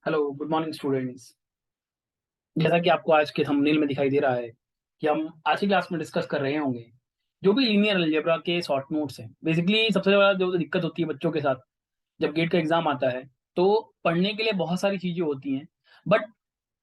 Hello, good morning students. जैसा कि आपको आज के थंबनेल में दिखाई दे रहा है कि हम आज की क्लास में डिस्कस कर रहे होंगे जो भी लीनियर अलजेब्रा के शॉर्ट नोट्स हैं। बेसिकली सबसे ज़्यादा जो दिक्कत होती है बच्चों के साथ जब गेट का एग्जाम आता है, तो पढ़ने के लिए बहुत सारी चीज़ें होती हैं, बट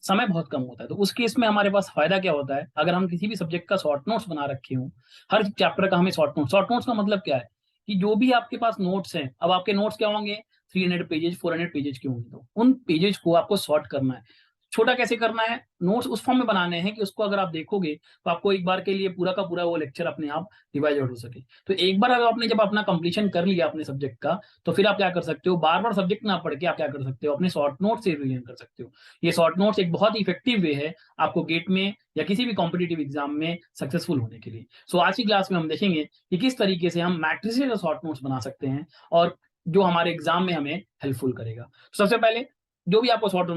समय बहुत कम होता है। तो उस केस में हमारे पास फ़ायदा क्या होता है, अगर हम किसी भी सब्जेक्ट का शॉर्ट नोट्स बना रखे हों। हर चैप्टर का हमें शॉर्ट नोट्स का मतलब क्या है कि जो भी आपके पास नोट्स हैं, अब आपके नोट्स क्या होंगे, 300 पेजेज 400 पेजेज के होंगे, तो उन पेजेज को आपको सॉर्ट करना है। छोटा कैसे करना है, नोट्स उस फॉर्म में बनाने हैं कि उसको अगर आप देखोगे तो आपको एक बार के लिए पूरा का पूरा वो लेक्चर अपने आप रिवाइज हो सके। तो एक बार अगर आपने जब अपना कंप्लीशन कर लिया अपने सब्जेक्ट का, तो फिर आप क्या कर सकते हो, बार बार सब्जेक्ट ना पढ़ के आप क्या कर सकते हो, अपने शॉर्ट नोट से रिवीजन कर सकते हो। ये शॉर्ट नोट्स एक बहुत ही इफेक्टिव वे है आपको गेट में या किसी भी कॉम्पिटेटिव एग्जाम में सक्सेसफुल होने के लिए। सो आज की क्लास में हम देखेंगे कि किस तरीके से हम मैट्रिसेस का शॉर्ट नोट्स बना सकते हैं और जो हमारे एग्जाम में हमें हेल्पफुल करेगा। तो सबसे पहले जो भी आपको शॉर्ट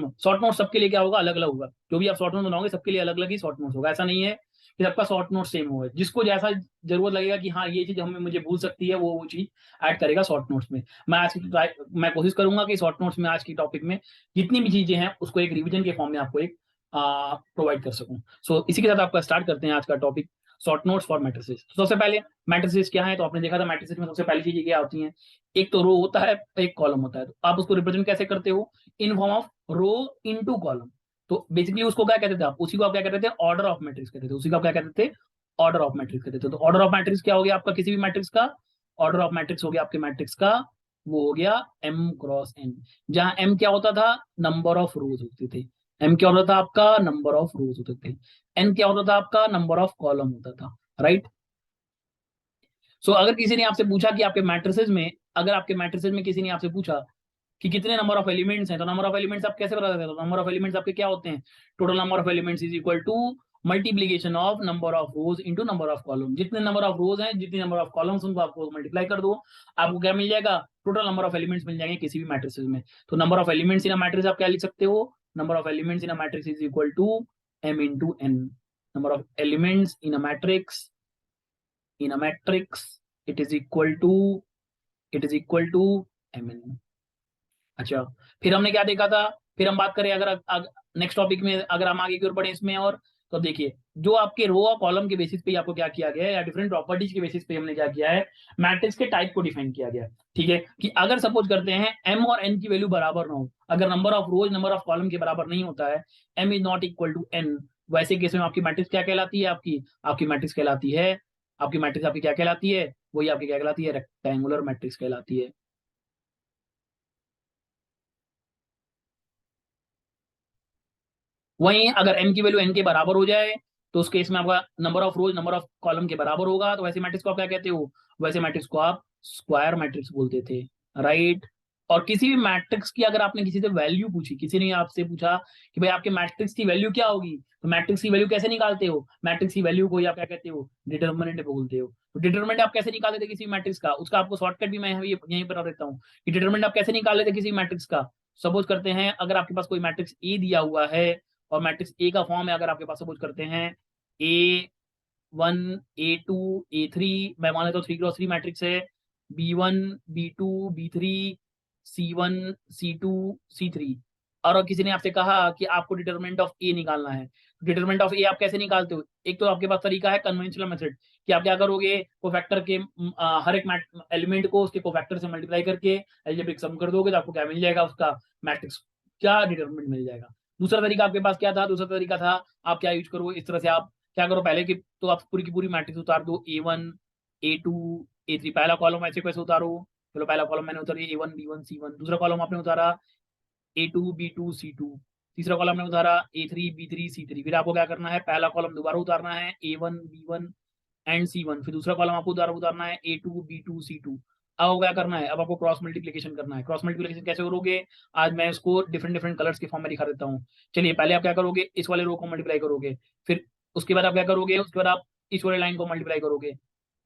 नोट सबके लिए क्या होगा, अलग अलग होगा। जो भी आप शॉर्ट नोट बनाओगे सबके लिए अलग अलग ही शॉर्ट नोट्स होगा। ऐसा नहीं है कि सबका शॉर्ट नोट सेम होगा। जिसको जैसा जरूरत लगेगा कि हाँ ये चीज हमें मुझे भूल सकती है, वो चीज ऐड करेगा शॉर्ट नोट्स में। मैं कोशिश करूंगा कि शॉर्ट नोट्स में आज की टॉपिक में जितनी भी चीजें हैं उसको एक रिवीजन के फॉर्म में आपको एक प्रोवाइड कर सकूं। सो इसी के साथ आपका स्टार्ट करते हैं आज का topic, short notes for matrices. तो सबसे पहले मैट्रिसेस क्या है, तो आपने देखा था मैट्रिसेस में सबसे पहली चीजें क्या होती हैं, एक तो रो होता है, एक कॉलम होता है। तो आप उसको रिप्रेजेंट कैसे करते हो, in form of row into column. तो बेसिकली उसको क्या कहते थे आप, उसी को आप क्या कहते थे, ऑर्डर ऑफ मैट्रिक्स कहते थे। उसी को आप क्या कहते थे, ऑर्डर ऑफ मैट्रिक्स कहते थे। तो ऑर्डर ऑफ मैट्रिक्स क्या हो गया आपका, किसी भी मैट्रिक्स का ऑर्डर ऑफ मैट्रिक्स हो गया आपके मैट्रिक्स का, वो हो गया एम क्रॉस एन। जहां एम क्या होता था, नंबर ऑफ रोज होते थे। एम क्या होता था आपका, नंबर ऑफ रोज होते थे। एन क्या होता था आपका, नंबर ऑफ कॉलम होता था। राइट। सो अगर किसी ने आपसे पूछा कि आपके मैट्रिसेस में, अगर आपके मैट्रिसेस में किसी ने आपसे पूछा कि कितने नंबर ऑफ एलिमेंट्स हैं, तो नंबर ऑफ एलिमेंट्स आप कैसे बता सकते हो, नंबर ऑफ एलिमेंट्स आपके क्या होते हैं, total number of elements is equal to multiplication of number of rows into number of column. जितने नंबर ऑफ रोज हैं, जितने नंबर ऑफ कॉलम्स, उनको आपको मल्टीप्लाई कर दो, आपको क्या मिल जाएगा, टोटल नंबर ऑफ एलिमेंट्स मिल जाएंगे किसी भी मैट्रिक्स में। तो number of elements in a matrix आप क्या लिख सकते हो, number of elements in a matrix is equal to m into n. Number of elements in a matrix it is equal to it is equal to m n. अच्छा, फिर हमने क्या देखा था, फिर हम बात करें अगर नेक्स्ट टॉपिक में अगर हम आगे की ओर बढ़े इसमें, और तो देखिए जो आपके रो और कॉलम के बेसिस पे आपको क्या किया गया है, या डिफरेंट प्रॉपर्टीज के बेसिस पे हमने क्या किया है, मैट्रिक्स के टाइप को डिफाइन किया गया है। ठीक है, कि अगर सपोज करते हैं एम और एन की वैल्यू बराबर ना हो, अगर number of rows number of column के बराबर नहीं होता है, m is not equal to n, वैसे केस में आपकी मैट्रिक्स क्या कहलाती है, आपकी आपकी मैट्रिक्स कहलाती है, आपकी मैट्रिक्स आपकी क्या कहलाती है, वही आपकी क्या कहलाती है, रेक्टेंगुलर मैट्रिक्स कहलाती है। वहीं अगर एम की वैल्यू एन के बराबर हो जाए, तो उस केस में आपका number of rows number of column के बराबर होगा, तो वैसे मैट्रिक्स को आप क्या कहते हो, वैसे मैट्रिक्स को आप स्क्वायर मैट्रिक्स बोलते थे। राइट। और किसी भी मैट्रिक्स की अगर आपने किसी से वैल्यू पूछी, किसी ने आपसे पूछा कि भाई आपके मैट्रिक्स की वैल्यू क्या होगी, तो मैट्रिक्स की वैल्यू कैसे निकालते हो, मैट्रिक्स की वैल्यू को ही आप क्या कहते हो, डिटर्मिनेंट बोलते हो। तो डिटर्मिनेंट आप कैसे निकालते थे किसी मैट्रिक्स का, उसका आपको शॉर्टकट भी मैं यहीं पर देता हूँ कि डिटर्मिनेंट आप कैसे निकाल लेते किसी मैट्रिक्स का। सपोज करते हैं अगर आपके पास कोई मैट्रिक्स ए दिया हुआ है, और मैट्रिक्स ए का फॉर्म है, अगर आपके पास सपोज करते हैं A1 A2 A3, मैं मान लेता हूँ 3x3 मैट्रिक्स है, B1 B2 B3 C1 C2 C3, और किसी ने आपसे कहा कि आपको डिटरमिनेंट ऑफ ए निकालना है, तो डिटरमिनेंट ऑफ ए आप कैसे निकालते हो, एक तो आपके पास तरीका है कन्वेंशनल मेथड, कि आप क्या करोगे, कोफैक्टर के हर एक एलिमेंट को उसके कोफैक्टर से मल्टीप्लाई करके अलजेब्रिक सम कर दोगे, तो आपको क्या मिल जाएगा, उसका मैट्रिक्स क्या डिटरमिनेंट मिल जाएगा। दूसरा तरीका आपके पास क्या था, दूसरा तरीका था आप क्या यूज करो, इस तरह से आप क्या करो पहले की, तो आप पूरी की पूरी मैट्रिक्स उतार दो, A1 A2 A3, पहला कॉलम ऐसे कैसे उतारो, चलो पहला कॉलम मैंने उतारी A1 B1 C1, दूसरा कॉलम आपने उतारा A2 B2 C2, तीसरा कॉलम आपने उतारा A3 B3 C3, फिर आपको क्या करना है, पहला कॉलम दोबारा उतारना है A1 B1 एंड C1, फिर दूसरा कॉलम आपको उतारना है A2 B2 C2। अब क्या करना है, अब आपको क्रॉस मल्टीप्लिकेशन करना है। क्रॉस मल्टीप्लिकेशन कैसे करोगे, आज मैं इसको डिफरेंट डिफरेंट कलर्स के फॉर्म में दिखा देता हूँ। चलिए पहले आप क्या करोगे, इस वाले रो को मल्टीप्लाई करोगे, फिर उसके बाद आप क्या करोगे, उसके बाद आप इस वाले लाइन को मल्टीप्लाई करोगे,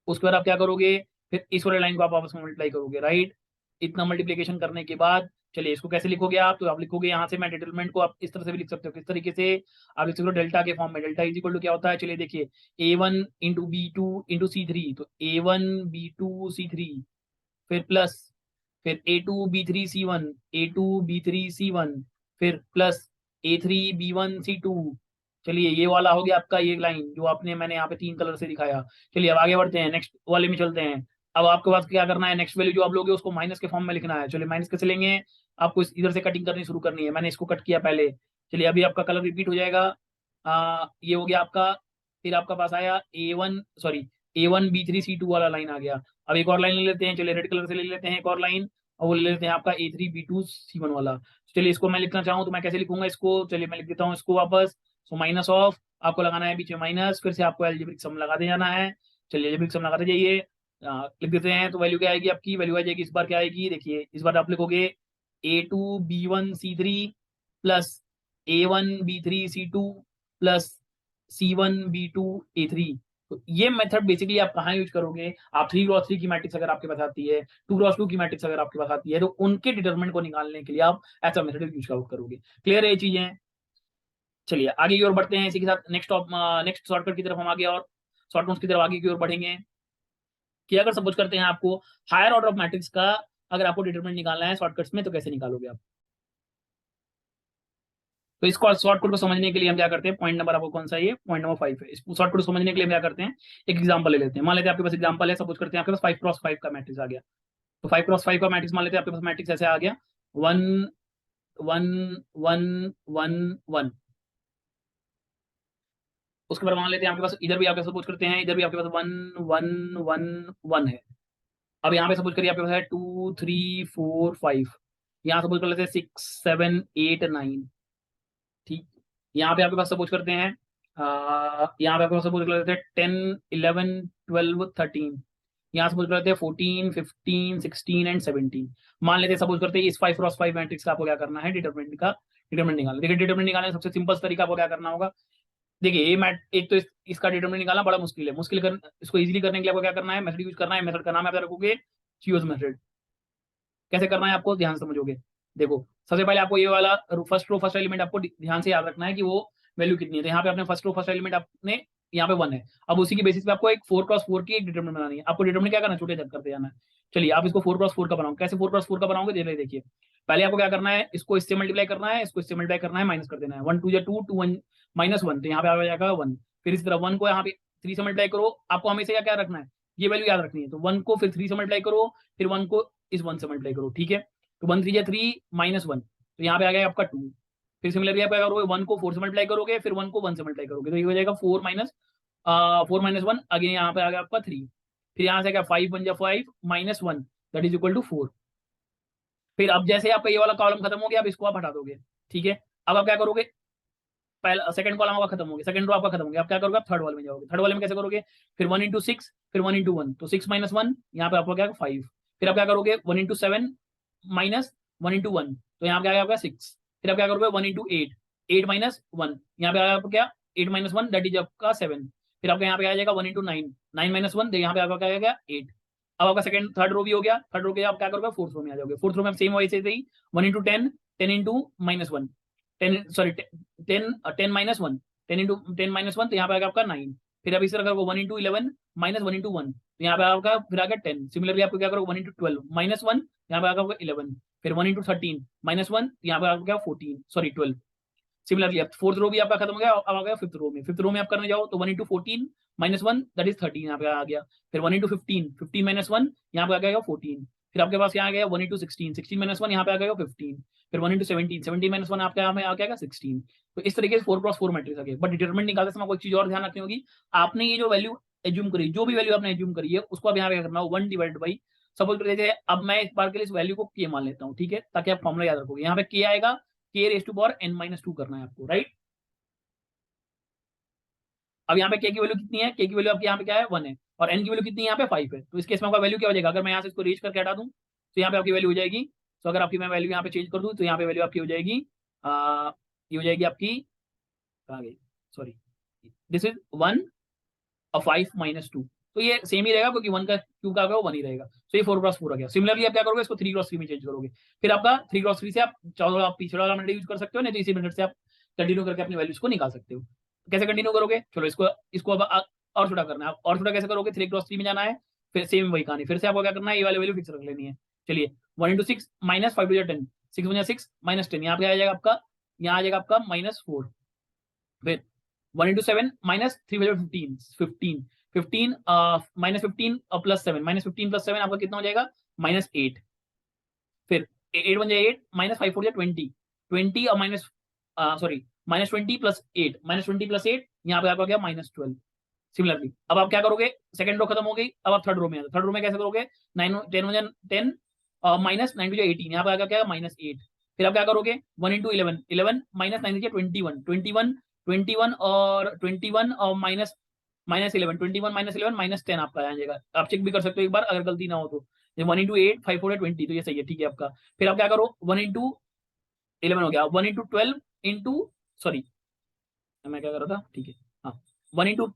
उसके बाद आप क्या करोगे, फिर इस वाले लाइन को आप आपस में मल्टीप्लाई करोगे। राइट। इतना मल्टीप्लिकेशन करने के बाद चलिए इसको कैसे लिखोगे आप, तो आप लिखोगे यहाँ से, मैं डिटरमिनेंट को आप इस तरह से भी लिख सकते हो, किस तरीके से, आप लिख सकते हो डेल्टा के फॉर्म में। डेल्टा इज इक्वल टू क्या होता है, चलिए देखिए, A1 into B2 into C3, तो A1 B2 C3, फिर प्लस, फिर A2 B3 C1 A2 B3 C1, फिर प्लस A3B1C2। चलिए ये वाला हो गया आपका, ये लाइन जो आपने मैंने यहाँ पे 3 कलर से दिखाया। चलिए अब आगे बढ़ते हैं, नेक्स्ट वाले में चलते हैं। अब आपके पास क्या करना है, नेक्स्ट वैल्यू जो आप लोगे उसको माइनस के फॉर्म में लिखना है। चलिए माइनस कैसे लेंगे, आपको इधर से कटिंग करनी शुरू करनी है। मैंने इसको कट किया पहले। चलिए अभी आपका कलर रिपीट हो जाएगा। ये हो गया आपका। फिर आपका पास आया A1B3C2 वाला लाइन आ गया। अब एक और लाइन ले लेते हैं, चलिए रेड कलर से ले लेते हैं एक और लाइन, और वो ले लेते हैं आपका A3B2C1 वाला। चलिए इसको मैं लिखना चाहूँ तो मैं कैसे लिखूंगा इसको, चलिए मैं लिख देता हूँ इसको वापस। सो माइनस ऑफ, आपको लगाना है बीच में माइनस, फिर से आपको एल्जेब्रिक सम लगाते जाना है। चलिए एल्जेब्रिक सम लगाते जाइए। लिख देते हैं तो वैल्यू क्या आएगी आपकी, वैल्यू आ जाएगी इस बार क्या आएगी, देखिए इस बार आप लिखोगे A2B1C3 plus A1B3C2 plus C1B2A3। तो ये मेथड बेसिकली आप कहाँ यूज करोगे, आप 3x3 की मैट्रिक्स अगर आपके पास आती है, 2x2 की मैट्रिक्स अगर आपके पास आती है, तो उनके डिटरमिनेंट को निकालने के लिए आप ऐसा मेथड यूज करोगे। क्लियर है ये चीजें। चलिए आगे की ओर बढ़ते हैं, इसी के साथ नेक्स्ट शॉर्टकट की तरफ हम आगे और शॉर्टकट की तरफ आगे की ओर बढ़ेंगे। कि अगर सपोज करते हैं आपको हायर ऑर्डर ऑफ मैट्रिक्स का अगर आपको डिटरमिनेंट निकालना है शॉर्टकट्स में, तो कैसे निकालोगे आप। तो इसको शॉर्टकट को समझने के लिए हम क्या करते हैं, पॉइंट नंबर आपको कौन सा, ये पॉइंट नंबर 5 है। इस शॉर्टकट को समझने के लिए हम क्या करते हैं, एक एग्जांपल ले लेते हैं। मान लेते हैं आपके पास एग्जांपल है, सपोज करते हैं आपके पास 5x5 का मैट्रिक्स आ गया। तो 5x5 का मैट्रिक्स मान लेते हैं आपके पास मैट्रिक्स ऐसे आ गया, 1 1 1 1 1। उसके बाद मान लेते हैं आपके पास इधर भी आपके सपोज करते हैं, इधर भी आपके पास 1 1 1 1 है। अब यहाँ पे सपोज करिए आपके पास है 2 3 4 5। यहाँ सपोज कर लेते हैं 6 7 8 9। ठीक। यहाँ पे आपके पास सपोज करते हैं यहाँ पे आपके पास सपोज कर लेते हैं 10 11 12 13। यहाँ सपोज कर लेते हैं 14 15 16 एंड 17। मान लेते हैं सपोज करते हैं इस 5x5 मैट्रिक्स का आपको क्या करना है, डिटरमिनेंट निकालना। देखिए डिटरमिनेंट निकालने का सबसे सिंपल तरीका आपको क्या करना होगा। देखिए ये मैट एक तो इसका डिटरमिनेंट निकालना बड़ा मुश्किल है, इसको इजीली करने के लिए आपको क्या करना है, मेथड यूज करना है। मेथड का नाम आप रखोगे चीज मेथड। कैसे करना है आपको ध्यान से समझोगे। देखो सबसे पहले आपको ये वाला फर्स्ट रो फर्स्ट एलिमेंट आपको ध्यान से याद रखना है कि वो वैल्यू कितनी है। तो यहाँ पे अपने फर्स्ट रो फर्स्ट एलिमेंट आपने यहाँ पे 1 है। अब उसी की बेसिस पे आपको एक 4x4 की एक डिटरमिनेंट बनानी है। आपको डिटरमिनेंट क्या करना है, छोटे करते जाना है। चलिए आप इसको 4x4 का बनाओ। कैसे 4x4 का बनाओगे देखिए। पहले आपको क्या करना है, इसको इससे मल्टीप्लाई करना है, इसको इससे मल्टीप्लाई करना है, माइनस कर देना है। 1 2 2 2 1 -1, तो यहाँ पे आ जाएगा 1। फिर इस तरह 1 को यहाँ पे 3 से मल्टीप्लाई करो। आपको हमेशा क्या रखना है, ये वैल्यू याद रखनी है। तो 1 को फिर 3 से मल्टीप्लाई करो, फिर 1 को इस 1 से मल्टीप्लाई करो। ठीक है। तो 1 3 3 -1, तो यहाँ पे आ गया आपका 2। फिर सिमिलरली आप क्या करोगे, 1 को 4 से मल्टीप्लाई करोगे, फिर 1 को 1 से मल्टीप्लाई करोगे, तो ये हो जाएगा 4 -1। अगेन यहाँ पे आ गया आपका 3। फिर यहाँ से क्या 5 1 जा 5 -1 दैट इज इक्वल टू 4। फिर अब जैसे आपका ये वाला कॉलम खत्म हो गया, अब इसको आप हटा दोगे। ठीक है। अब आप क्या करोगे, पहला सेकंड कॉलम आपका खत्म हो गया, सेकंड रो आपका खत्म हो गया। आप क्या करोगे, आप थर्ड वाले में जाओगे। थर्ड वाले में कैसे करोगे, फिर 1 × 6 फिर 1 × 1, तो 6 -1 यहाँ पे आपको क्या 5। फिर आप क्या करोगे 1 × 7 -1 × 1, तो यहाँ पे आ गया आपका 6। फिर आप क्या करोगे 1 × 8 8 -1, यहाँ पे आ गया आपको क्या 8 -1 दैट इज आपका 7। फिर आपका यहाँ पे आ जाएगा 1 × 9 9 -1, तो यहाँ पे आपका क्या आ गया 8। अब आपका सेकंड थर्ड रो भी हो गया। थर्ड रो के आप क्या करोगे, फोर्थ रो में आ जाओगे। फोर्थ रो में सेम वैसे ही 1 × 10 10 × -1 10 सॉरी 10 10 -1 10 × 10 -1, तो यहाँ पे आ गया आपका 9। फिर अब इस तरह करोगे 1 × 11 -1 × 1, तो यहाँ पे आपका फिर आ गया 10। सिमिलरली आपको क्या करोगे 1 × 12 -1, यहाँ पे आ गया 11। फिर 1 × 13 -1, यहाँ पे आ गया 14 सॉरी 12। सिमिलरली अब फोर्थ रो भी आपका खत्म हो गया। अब आ गया फिफ्थ रो में। फिफ्थ रो में आप करने जाओ तो 1 × 14 -1 दैट इज 13 यहाँ पे आ गया। फिर 1 × 15 15 -1 यहाँ पे आ गया 14। फिर आपके पास यहाँ आ गया 1 × 16 16 -1 यहाँ पे आ गया 15। फिर 1 × 17 17 -1 आपके यहाँ में आ गया 16। तो इस तरीके से 4x4 मैट्रिक्स आ गया। बट डिटरमिनेंट निकालते समय कोई चीज और ध्यान रखनी होगी, आपने ये जो वैल्यू एज्यूम करी, जो भी वैल्यू आपने एज्यूम करी है उसको आप यहाँ पे करना हो 1 डिवाइडेड बाई, सपोज कर लीजिए अब मैं इस बार के लिए इस वैल्यू को के मान लेता हूँ। ठीक है, ताकि आप फॉर्मुला याद रखोगे। यहाँ पे के आएगा, k⁻n−2 करना है आपको, राइट। अब यहाँ पे के की वैल्यू कितनी है, के की वैल्यू आपकी यहाँ पे क्या है 1 है, और एन की वैल्यू कितनी है यहाँ पे 5 है। तो इस केस में आपका वैल्यू क्या हो जाएगा, अगर मैं यहाँ से इसको रीच करके हटा दूं तो यहाँ पे आपकी वैल्यू हो जाएगी। तो अगर आपकी मैं वैल्यू यहाँ पे चेंज कर दूं तो यहाँ पे वैल्यू आपकी हो जाएगी ये हो जाएगी आपकी, कहाँ गई, सॉरी, दिस इज 1 और 5 -2। तो ये सेम ही रहेगा क्योंकि 1 का क्यूब का होगा वो 1 ही रहेगा। तो ये 4x4 आ गया। सिमिलरली आप क्या करोगे, इसको 3x3 में चेंज करोगे। फिर आपका 3x3 से आप चाहो आप पिछड़ा वाला मेथड यूज कर सकते हो, नहीं तो इसी मेथड से आप कंटिन्यू करके अपनी वैल्यूज को निकाल सकते हो। कैसे कंटिन्यू करोगे, चलो इसको इसको अब और छोटा करना है। आप और छोटा कैसे करोगे, 3x3 में जाना है, फिर सेम वही कहानी, फिर से आपको क्या करना है, ये वाली वैल्यू फिक्स रख लेनी है। चलिए 1 × 6 -5 2 10 6 × 6 -10, यहाँ पे आ जाएगा आपका, यहाँ आ जाएगा आपका -4। फिर 1 × 7 -3 × 15, 15 15 -15 +7, -15 +7 आपका कितना हो जाएगा, -8। फिर 8 1 8, -5 4 20, 20 और माइनस सॉरी -20 +8, -20 +8 यहाँ पे आपका क्या, -12। सिमिलरली अब आप क्या करोगे, सेकंड रो खत्म हो गई, अब आप थर्ड रो में आते, थर्ड रो में कैसे करोगे, 9 10 1 10 -9 2 18, यहाँ पे आएगा क्या, -8। फिर आप क्या करोगे, 1 × 11 11 -9 2 21 21 21 और 21 और -11 21 -11 -10 आपका आ जाएगा। आप चेक भी कर सकते हो एक बार अगर गलती ना हो तो। 1 × 8 5 4 20, तो ये सही है, ठीक है आपका। फिर आप क्या करो, 1 × 11 हो गया, 1 × 12 इंटू, सॉरी मैं क्या कर रहा था, ठीक है, हाँ 1 इंटू,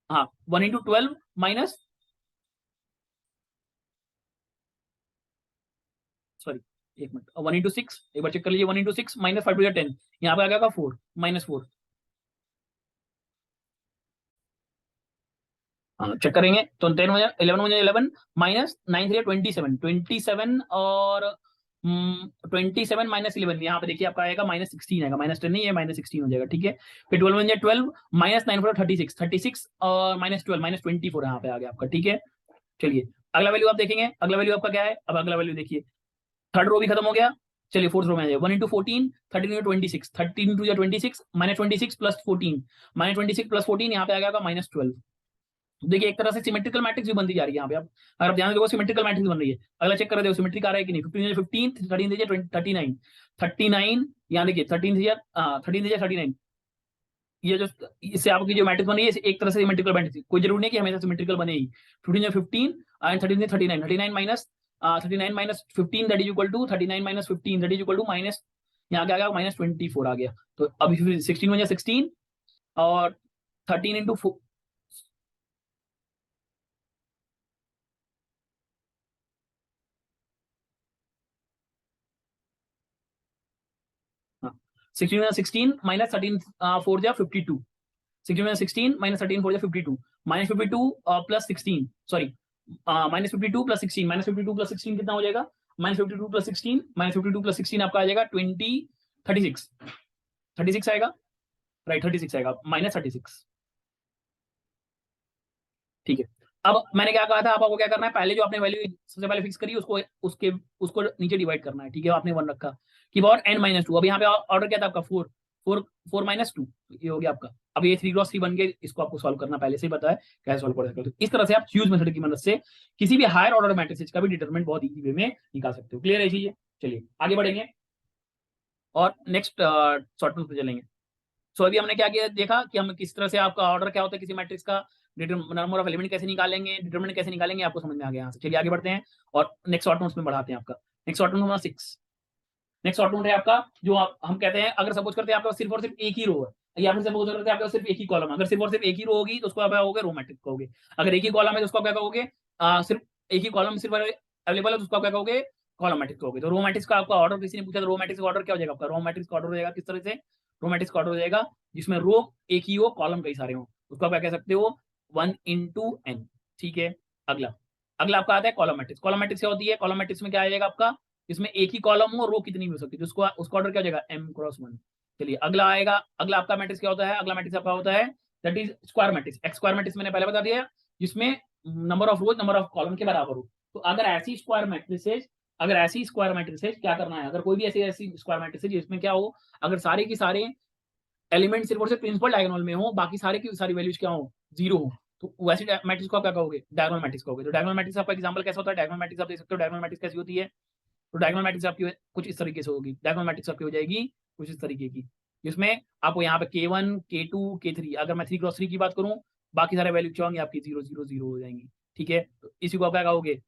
हाँ 1 × 12 माइनस, सॉरी एक मिनट, 1 × 6 एक बार चेक कर लीजिए, 1 × 6 -5 2 10, यहाँ पे आ गया 4 -4। हाँ चेक करेंगे तो 10 हो जाए 11 हो जाए 11 -9 3 27 27 और 27 -11, यहाँ पे देखिए आपका आएगा -16 आएगा, -10 नहीं है, -16 हो जाएगा, ठीक है। फिर 12 हो जाए 12 -9 4 36 36 और -12 -24 यहाँ पे आ गया आपका, ठीक है। चलिए अगला वैल्यू आप देखेंगे, अगला वैल्यू आपका क्या है, अब अगला वैल्यू देखिए, थर्ड रो भी खत्म हो गया। चलिए फोर्थ रो में आ जाए, 1 × 14 13 × 26 13 2 26 -26 +14 -26 +14 यहाँ पे आ गया -12। देखिए एक तरह से सिमेट्रिकल मैट्रिक्स भी बनती जा रही है यहाँ पे, आप अगर आप ध्यान देखो सिमेट्रिकल मैट्रिक्स बन रही है। अगला चेक कर रहे हो सिमेट्रिक आ रहा है कि नहीं, 15 15 13 दीजिए 39 39, यहाँ देखिए 13 दीजिए 13 दीजिए 39, ये जो इससे आपकी जो मैट्रिक्स बनी है एक तरह से सिमेट्रिकल मैट्रिक्स, कोई जरूरी नहीं कि हमेशा सिमेट्रिकल बने ही। 15 15 and 13 39 39 minus 39 -15 that is equal to 39 -15 that is equal to minus, यहाँ क्या आ गया -24 आ गया। तो अभी 16 में 16 और 13 इंटू 16 में 16 -13 4 जा 52, 16 में 16 -13 4 जा 52 -52 +16, सॉरी -52 +16 -52 +16 कितना हो जाएगा, -52 +16 -52 +16 आपका आ जाएगा 20 36 36 आएगा, राइट 36 आएगा -36, ठीक है। अब मैंने क्या कहा था, अब आपको क्या करना है, पहले जो आपने वैल्यू सबसे पहले फिक्स करी उसको उसके उसको नीचे डिवाइड करना है, ठीक है। आपने 1 रखा कि और n-2, अब यहाँ पे ऑर्डर क्या था आपका 4 4 4 -2, ये हो गया आपका। अब ये 3 × 3 बन गए, इसको आपको सॉल्व करना पहले से ही पता है कैसे सॉल्व कर सकते हो। तो इस तरह से आप ह्यूज मेथड की मदद से किसी भी हायर ऑर्डर मैट्रिक्स का भी डिटरमिनेंट बहुत इजी वे में निकाल सकते हो। क्लियर है चीजें, चलिए आगे बढ़ेंगे और नेक्स्ट शॉर्ट पे चलेंगे। सो अभी हमने क्या किया, देखा कि हम किस तरह से आपका ऑर्डर क्या होता है किसी मैट्रिक्स का, नंबर ऑफ एलिमेंट कैसे निकालेंगे, डिटरमिनेंट कैसे निकालेंगे, आपको समझ में आ गया यहाँ से। चलिए आगे बढ़ते हैं और नेक्स्ट शॉर्ट नोट्स में बढ़ाते हैं आपका। Next short note number 6, next short note है आपका जो हम कहते हैं, अगर सपोज करते हैं आपका सिर्फ और सिर्फ एक ही रो है, या फिर सपोज करते हैं आपका सिर्फ एक ही कॉलम है, अगर सिर्फ और सिर्फ एक ही रो होगी तो उसको आप क्या कहोगे, रो मैट्रिक्स कहोगे। अगर एक ही कॉलम है तो उसको आप क्या कहोगे, सिर्फ एक ही कॉलम सिर्फ अवेलेबल है तो उसको आप क्या कहोगे, कॉलम मैट्रिक्स कहोगे। तो रो मैट्रिक्स का आपका ऑर्डर किसी ने पूछा तो रो मैट्रिक्स का ऑर्डर क्या हो जाएगा आपका, रो मैट्रिक्स का ऑर्डर हो जाएगा किस तरह से, रो मैट्रिक्स का ऑर्डर हो जाएगा जिसमें रो एक ही हो, कॉलम कई सारे हो, उसको आप क्या कह सकते हो, 1 × n, ठीक है। अगला अगला आपका आता है कॉलम मैट्रिक्स। कॉलम मैट्रिक्स क्या होती है, कॉलम मैट्रिक्स में क्या आ जाएगा आपका, इसमें एक ही कॉलम हो, रो कितनी भी हो सकती है, उसको उसका ऑर्डर क्या हो जाएगा, m×1। चलिए अगला आएगा, अगला आपका मैट्रिक्स क्या होता है, अगला मैट्रिक्स आपका होता है that is square matrix. X square matrix मैंने पहले बता दिया, जिसमें number of rows number of column के बराबर हो। तो अगर ऐसी स्क्वायर मैट्रिसेस, अगर ऐसी स्क्वायर मैट्रिसेस क्या करना है, अगर कोई भी ऐसी ऐसी स्क्वायर मैट्रिक्स जिसमें क्या हो, अगर सारे की सारे एलिमेंट सिर्फ और सिर्फ प्रिंसिपल डायगोनल में हो, बाकी सारे की सारी वैल्यूज क्या हो, जीरो हो, तो वैसे मैट्रिक्स को आप क्या कहोगे, डायगोनल मैट्रिक्स कहोगे। तो डायगोनल मैट्रिक्स आपका एग्जांपल कैसा होता है, डायगोनल मैट्रिक्स आप देख सकते हो, डायगोनल मैट्रिक्स कैसी होती है। तो डायगोनल मैट्रिक्स आपकी कुछ इस तरीके से होगी, डायगोनल मैट्रिक्स आपकी हो जाएगी कुछ इस तरीके की, जिसमें आपको यहाँ पे K1 K2 K3, अगर मैं 3 × 3 की बात करूँ, बाकी सारे वैल्यू क्या होंगे आपकी 0 0 0 हो जाएंगी, ठीक है। तो इसी को आप क्या कहोगे,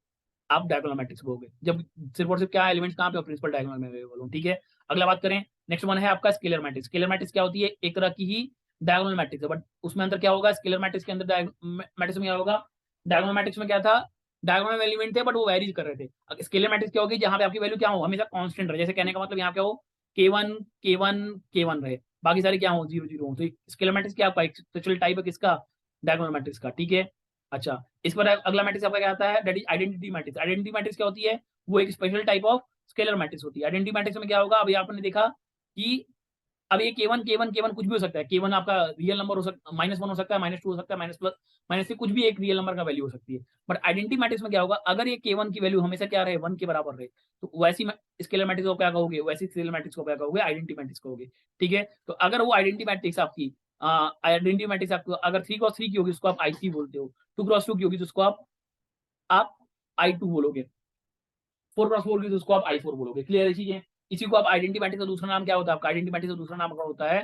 आप डायगोनल मैट्रिक्स कहोगे, जब सिर्फ और सिर्फ क्या एलिमेंट्स कहाँ पे प्रिंसिपल डायगोनल में अवेलेबल हो, ठीक है। अगला बात करें, नेक्स्ट वन है आपका स्केलर मैट्रिक्स। स्केलर मैट्रिक्स क्या होती है, एक तरह की ही डायगोनल मैट्रिक्स है, बट उसमें अंदर क्या होगा, स्केलर मैट्रिक्स के अंदर मैट्रिक्स में क्या होगा, डायगोनल मैट्रिक्स में क्या था, डायगोनल एलिमेंट थे बट वो वैरी कर रहे थे। स्केलर मैट्रिक्स क्या होगी, जहां पे आपकी वैल्यू क्या हो, हमेशा कांस्टेंट रहे, जैसे कहने का मतलब यहाँ क्या हो, K1 K1 K1 रहे, बाकी सारे क्या हो, 0 0 हो। तो स्केलर मैट्रिक्स क्या आपका एक स्पेशल टाइप है किसका, डायगोनल मैट्रिक्स का, ठीक है। अच्छा इस पर अगला मैट्रिक्स आपका क्या आता है, that is identity matrix. Identity matrix क्या होती है, वो एक special type of scalar matrix होती है। आइडेंटिटी मैट्रिक्स में क्या होगा, अभी आपने देखा कि अब ये K1 कुछ भी हो सकता है। K1 आपका रियल नंबर हो सकता है, -1 हो सकता है, -2 हो सकता है, माइनस प्लस माइनस से कुछ भी एक रियल नंबर का वैल्यू हो सकती है। बट आइडेंटिटी मैट्रिक्स में क्या होगा, अगर ये K1 की वैल्यू हमेशा क्या रहे, 1 के बराबर रहे, तो वैसी स्केलर मैट्रिक्स को क्या कहोगे, वैसी स्केलर मैट्रिक्स को क्या कहोगे, आइडेंटिटी मैट्रिक्स कहोगे। ठीक है, तो अगर वो आइडेंटिटी मैट्रिक्स आपकी आइडेंटिटी मैट्रिक्स आपको अगर 3x3 की होगी उसको आप I3 बोलते हो, 2x2 की होगी तो उसको आप I2 बोलोगे, 4x4 की तो उसको आप I4 बोलोगे। क्लियर है चीजें। इसी को आप आइडेंटिटी मैट्रिक्स का दूसरा नाम क्या होता है आपका, आइडेंटिटी मैट्रिक्स का दूसरा नाम क्या होता है,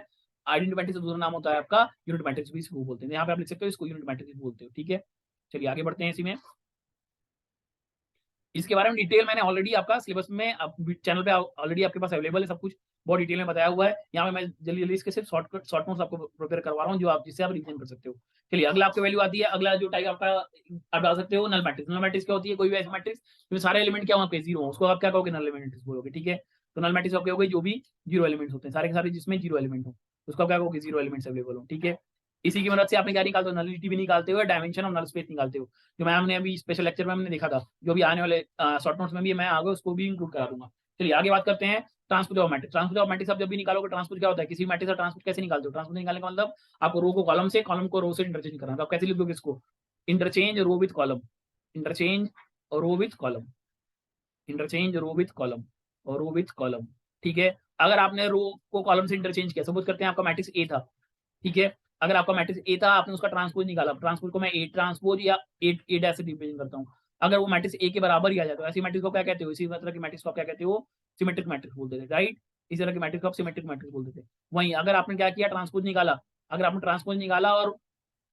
आइडेंटिटी मैट्रिक्स का दूसरा नाम होता है आपका यूनिट मैट्रिक्स भी इसको बोलते हैं। यहाँ पे आप लिख सकते हो इसको यूनिट मैट्रिक्स बोलते हो। ठीक है, चलिए आगे बढ़ते हैं इसी में। इसके बारे में डिटेल मैंने ऑलरेडी आपका सिलेबस में चैनल पे ऑलरेडी आपके पास अवेलेबल है, सब कुछ बहुत डिटेल में बताया हुआ है। यहाँ पे मैं जल्दी जल्दी इसके सिर्फ शॉर्ट नोट्स आपको प्रिपेयर करवा रहा हूँ, जो आप जिससे आप रिवीजन कर सकते हो। चलिए अगला आपकी वैल्यू आती है, अगला जो टाइप आपका आप डाल सकते हो, नल मैट्रिक्स। नल मैट्रिक्स क्या होती है, कोई भी ऐसी मैट्रिक्स जिसमें सारे एलिमेंट क्या वहाँ पे जीरो हो, उसको आप क्या कहोगे, नल मैट्रिक्स बोलोगे। ठीक है, तो नल मैट्रिक्स आप क्या होगी, जो भी जीरो एलिमेंट्स होते हैं, सारे के सारे जिसमें जीरो एलिमेंट हो, उसको आप क्या कहोगे, जीरो एलिमेंट्स अवेलेबल हो। ठीक है, इसी की मदद से आपने क्या निकालते हो, नलिटी भी निकालते हो, डायमेंशन और नल स्पेस निकालते हो, जो मैम ने अभी स्पेशल लेक्चर में हमने देखा था, जो भी आने वाले शॉर्ट नोट्स में भी मैं आगे उसको भी इंक्लूड करा दूंगा। चलिए आगे बात करते हैं transpose of matrix. Transpose of matrix आप जब भी निकालोगे, ट्रांसपोज क्या होता है, किसी मैट्रिक्स का ट्रांसपोज कैसे निकालते हो, ट्रांसपोज निकालने का मतलब आपको रो को कॉलम से, कॉलम को रो से इंटरचेंज करना है। तो आप कैसे लिखोगे इसको, interchange row with column, interchange row with column, interchange row with column और रो विथ कॉलम। ठीक है, अगर आपने रो को कॉलम से इंटरचेंज किया, सपोज करते हैं आपका मैट्रिक्स ए था। ठीक है, अगर आपका मैट्रिक्स ए था, आपने उसका ट्रांसपोज निकाला, ट्रांसपोज को मैं ए ट्रांसपोज या ए डैश से रिप्रेजेंट करता हूँ। अगर वो मैट्रिक्स ए के बराबर ही आ जाता है, ऐसी मैट्रिक्स को क्या कहते हो, इसी तरह की मैट्रिक्स को क्या कहते हो, सिमेट्रिक मैट्रिक्स बोलते थे। राइट, इसी तरह की मैट्रिक्स को आप सिमेट्रिक मैट्रिक्स बोलते थे। वहीं अगर आपने क्या किया, ट्रांसपोज निकाला, अगर आपने ट्रांसपोज निकाला और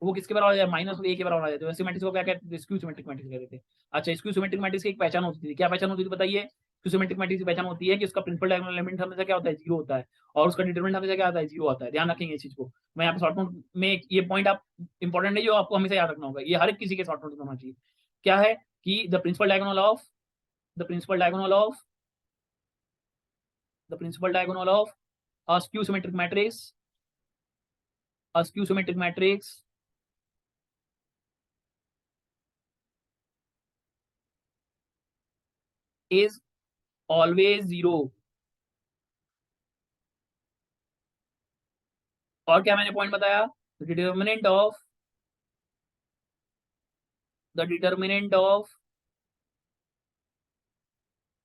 वो किसके बराबर आ जाए, -a के बराबर आ जाए, तो ऐसी मैट्रिक्स को क्या कहते थे, स्क्यू सिमेट्रिक मैट्रिक्स कहते थे। अच्छा, स्क्यू सिमेट्रिक मैट्रिक्स की एक पहचान होती थी, क्या पहचान होती थी बताइए। स्क्यू सिमेट्रिक मैट्रिक्स की पहचान होती है कि उसका प्रिंसिपल डायगोनल एलिमेंट हमेशा क्या होता है, जीरो होता है, और उसका डिटरमिनेंट हमेशा क्या होता है, जीरो होता है। ध्यान रखेंगे इस चीज को। मैं यहाँ पे शॉर्ट नोट में ये पॉइंट आप इंपॉर्टेंट है, जो आपको हमेशा याद रखना होगा, ये हर एक किसी के शॉर्ट नोट में होना चाहिए। क्या है कि the principal diagonal of the principal diagonal of the principal diagonal of a skew symmetric matrix, a skew symmetric matrix is always zero। और क्या मैंने पॉइंट बताया, determinant of the determinant of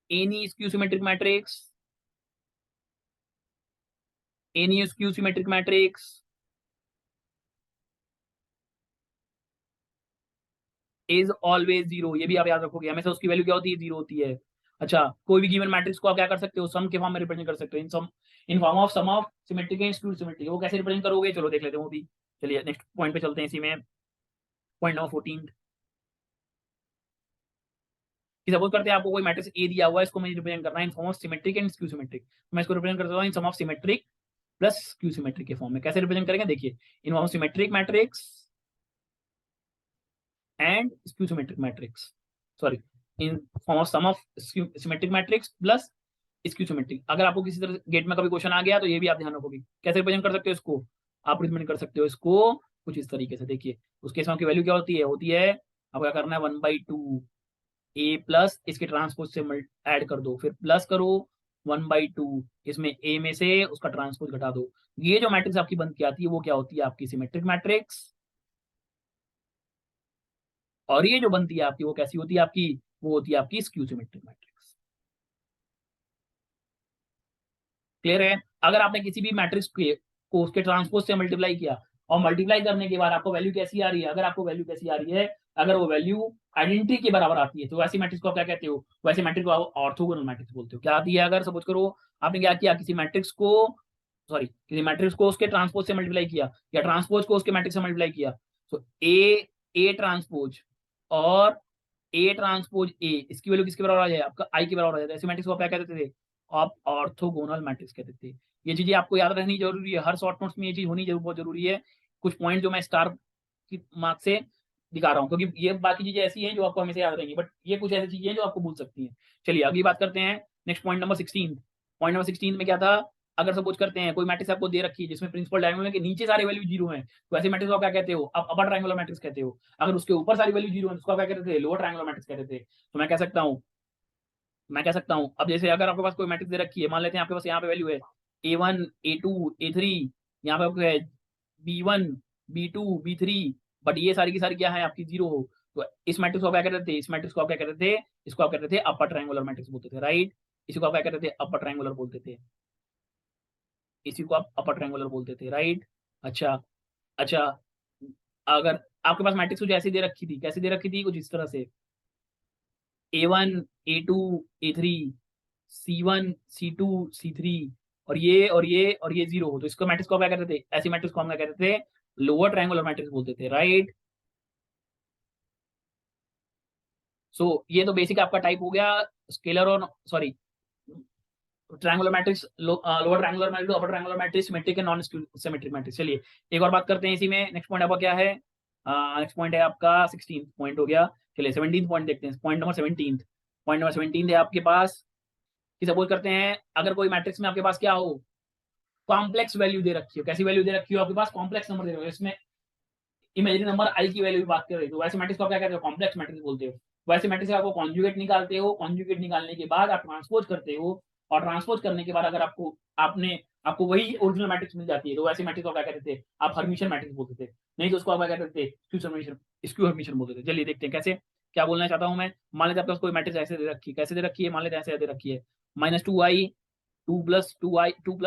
any skew symmetric matrix, any skew symmetric matrix is always zero। ये भी आप याद रखोगे, हमेशा उसकी वैल्यू क्या होती है, जीरो होती है। अच्छा, कोई भी गिवन मैट्रिक्स को आप क्या कर सकते हो, सम के फॉर्म में रिप्रेजेंट कर सकते हो, in sum in form of sum of symmetric and skew symmetric. वो कैसे रिप्रेजेंट करोगे, चलो देख लेते हैं वो भी। चलिए नेक्स्ट पॉइंट पे चलते हैं, इसी में पॉइंट नंबर 14 कि सपोज करते हैं आपको कोई मैट्रिक्स ए दिया हुआ है, इसको मुझे रिप्रेजेंट करना है in form of symmetric and skew symmetric. मैं इसको रिप्रेजेंट करता हूं in sum of symmetric plus skew symmetric के फॉर्म में। कैसे रिप्रेजेंट करेंगे, देखिए, in form of symmetric matrix and skew symmetric matrix, sorry, in form of sum of symmetric matrix plus skew symmetric. अगर आपको किसी तरह गेट में कभी क्वेश्चन आ गया तो ये भी आप ध्यान रखोगे, कैसे रिप्रेजेंट कर सकते हो इसको, आप रिप्रेजेंट कर सकते हो इसको कुछ इस तरीके से। देखिए, उसके सम की वैल्यू क्या होती है अब क्या करना है, 1/2 ए प्लस इसके ट्रांसपोज से ऐड कर दो, फिर प्लस करो 1/2 इसमें ए में से उसका ट्रांसपोज घटा दो। ये जो मैट्रिक्स आपकी बन के आती है वो क्या होती है, आपकी सिमेट्रिक मैट्रिक्स। और ये जो बनती है आपकी वो कैसी होती है आपकी, वो होती है आपकी स्क्यू सिमेट्रिक मैट्रिक्स। क्लियर है। अगर आपने किसी भी मैट्रिक्स को उसके ट्रांसपोज से मल्टीप्लाई किया और मल्टीप्लाई करने के बाद आपको वैल्यू कैसी आ रही है, अगर आपको वैल्यू कैसी आ रही है, अगर वो वैल्यू आइडेंटिटी के बराबर आती है, तो वैसी मैट्रिक्स को आप क्या कहते हो, वैसे मैट्रिक्स को आप ऑर्थोगोनल मैट्रिक्स बोलते हो। क्या आती है, अगर सपोज करो आपने क्या किया, किसी मैट्रिक्स को किसी मैट्रिक्स को उसके ट्रांसपोज से मल्टीप्लाई किया या ट्रांसपोज को उसके मैट्रिक्स से मल्टीप्लाई किया, तो ए ट्रांसपोज और ए ट्रांसपोज ए, इसकी वैल्यू किसके बराबर आ जाए, आपका आई के बराबर आ जाता है। ऐसे मैट्रिक्स को आप क्या कहते थे, आप ऑर्थोगोनल मैट्रिक्स कहते थे। ये चीजें आपको याद रखनी जरूरी है, हर शॉर्ट नोट्स में ये चीज होनी बहुत जरूरी है। कुछ पॉइंट जो मैं स्टार की मार्क से दिखा रहा हूँ, क्योंकि ये बाकी चीजें ऐसी हैं जो आपको हमेशा याद रहेंगी, बट ये कुछ ऐसी चीजें हैं जो आपको भूल सकती हैं। चलिए अगली बात करते हैं, next point number 16। Point number 16 में क्या था, अगर सपोज करते हैं कोई मैट्रिक्स आपको दे रखी है जिसमें प्रिंसिपल डायगोनल के नीचे सारे वैल्यू जीरो हैं, तो ऐसे मैट्रिक्स को आप क्या कहते हो, आप अपर ट्रायंगुलर मैट्रिक्स कहते हो। अगर उसके ऊपर सारी वैल्यू जीरो है तो उसको आप क्या कहते थे, लोअर ट्रायंगुलर मैट्रिक्स कहते थे। तो मैं कह सकता हूँ मैं कह सकता हूँ, अब जैसे अगर आपके पास कोई मैट्रिक्स दे रखी है, मान लेते हैं आपके पास यहाँ पे वैल्यू है A1 A2 A3, यहाँ पे आपको है B1 B2 B3, बट ये सारी की सारी क्या है आपकी जीरो हो, तो इस मैट्रिक्स को आप क्या कहते थे, इस मैट्रिक्स को आप क्या कहते थे, इसको आप कहते थे अपर ट्रायंगुलर मैट्रिक्स बोलते थे, राइट। इसी को आप क्या कहते थे, अपर ट्रायंगुलर बोलते थे, इसी को आप अपर ट्रायंगुलर बोलते थे, राइट। अच्छा। अच्छा, अगर आपके पास मैट्रिक्स कुछ ऐसी दे रखी थी, कैसी दे रखी थी, कुछ इस तरह से A1 A2 A3 C1 C2 C3, और ये और ये और ये जीरो हो, तो इसको मैट्रिक्स को क्या कहते थे, ऐसी मैट्रिक्स को हम क्या कहते थे, लोअर ट्रायंगुलर मैट्रिक्स बोलते थे, राइट। सो ये तो बेसिक आपका टाइप हो गया, स्केलर और sorry triangular matrix, lower triangular matrix, upper triangular matrix, symmetric and non symmetric matrix. चलिए एक और बात करते हैं इसी में, नेक्स्ट पॉइंट आपका क्या है, नेक्स्ट पॉइंट है आपका 16 पॉइंट हो गया। चलिए 17 पॉइंट देखते हैं, पॉइंट नंबर 17, पॉइंट नंबर 17 है आपके पास कि सपोज करते हैं अगर कोई मैट्रिक्स में आपके पास क्या हो, कॉम्प्लेक्स वैल्यू दे रखी हो, कैसी वैल्यू दे रखी हो, आपके पास कॉम्प्लेक्स नंबर दे रहे हो, इसमें इमेजिनरी नंबर आई की वैल्यू की बात कर रहे हो, वैसे मैट्रिक्स को आप क्या कहते हो, कॉम्प्लेक्स मैट्रिक्स बोलते हो। वैसे मैट्रिक्स का आपको कॉन्जुगेट निकालते हो, कॉन्जुगेट निकालने के बाद आप ट्रांसपोज करते हो, और ट्रांसपोज करने के बाद अगर आपको वही ओरिजिनल मैट्रिक्स मिल जाती है, तो वैसे मैट्रिक्स को क्या कहते थे, आप हर्मिशन मैट्रिक्स बोलते थे, नहीं तो उसको आप क्या कहते थे, स्क्यू हर्मिशन बोलते थे। चलिए देखते हैं कैसे, क्या बोलना चाहता हूँ मैं। मान लेते हैं आपके पास कोई मैट्रिक्स ऐसे दे रखी है, कैसे दे रखी है, मान लेते हैं ऐसे दे रखी है -2i 2 + 2i 3 -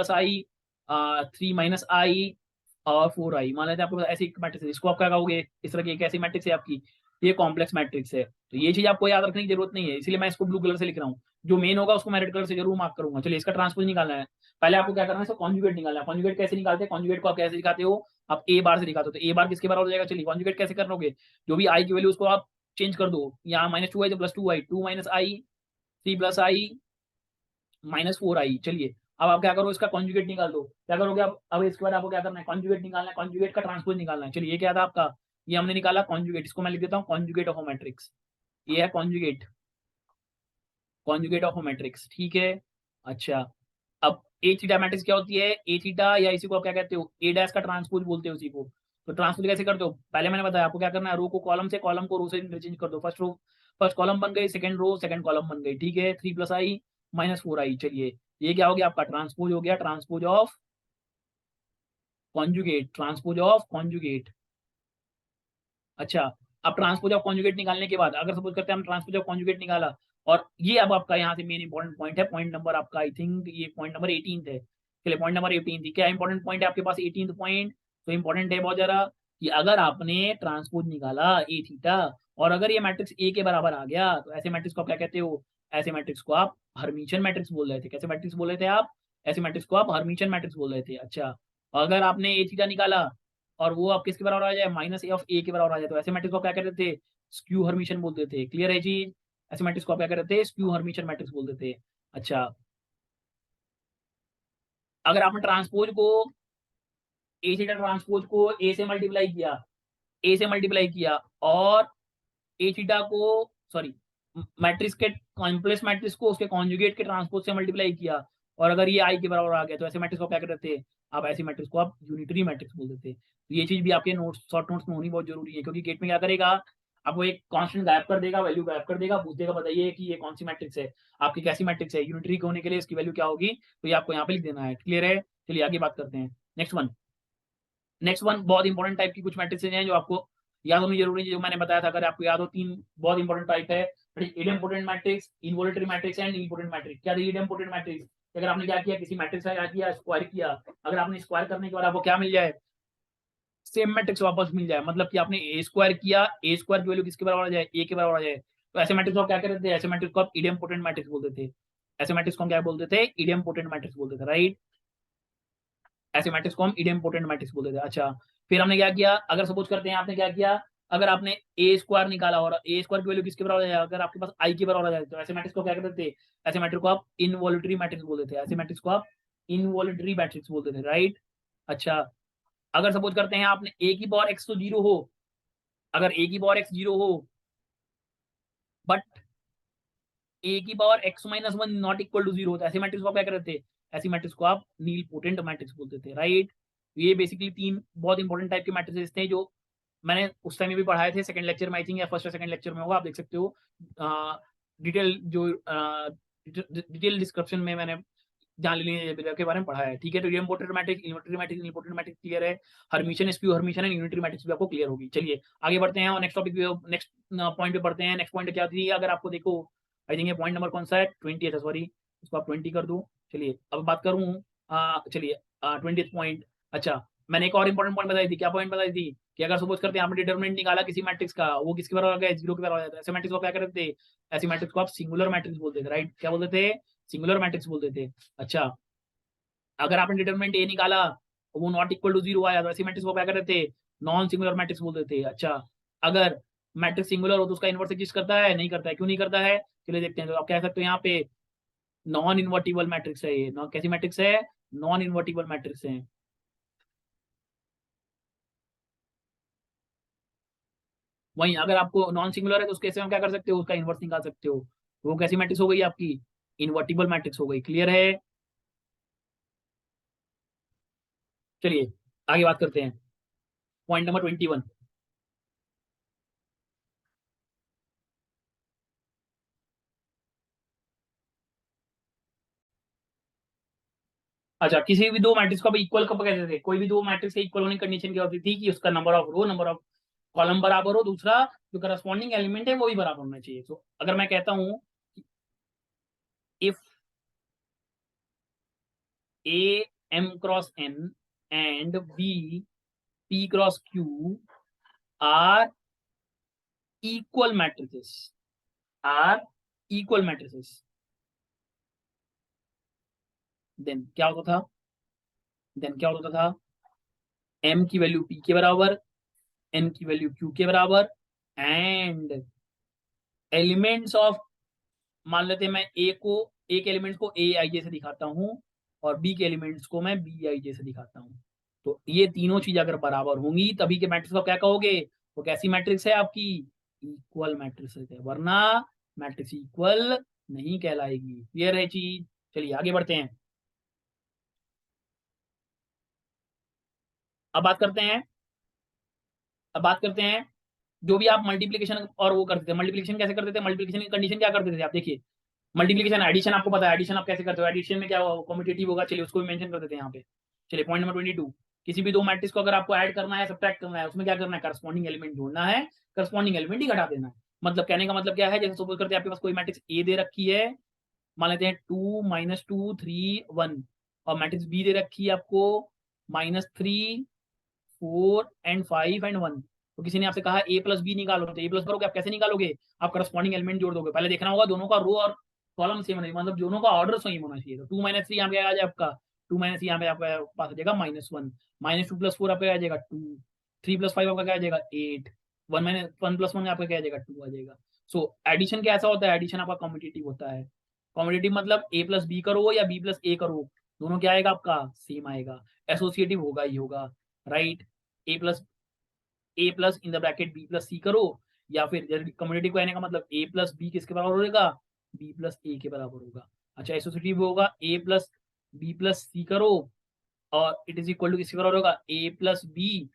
और 4i, मान लेते हैं आपको ऐसी मैट्रिक्स है, इसको आप क्या कहोगे, इस तरह की एक ऐसी मैट्रिक्स है आपकी, ये कॉम्प्लेक्स मैट्रिक्स है, तो ये चीज आपको याद रखने की जरूरत नहीं है, इसलिए मैं इसको ब्लू कलर से लिख रहा हूँ, जो मेन होगा उसको मैं रेड कलर से जरूर मार्क करूंगा। चलिए इसका ट्रांसपोज निकालना है, पहले आपको क्या करना है, इसका कॉन्जुगेट निकालना है। कॉन्जुगेट कैसे निकालते हैं, कॉन्जुगेट को आप कैसे दिखाते हो, आप ए बार से दिखाते हो, तो ए बार किसके बराबर हो जाएगा, चलिए कॉन्जुगेट कैसे करोगे, जो भी आई की वैल्यू उसको आप चेंज कर दो, यहाँ -2i तो +2i, 2 - i 3 + i -4i। चलिए अब आप क्या करो, इसका कॉन्जुगेट निकाल दो, क्या करोगे अब इसके बाद आपको क्या करना है, कॉन्जुगेट निकालना है, कॉन्जुगेट का ट्रांसपोज निकालना है। चलिए ये क्या था आपका, ये हमने निकाला कॉन्जुगेट, इसको मैं लिख देता हूँ कॉन्जुगेट ऑफ अ मैट्रिक्स, ये है conjugate, conjugate of a matrix, ठीक है। अच्छा, अब ए थीटा मैट्रिक्स क्या होती है, ए थीटा या इसी को आप क्या कहते हो, ए डैश का ट्रांसपोज बोलते हो उसी को। तो ट्रांसपोज कैसे करते हो, पहले मैंने बताया आपको क्या करना है, रो को कॉलम से, कॉलम को रो से इंटरचेंज कर दो, फर्स्ट कॉलम बन गई, सेकंड रो सेकंड कॉलम बन गई, ठीक है, 3 + i -4i। चलिए ये क्या हो गया आपका, ट्रांसपोज हो गया, transpose of conjugate, transpose of conjugate. अच्छा, अब ट्रांसपोज ऑफ कॉन्जुगेट निकालने के बाद अगर सपोज करते हैं हम ट्रांसपोज ऑफ कॉन्जुगेट निकाला, और ये अब आपका यहाँ से मेन इंपॉर्टेंट पॉइंट है, पॉइंट नंबर आपका आई थिंक ये पॉइंट नंबर 18 है। चलिए पॉइंट नंबर 18 थी, क्या इंपॉर्टेंट पॉइंट है आपके पास, 18 पॉइंट, तो इंपॉर्टेंट है बहुत जरा, कि अगर आपने ट्रांसपोज निकाला ए थीटा, और अगर ये मैट्रिक्स ए के बराबर आ गया, तो ऐसे मैट्रिक्स को आप क्या कहते हो, ऐसे मैट्रिक्स को आप हर्मिटियन मैट्रिक्स बोल रहे थे, कैसे मैट्रिक्स बोल रहे थे आप, ऐसे मैट्रिक्स को आप हर्मिटियन मैट्रिक्स बोल रहे थे। अच्छा, अगर आपने ए थीटा निकाला और वो आप किसके बराबर आ जाए, -a के बराबर आ जाए, तो ऐसे मैट्रिक्स को क्या कहते थे, स्क्यू हर्मिटियन बोलते थे, क्लियर है चीज, ऐसे मैट्रिक्स को आप क्या कहते थे, स्क्यू हर्मिटियन मैट्रिक्स बोलते थे। अच्छा, अगर आपने ट्रांसपोज को ए थीटा ट्रांसपोज को ए से मल्टीप्लाई किया, ए से मल्टीप्लाई किया, और ए थीटा को सॉरी मैट्रिक्स के कॉम्प्लेक्स मैट्रिक्स को उसके कॉन्जुगेट के ट्रांसपोज से मल्टीप्लाई किया, और अगर ये आई के बराबर आ गया, तो ऐसे मैट्रिक्स को क्या कहते थे, आप ऐसी मैट्रिक्स को आप यूनिटरी मैट्रिक्स बोलते थे। तो ये चीज भी आपके नोट्स, शॉर्ट नोट्स में होनी बहुत जरूरी है, क्योंकि गेट में क्या करेगा, आपको एक कांस्टेंट गायब कर देगा, वैल्यू गायब कर देगा, पूछ देगा बताइए कि ये कौन सी मैट्रिक्स है, आपकी कैसी मैट्रिक्स है, यूनिटरी होने के लिए इसकी वैल्यू क्या होगी, तो ये आपको यहाँ पे लिख देना है, क्लियर है। चलिए आगे बात करते हैं, नेक्स्ट वन बहुत इंपॉर्टेंट टाइप की कुछ मैट्रिक्स हैं जो आपको याद होनी जरूरी है, जो मैंने बताया था, अगर आपको याद हो, तीन बहुत इंपॉर्टेंट टाइप है, idempotent matrix, involutory matrix and important matrix. क्या थी इडेम्पोटेंट मैट्रिक्स, अगर आपने क्या किया, किसी मैट्रिक्स का क्या किया, स्क्वायर किया, अगर आपने स्क्वायर करने के बाद आपको क्या मिल जाए, सेम मैट्रिक्स वापस मिल जाए, मतलब कि आपने ए स्क्वायर किया, ए स्क्वायर की वैल्यू किसके बराबर आ जाए, ए के बराबर आ जाए, तो ऐसे मैट्रिक्स को क्या कहते थे, ऐसे मैट्रिक्स को आप इडेम्पोटेंट मैट्रिक्स बोलते थे, ऐसे मैट्रिक्स को हम क्या बोलते थे, इडेम्पोटेंट मैट्रिक्स बोलते थे, राइट। ऐसे मैट्रिक्स को हम इडेम्पोटेंट मैट्रिक्स बोलते थे। अच्छा, फिर हमने क्या किया, अगर सपोज करते हैं आपने क्या किया, अगर आपने ए स्क्वायर निकाला और ए स्क्वायर की वैल्यू किसके बराबर आ जाए, अगर आपके पास आई के बराबर आ जाए, तो ऐसे मैट्रिक्स को क्या कहते थे, ऐसे मैट्रिक्स को आप इनवॉल्यूटरी मैट्रिक्स बोलते थे, ऐसे मैट्रिक्स को आप इनवॉल्यूटरी मैट्रिक्स बोलते थे, राइट। अच्छा, अगर सपोज करते हैं आपने ए की पावर एक्स तो जीरो हो, अगर ए की पावर एक्स जीरो हो, बट ए की power x -1 not equal to zero, ऐसे मैट्रिक्स को आप क्या करते थे, ऐसी मैट्रिक्स को आप नील पोटेंट मैट्रिक्स बोलते थे, राइट। ये बेसिकली तीन बहुत इंपॉर्टेंट टाइप के मैट्रिक्स थे जो मैंने उस टाइम में भी पढ़ाए थे, सेकंड लेक्चर में आई थिंक, या फर्स्ट या सेकंड लेक्चर में होगा, आप देख सकते हो डिटेल जो डिटेल डिस्क्रिप्शन में मैंने जहाँ लीनियर के बारे में पढ़ा है, ठीक है। तो ये important matrix, inverted matrix, important matrix clear है। Hermitian, skew Hermitian and unitary matrix भी आपको क्लियर होगी। चलिए आगे बढ़ते हैं और नेक्स्ट टॉपिक पे, नेक्स्ट पॉइंट पे बढ़ते हैं। नेक्स्ट पॉइंट क्या थी, अगर आपको देखो, आई थिंक ये पॉइंट नंबर कौन सा है, 20 है, सॉरी, इसको आप 20 कर दो। चलिए अब बात करूँ, चलिए 20th पॉइंट। अच्छा, मैंने एक और इंपॉर्टेंट पॉइंट बताई थी। क्या पॉइंट बताई थी कि अगर सपोज करते हैं आपने डिटरमिनेंट निकाला किसी मैट्रिक्स का, वो किसके बराबर आ गया, 0 के बराबर आ जाता है। ऐसे मैट्रिक्स को क्या करते थे, ऐसी मैट्रिक्स को आप सिंगुलर मैट्रिक्स बोलते थे, राइट। क्या बोलते थे, सिंगुलर मैट्रिक्स बोलते थे। अच्छा, अगर आपने डिटरमिनेंट ए निकाला, वो नॉट इक्वल टू 0 आया, तो ऐसी मैट्रिक्स को क्या करते थे, नॉन सिंगुलर मैट्रिक्स बोलते थे। अच्छा, अगर मैट्रिक्स सिंगुलर हो तो उसका इन्वर्स एग्जिस्ट करता है, नहीं करता है। क्यों नहीं करता है, चलिए देखते हैं। तो आप कह सकते हो यहाँ पे नॉन इन्वर्टिबल मैट्रिक्स है ये। कैसी मैट्रिक्स है, नॉन इन्वर्टिबल मैट्रिक्स है। वहीं अगर आपको नॉन सिंगुलर है तो उसके में क्या कर सकते हो, उसका इन्वर्स निकाल सकते हो। तो वो कैसी मैट्रिक्स हो गई आपकी, इन्वर्टिबल मैट्रिक्स हो गई। क्लियर है। चलिए आगे बात करते हैं, पॉइंट नंबर 21। अच्छा, किसी भी दो मैट्रिक्स को आप इक्वल कब कहते थे, कोई भी दो मैट्रिक्स के इक्वल होने की कंडीशन क्या होती थी कि उसका number of row, number of column बराबर हो, दूसरा जो करस्पॉन्डिंग एलिमेंट है वो भी बराबर होना चाहिए। तो अगर मैं कहता हूं if A m cross n and B p cross q are equal matrices, are equal matrices, then क्या होता था, देन क्या होता था, एम की वैल्यू पी के बराबर, एन की वैल्यू क्यू के बराबर, एंड एलिमेंट्स ऑफ, मान लेते हैं मैं ए को, ए के एलिमेंट्स को ए आई जे से दिखाता हूँ और बी के एलिमेंट्स को मैं बी आई जे से दिखाता हूँ। तो ये तीनों चीज अगर बराबर होंगी तभी के मैट्रिक्स को क्या कहोगे, वो कैसी मैट्रिक्स है आपकी, इक्वल मैट्रिक्स है, वरना मैट्रिक्स इक्वल नहीं कहलाएगी। क्लियर है चीज। चलिए आगे बढ़ते हैं। अब बात करते हैं, अब बात करते हैं जो भी आप मल्टीप्लीकेशन और वो करते थे। मल्टीप्लीकेशन कैसे करते थे, मल्टीप्लीकेशन की कंडीशन क्या करते थे आप देखिए। मल्टीप्लीकेशन, एडिशन आपको पता है, एडिशन आप कैसे करते हो, एडिशन में क्या कॉम्पिटेटिव होगा, चलिए उसको भी मेंशन कर देते हैं यहाँ पे। चलिए पॉइंट नंबर 22, किसी भी दो मैट्रिक्स को अगर आपको ऐड करना है, सब्ट्रैक्ट करना है, उसमें क्या करना है, करस्पॉन्डिंग एलिमेंट जोड़ना है, करस्पॉन्डिंग एलिमेंट ही घटा देना है। मतलब कहने का मतलब क्या है, जैसे सपोज करते हैं आपके पास कोई मैट्रिक्स ए दे रखी है, मान लेते हैं 2 -2 3 1, और मैट्रिक्स बी दे रखी है आपको -3 4 एंड 5 एंड 1। तो किसी ने आपसे कहा ए प्लस बी निकालो, तो ए प्लस करोगे आप, कैसे निकालोगे, आप करस्पॉन्डिंग एलिमेंट जोड़ दोगे। पहले देखना होगा दोनों का रो और कॉलम सेम होना चाहिए, मतलब दोनों का ऑर्डर सेम होना चाहिए। तो 2 - 3 यहाँ पे आ जाए आपका, 2 - यहाँ पे आपका पास आ जाएगा -1, -2 + 4 आपका आ जाएगा 2, 3 + 5 आपका क्या आ जाएगा 8, 1 - 1 + 1 आपका क्या आ जाएगा 2 आ जाएगा। सो एडिशन कैसा होता है, एडिशन आपका कॉम्पिटिटिव होता है। कॉम्पिटिटिव मतलब ए प्लस बी करो या बी प्लस ए करो, दोनों क्या आएगा आपका, सेम आएगा। एसोसिएटिव होगा ही होगा, right. A plus in the bracket B plus C करो, या फिर कम्युनिटी को आने का मतलब ए प्लस बी किसके बराबर होगा, बी प्लस ए के बराबर होगा। अच्छा, एसोसिएटिव होगा ए प्लस बी प्लस सी करो और इट इज इक्वल टू किसके बराबर होगा, ए प्लस बी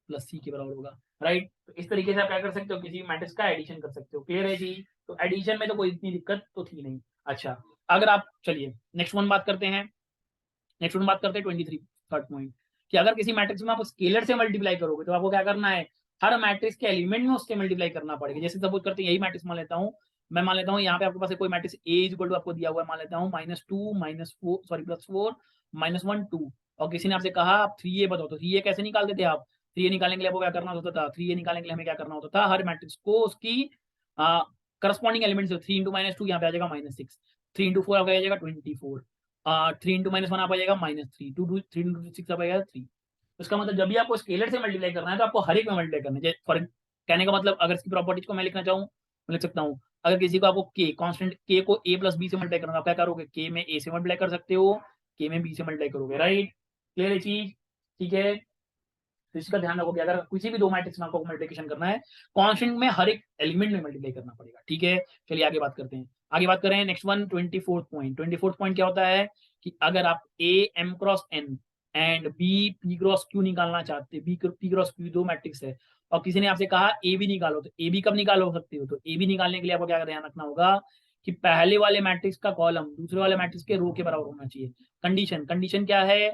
प्लस सी के बराबर होगा, राइट। तो इस तरीके से आप क्या कर सकते हो, किसी मैट्रिक्स का एडिशन कर सकते हो। क्लियर है जी। तो एडिशन में तो कोई इतनी दिक्कत तो थी नहीं। अच्छा, अगर आप, चलिए नेक्स्ट वन बात करते हैं, नेक्स्ट वन बात करते हैं 23 थर्ड पॉइंट, कि अगर किसी मैट्रिक्स में आप स्केलर से मल्टीप्लाई करोगे तो आपको क्या करना है, हर मैट्रिक्स के एलिमेंट में उसके मल्टीप्लाई करना पड़ेगा। जैसे सपोज करते हैं यही मैट्रिक्स मान लेता हूँ, मैं मान लेता हूँ यहाँ पे आपके पास कोई matrix A is equal to आपको दिया हुआ है, मान लेता हूँ -2 -4 सॉरी +4 -1 2, और किसी ने आपसे कहा आप 3a बताओ, तो 3a कैसे निकालते थे आप, 3a निकालने के लिए आपको क्या करना होता था, 3a निकालने के लिए हमें क्या करना होता था, हर मैट्रिक्स को उसकी करस्पॉन्डिंग एलिमेंट से 3 × -2 यहाँ पे आ जाएगा -6, 3 × 4 आपका आ जाएगा 24, 3 × -1 आप आ जाएगा -3, 3 × 6 आप आएगा 3। इसका मतलब जब भी आपको स्केलर से मल्टीप्लाई करना है तो आपको हर एक में मल्टीप्लाई करना है। फॉर कहने का मतलब अगर इसकी प्रॉपर्टीज को मैं लिखना चाहूँ, मैं लिख सकता हूँ, अगर किसी को आपको के कांस्टेंट के को ए प्लस बी से मल्टीप्लाई करना, आप क्या करोगे, के में ए से मल्टीप्लाई कर सकते हो, के में बी से मल्टीप्लाई करोगे, राइट। क्लियर है चीज, ठीक है। तो इसका ध्यान रखो कि अगर किसी भी दो मैट्रिक्स में आपको मल्टीप्लिकेशन करना है, कांस्टेंट में हर एक एलिमेंट में मल्टीप्लाई करना पड़ेगा, ठीक है। चलिए आगे बात करते हैं, आगे बात करें next one 24th point. 24th point क्या होता है कि अगर आप A m cross n and B p cross q निकालना चाहते हैं, बी पी क्रॉस क्यू दो मैट्रिक्स है, और किसी ने आपसे कहा ए बी निकालो, तो ए बी कब निकालो सकते हो, तो ए बी निकालने के लिए आपको क्या ध्यान रखना होगा कि पहले वाले मैट्रिक्स का कॉलम दूसरे वाले मैट्रिक्स के रो के बराबर होना चाहिए। कंडीशन क्या है?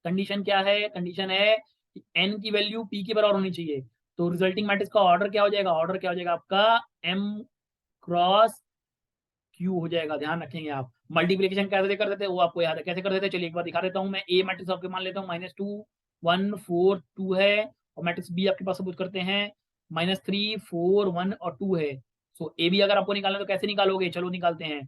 कंडीशन है कि n की वैल्यू p के बराबर होनी चाहिए। तो रिजल्टिंग मैट्रिक्स का ऑर्डर क्या हो जाएगा? ऑर्डर क्या हो जाएगा आपका? m क्रॉस q हो जाएगा। ध्यान रखेंगे आप। मल्टीप्लीकेशन कैसे करते थे वो आपको याद है, कैसे करते थे? चलिए एक बार दिखा देता हूँ मैं। ए मैट्रिक्स आपके मान लेता हूँ -2 1 4 2 है, और मैट्रिक्स बी आपके पास सपोज करते हैं -3 4 1 और 2 है। सो ए बी अगर आपको निकालना है तो कैसे निकालोगे? चलो निकालते हैं।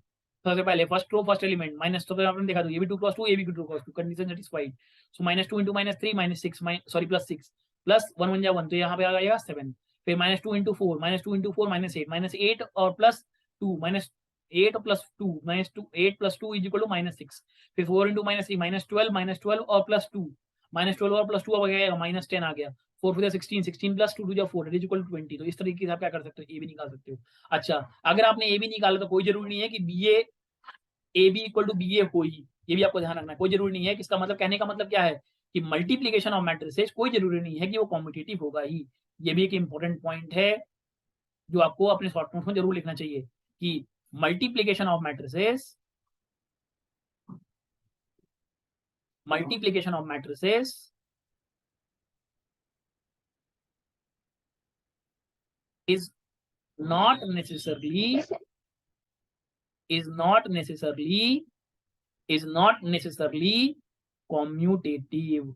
सबसे पहले first row first element minus, तो आपने देखा तो ये भी 2 क्रॉस 2, ये भी 2 क्रॉस 2, कंडीशन सेटिस्फाइड। सो -2 इंटू -3 -6 सॉरी +6 प्लस 1 1 जा 1, तो यहाँ पे आ जाएगा 7। फिर -2 इंटू 4 -2 इंटू 4 -8 और plus 2 -8 plus 2 -8 plus 2 is equal to -6। फिर 4 इंटू -3 -12 और प्लस 2 -12 और प्लस 2 अब गया -10 आ गया। 4 4 16 16 प्लस 2 2 4 इज इक्वल टू 20। तो इस तरीके से आप क्या कर सकते हो? ए भी निकाल सकते हो। अच्छा, अगर आपने ए भी निकाला तो कोई जरूरी नहीं है कि B A B equal to B A हो ही, ये भी आपको ध्यान रखना है। कोई जरूरी नहीं है कि इसका मतलब, कहने का मतलब क्या है कि मल्टीप्लीकेशन ऑफ मैट्रिसेस कोई जरूरी नहीं है कि वो कॉम्पिटिटिव होगा ही। ये भी एक इंपॉर्टेंट पॉइंट है जो आपको अपने शॉर्ट नोट्स में जरूर लिखना चाहिए कि multiplication of matrices is not necessarily is not necessarily is not necessarily commutative।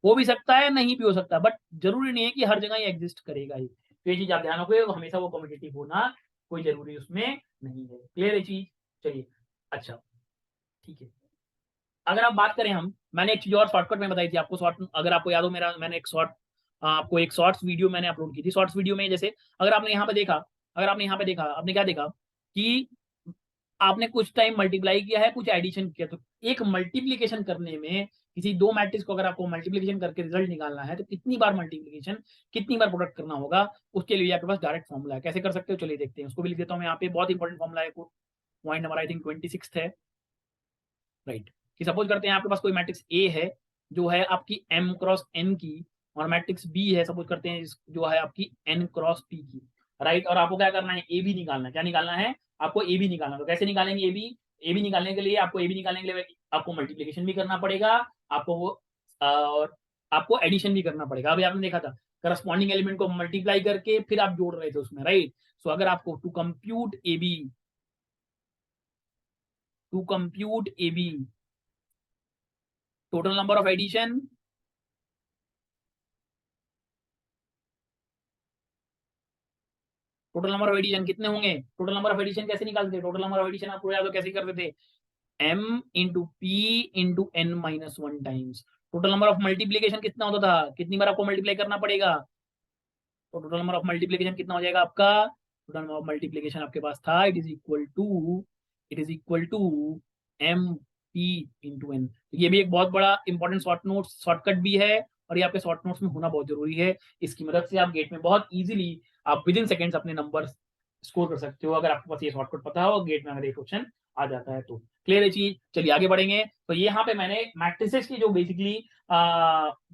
हो भी सकता है, नहीं भी हो सकता, बट जरूरी नहीं है कि हर जगह ये एग्जिस्ट करेगा ही। तो ये चीज आप ध्यान रखोगे, हमेशा वो कम्यूटेटिव होना कोई जरूरी उसमें नहीं है। क्लियर है चीज? चलिए, अच्छा ठीक है। अगर आप बात करें मैंने एक चीज और शॉर्टकट में बताई थी आपको। शॉर्ट, अगर आपको याद हो, मैंने आपको एक शॉर्ट्स वीडियो मैंने अपलोड की थी। शॉर्ट्स वीडियो में जैसे अगर आपने यहाँ पे देखा, आपने क्या देखा कि आपने कुछ टाइम मल्टीप्लाई किया है, कुछ एडिशन किया। तो एक मल्टीप्लीकेशन करने में, किसी दो मैट्रिक्स को अगर आपको मल्टीप्लीकेशन करके रिजल्ट निकालना है तो कितनी बार मल्टीप्लीकेशन, कितनी बार प्रोडक्ट करना होगा, उसके लिए आपके पास डायरेक्ट फॉर्मूला है। कैसे कर सकते हो चलिए देखते हैं। उसको भी लिख देता हूँ मैं यहाँ पे। बहुत इंपॉर्टेंट फॉर्मूला है, पॉइंट नंबर आई थिंक 26 है, राइट। कि सपोज करते हैं आपके पास कोई मैट्रिक्स ए है जो है आपकी m क्रॉस n की, और मैट्रिक्स बी है सपोज करते हैं जो है आपकी n क्रॉस p की, राइट। और आपको क्या करना है? ए बी निकालना है। क्या निकालना है? आपको ए बी निकालना। तो कैसे निकालेंगे ए बी? ए बी निकालने के लिए आपको मल्टीप्लीकेशन भी करना पड़ेगा, आपको वो और आपको एडिशन भी करना पड़ेगा। अभी आपने देखा था करस्पॉन्डिंग एलिमेंट को मल्टीप्लाई करके फिर आप जोड़ रहे थे उसमें, राइट। सो अगर आपको to compute A B total number of addition, total number of addition कितने होंगे? टोटल नंबर ऑफ एडिशन कैसे निकालते थे? टोटल नंबर ऑफ एडिशन आपको याद हो कैसे करते थे? m into p into n minus 1 times. Total number of multiplication कितना होता था? कितनी बार आपको मल्टीप्लाई करना पड़ेगा? तो टोटल नंबर ऑफ मल्टीप्लीकेशन कितना हो जाएगा आपका? टोटल नंबर ऑफ मल्टीप्लीकेशन आपके पास था it is equal to M P into N. ये भी एक बहुत बड़ा इंपॉर्टेंट शॉर्टकट भी है, और ये आपके शॉर्ट नोट्स में होना बहुत जरूरी है। इसकी मदद से आप गेट में बहुत इजीली, आप विद इन सेकेंड्स अपने नंबर स्कोर कर सकते हो अगर आपके पास ये शॉर्टकट पता हो, गेट में अगर ये क्वेश्चन आ जाता है तो। क्लियर है चीज? चलिए आगे बढ़ेंगे। तो यहाँ पे मैंने मैट्रिसेस की जो बेसिकली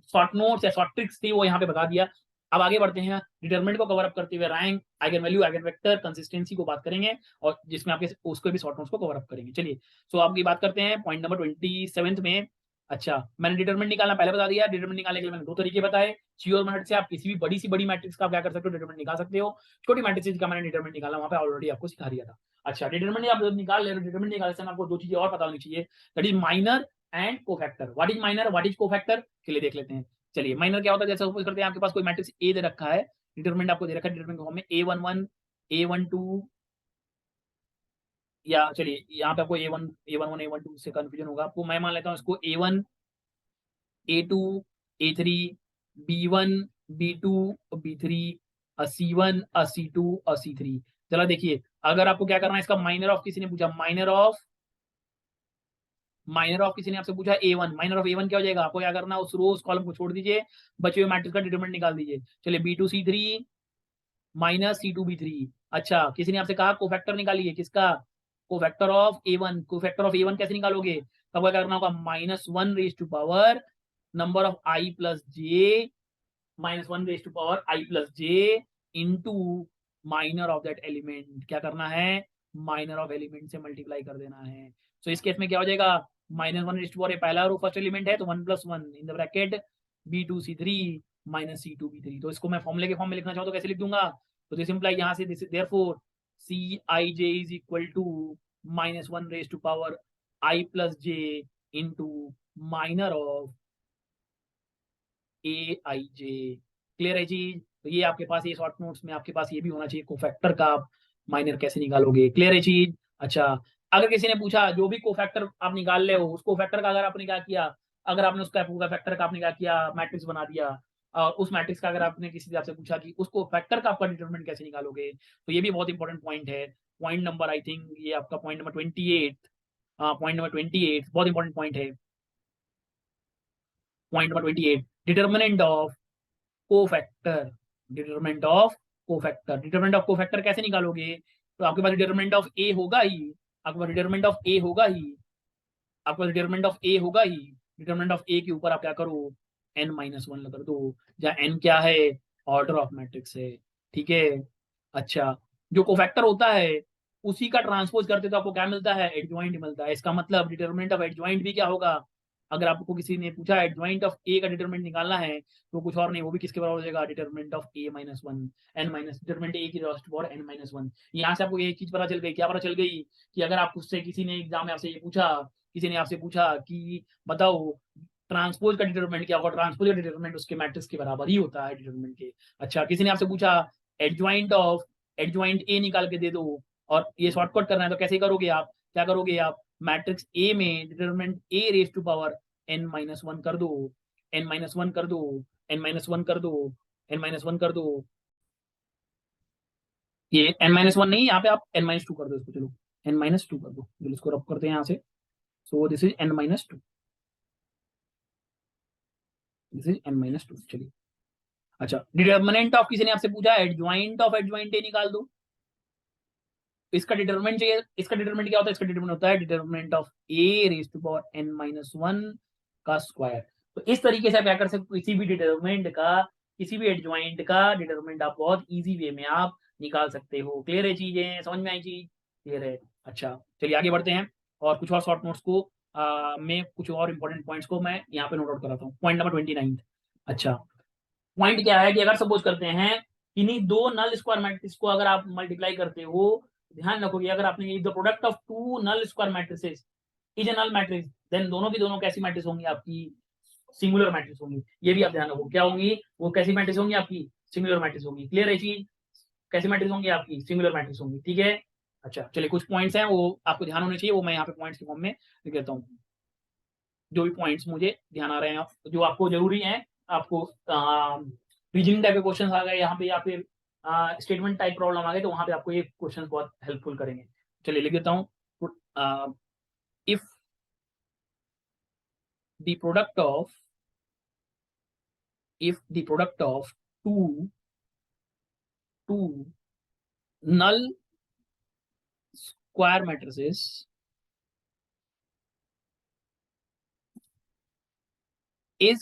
शॉर्ट नोट्स या शॉर्ट ट्रिक्स थी वो यहाँ पे बता दिया। अब आगे बढ़ते हैं, डिटरमिनेंट को कवर अप करते हुए rank, eigen value, eigen vector, consistency को बात करेंगे, और जिसमें आपके उसको भी शॉर्ट नोट्स को कवर अप करेंगे। चलिए, सो आपकी बात करते हैं पॉइंट नंबर 27 में। अच्छा, मैंने डिटरमिनेंट निकालना पहले बता दिया। डिटरमिनेंट निकालने के लिए मैंने दो तरीके बताए। ची और मेथड से आप किसी भी बड़ी सी बड़ी मैट्रिक्स का क्या कर सकते हो? डिटरमिनेंट निकाल सकते हो। छोटी मैट्रिक्स का मैंने डिटरमिनेंट निकाला, वहां पे ऑलरेडी आपको सिखा दिया था। अच्छा, डिटरमिनेंट आप जब निकाल ले रहे हो, डिटरमिनेंट निकालने से आपको दो चीजें और पता होनी चाहिए, that is minor and cofactor. What is minor, what is cofactor, के लिए देख लेते हैं। चलिए, माइनर क्या होता है? जैसे सपोज करते हैं आपके पास कोई मैट्रिक्स ए दे रखा है, डिटरमिनेंट आपको दे रखा है, डिटरमिनेंट फॉर्म में a11 a12, या चलिए यहाँ पे आपको a11 a12 से कंफ्यूजन होगा आपको। मैं मान लेता हूँ इसको a1 a2 a3 b1 b2 b3 c1 c2 और c3। चलो देखिए, अगर आपको क्या करना है, इसका माइनर ऑफ किसी ने पूछा, माइनर ऑफ किसी ने आपसे पूछा a1, माइनर ऑफ a1 क्या हो जाएगा? आपको क्या करना है, उस रो उस कॉलम को छोड़ दीजिए, बचे हुए मैट्रिक्स का डिटरमिनेंट निकाल दीजिए। चलिए, b2 c3 minus c2 b3। अच्छा, किसी ने आपसे कहा कोफैक्टर निकालिए, किसका? Cofactor of a1। Cofactor of a1 कैसे निकालोगे? तब क्या करना होगा? -1 raise to power number of i plus J, -1 raise to power i plus J into minor of that element. क्या करना है? माइनर ऑफ एलिमेंट से मल्टीप्लाई कर देना है। तो इस केस में क्या हो जाएगा, -1 पहला रो फर्स्ट एलिमेंट है तो 1 + 1 इन द ब्रैकेट B2C3 -C2B3। तो इसको मैं फॉर्मूले के फॉर्म में लिखना चाहूँ तो कैसे लिख दूंगा, तो दिस इंप्लाई यहाँ से this therefore Cij is equal to -1 + j into minor of Aij। Clear है चीज। तो ये आपके पास ये शॉर्ट नोट्स में आपके पास ये भी होना चाहिए, कोफैक्टर का आप माइनर कैसे निकालोगे। क्लियर है चीज। अच्छा, अगर किसी ने पूछा जो भी कोफैक्टर आप निकाल ले हो उस कोफैक्टर का अगर आपने क्या किया, अगर आपने उसका कोफैक्टर का आपने क्या किया, मैट्रिक्स बना दिया, और उस मैट्रिक्स का अगर आपने किसी से आपसे पूछा कि उस कोफैक्टर का आपका डिटरमिनेंट कैसे निकालोगे, तो ये भी बहुत इंपॉर्टेंट पॉइंट है। पॉइंट नंबर आई थिंक ये आपका पॉइंट नंबर 28, पॉइंट नंबर 28 बहुत इंपॉर्टेंट पॉइंट है। Point number 28, determinant of cofactor. Determinant of cofactor, determinant of cofactor कैसे निकालोगे, तो आपके पास डिटरमिनेंट ऑफ ए होगा ही, आपके पास डिटरमिनेंट ऑफ ए होगा ही, आपके पास डिटरमिनेंट ऑफ ए होगा ही। डिटरमिनेंट ऑफ ए के ऊपर आप क्या करो, n-1 कर दो, जहाँ n क्या है, ऑर्डर ऑफ मैट्रिक्स है। ठीक है। अच्छा, जो कोफैक्टर होता है उसी का ट्रांसपोज करते तो आपको क्या मिलता है, एडजॉइंट मिलता है। इसका मतलब डिटरमिनेंट ऑफ एडजॉइंट भी क्या होगा, अगर आपको किसी ने पूछा एडजॉइंट ऑफ ए का डिटरमिनेंट निकालना है तो कुछ और नहीं, वो भी किसके बराबर हो जाएगा, determinant of A-1 n minus determinant A की पावर n-1। यहाँ से आपको एक चीज पता चल गई, क्या पता चल गई, कि अगर आप उससे किसी ने एग्जाम में आपसे ये पूछा, किसी ने आपसे पूछा कि बताओ ट्रांसपोज का डिटरमिनेंट क्या होगा, ट्रांसपोज का डिटरमिनेंट उसके मैट्रिक्स के बराबर ही होता है डिटरमिनेंट के। अच्छा, किसी ने आपसे पूछा एडजॉइंट ऑफ एडजॉइंट ए निकाल के दे दो, और ये शॉर्टकट करना है तो कैसे करोगे आप, क्या करोगे आप, मैट्रिक्स ए में determinant A raise to power n-1 कर दो, n-1 कर दो, n-1 कर दो, n-1 कर दो, ये n-1 नहीं, यहाँ पे आप n-2 कर दो इसको, चलो n-2 कर दो, चलो इसको रब करते हैं यहाँ से। So this is n-2, this is n-2। चलिए, अच्छा, डिटर्मिनेंट ऑफ किसी ने आपसे पूछा एडजॉइंट ऑफ एडजॉइंट ए निकाल दो, इसका डिटरमिनेंट चाहिए, इसका डिटरमिनेंट क्या होता है, इसका डिटरमिनेंट होता है determinant of A raise to power n-1 का स्क्वायर। तो इस तरीके से आप क्या कर सकते हो, किसी भी डिटरमिनेंट का, किसी भी एडजॉइंट का डिटरमिनेंट आप बहुत इजी वे में आप निकाल सकते हो। क्लियर है चीजें, समझ में आई चीज, क्लियर है। अच्छा, चलिए आगे बढ़ते हैं, और कुछ और शॉर्ट नोट्स को मैं कुछ और इंपॉर्टेंट पॉइंट्स को मैं यहाँ पे नोट आउट कराता हूँ। Point number 29। अच्छा, पॉइंट क्या है कि अगर सपोज करते हैं किन्हीं दो नल स्क्वायर मैट्रिक्स को अगर आप मल्टीप्लाई करते हो, ध्यान रखो कि अगर आपने the product of two null square matrices is a null matrix, then दोनों की दोनों कैसी मैट्रिक्स होंगी आपकी, सिंगुलर मैट्रिक्स होंगी। ये भी आप ध्यान रखो, क्या होंगी वो, कैसी मैट्रिक्स होंगी आपकी, सिंगुलर मैट्रिक्स होंगी। क्लियर है चीज, कैसी मैट्रिक्स होंगी आपकी, सिंगुलर मैट्रिक्स होंगी। ठीक है। अच्छा, चलिए कुछ पॉइंट्स हैं वो आपको ध्यान होने चाहिए, वो मैं यहाँ पे पॉइंट्स के फॉर्म में लिख देता हूँ। जो भी पॉइंट्स मुझे ध्यान आ रहे हैं जो आपको जरूरी है, आपको रीजनिंग टाइप के क्वेश्चन आ गए यहाँ पे, या फिर स्टेटमेंट टाइप प्रॉब्लम आ गए, तो वहां पे आपको ये क्वेश्चन बहुत हेल्पफुल करेंगे। चलिए लिख देता हूँ, if the product of two two null square matrices is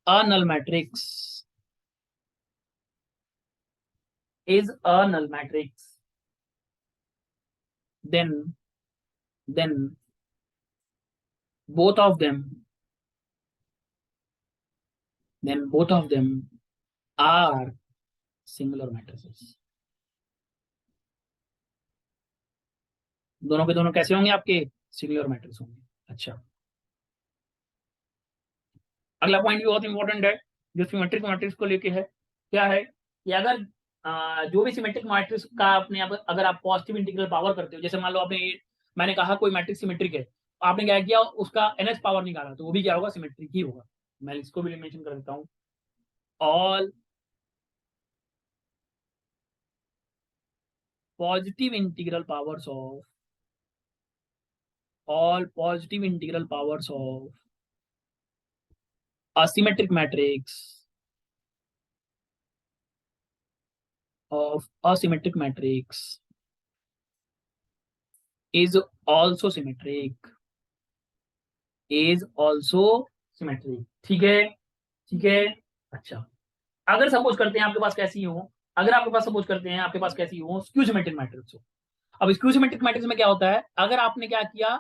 a null matrix, is a null matrix, then then both of them then both of them are singular matrices। दोनों के दोनों कैसे होंगे आपके, सिंगुलर मैट्रिक्स होंगे। अच्छा, अगला point भी बहुत इंपॉर्टेंट है जो सिमेट्रिक मैट्रिक्स को लेके है। क्या है कि अगर जो भी सिमेट्रिक मैट्रिक्स का आपने अगर आप पॉजिटिव इंटीग्रल पावर करते हो, जैसे मान लो आपने मैंने कहा कोई मैट्रिक्स सिमेट्रिक है, आपने क्या किया उसका एनएस पावर निकाला, तो वो भी क्या होगा, सिमेट्रिक ही होगा। मैं इसको भी मेंशन कर देता हूँ, all positive integral powers of all positive integral powers of asymmetric matrix of asymmetric matrix is also symmetric, is also symmetric। ठीक है, ठीक है। अच्छा, अगर सपोज करते हैं आपके पास कैसी हो, अगर आपके पास सपोज करते हैं आपके पास कैसी हो, स्क्यू सिमेट्रिक मैट्रिक्स हो। अब स्क्यू सिमेट्रिक मैट्रिक्स में क्या होता है, अगर आपने क्या किया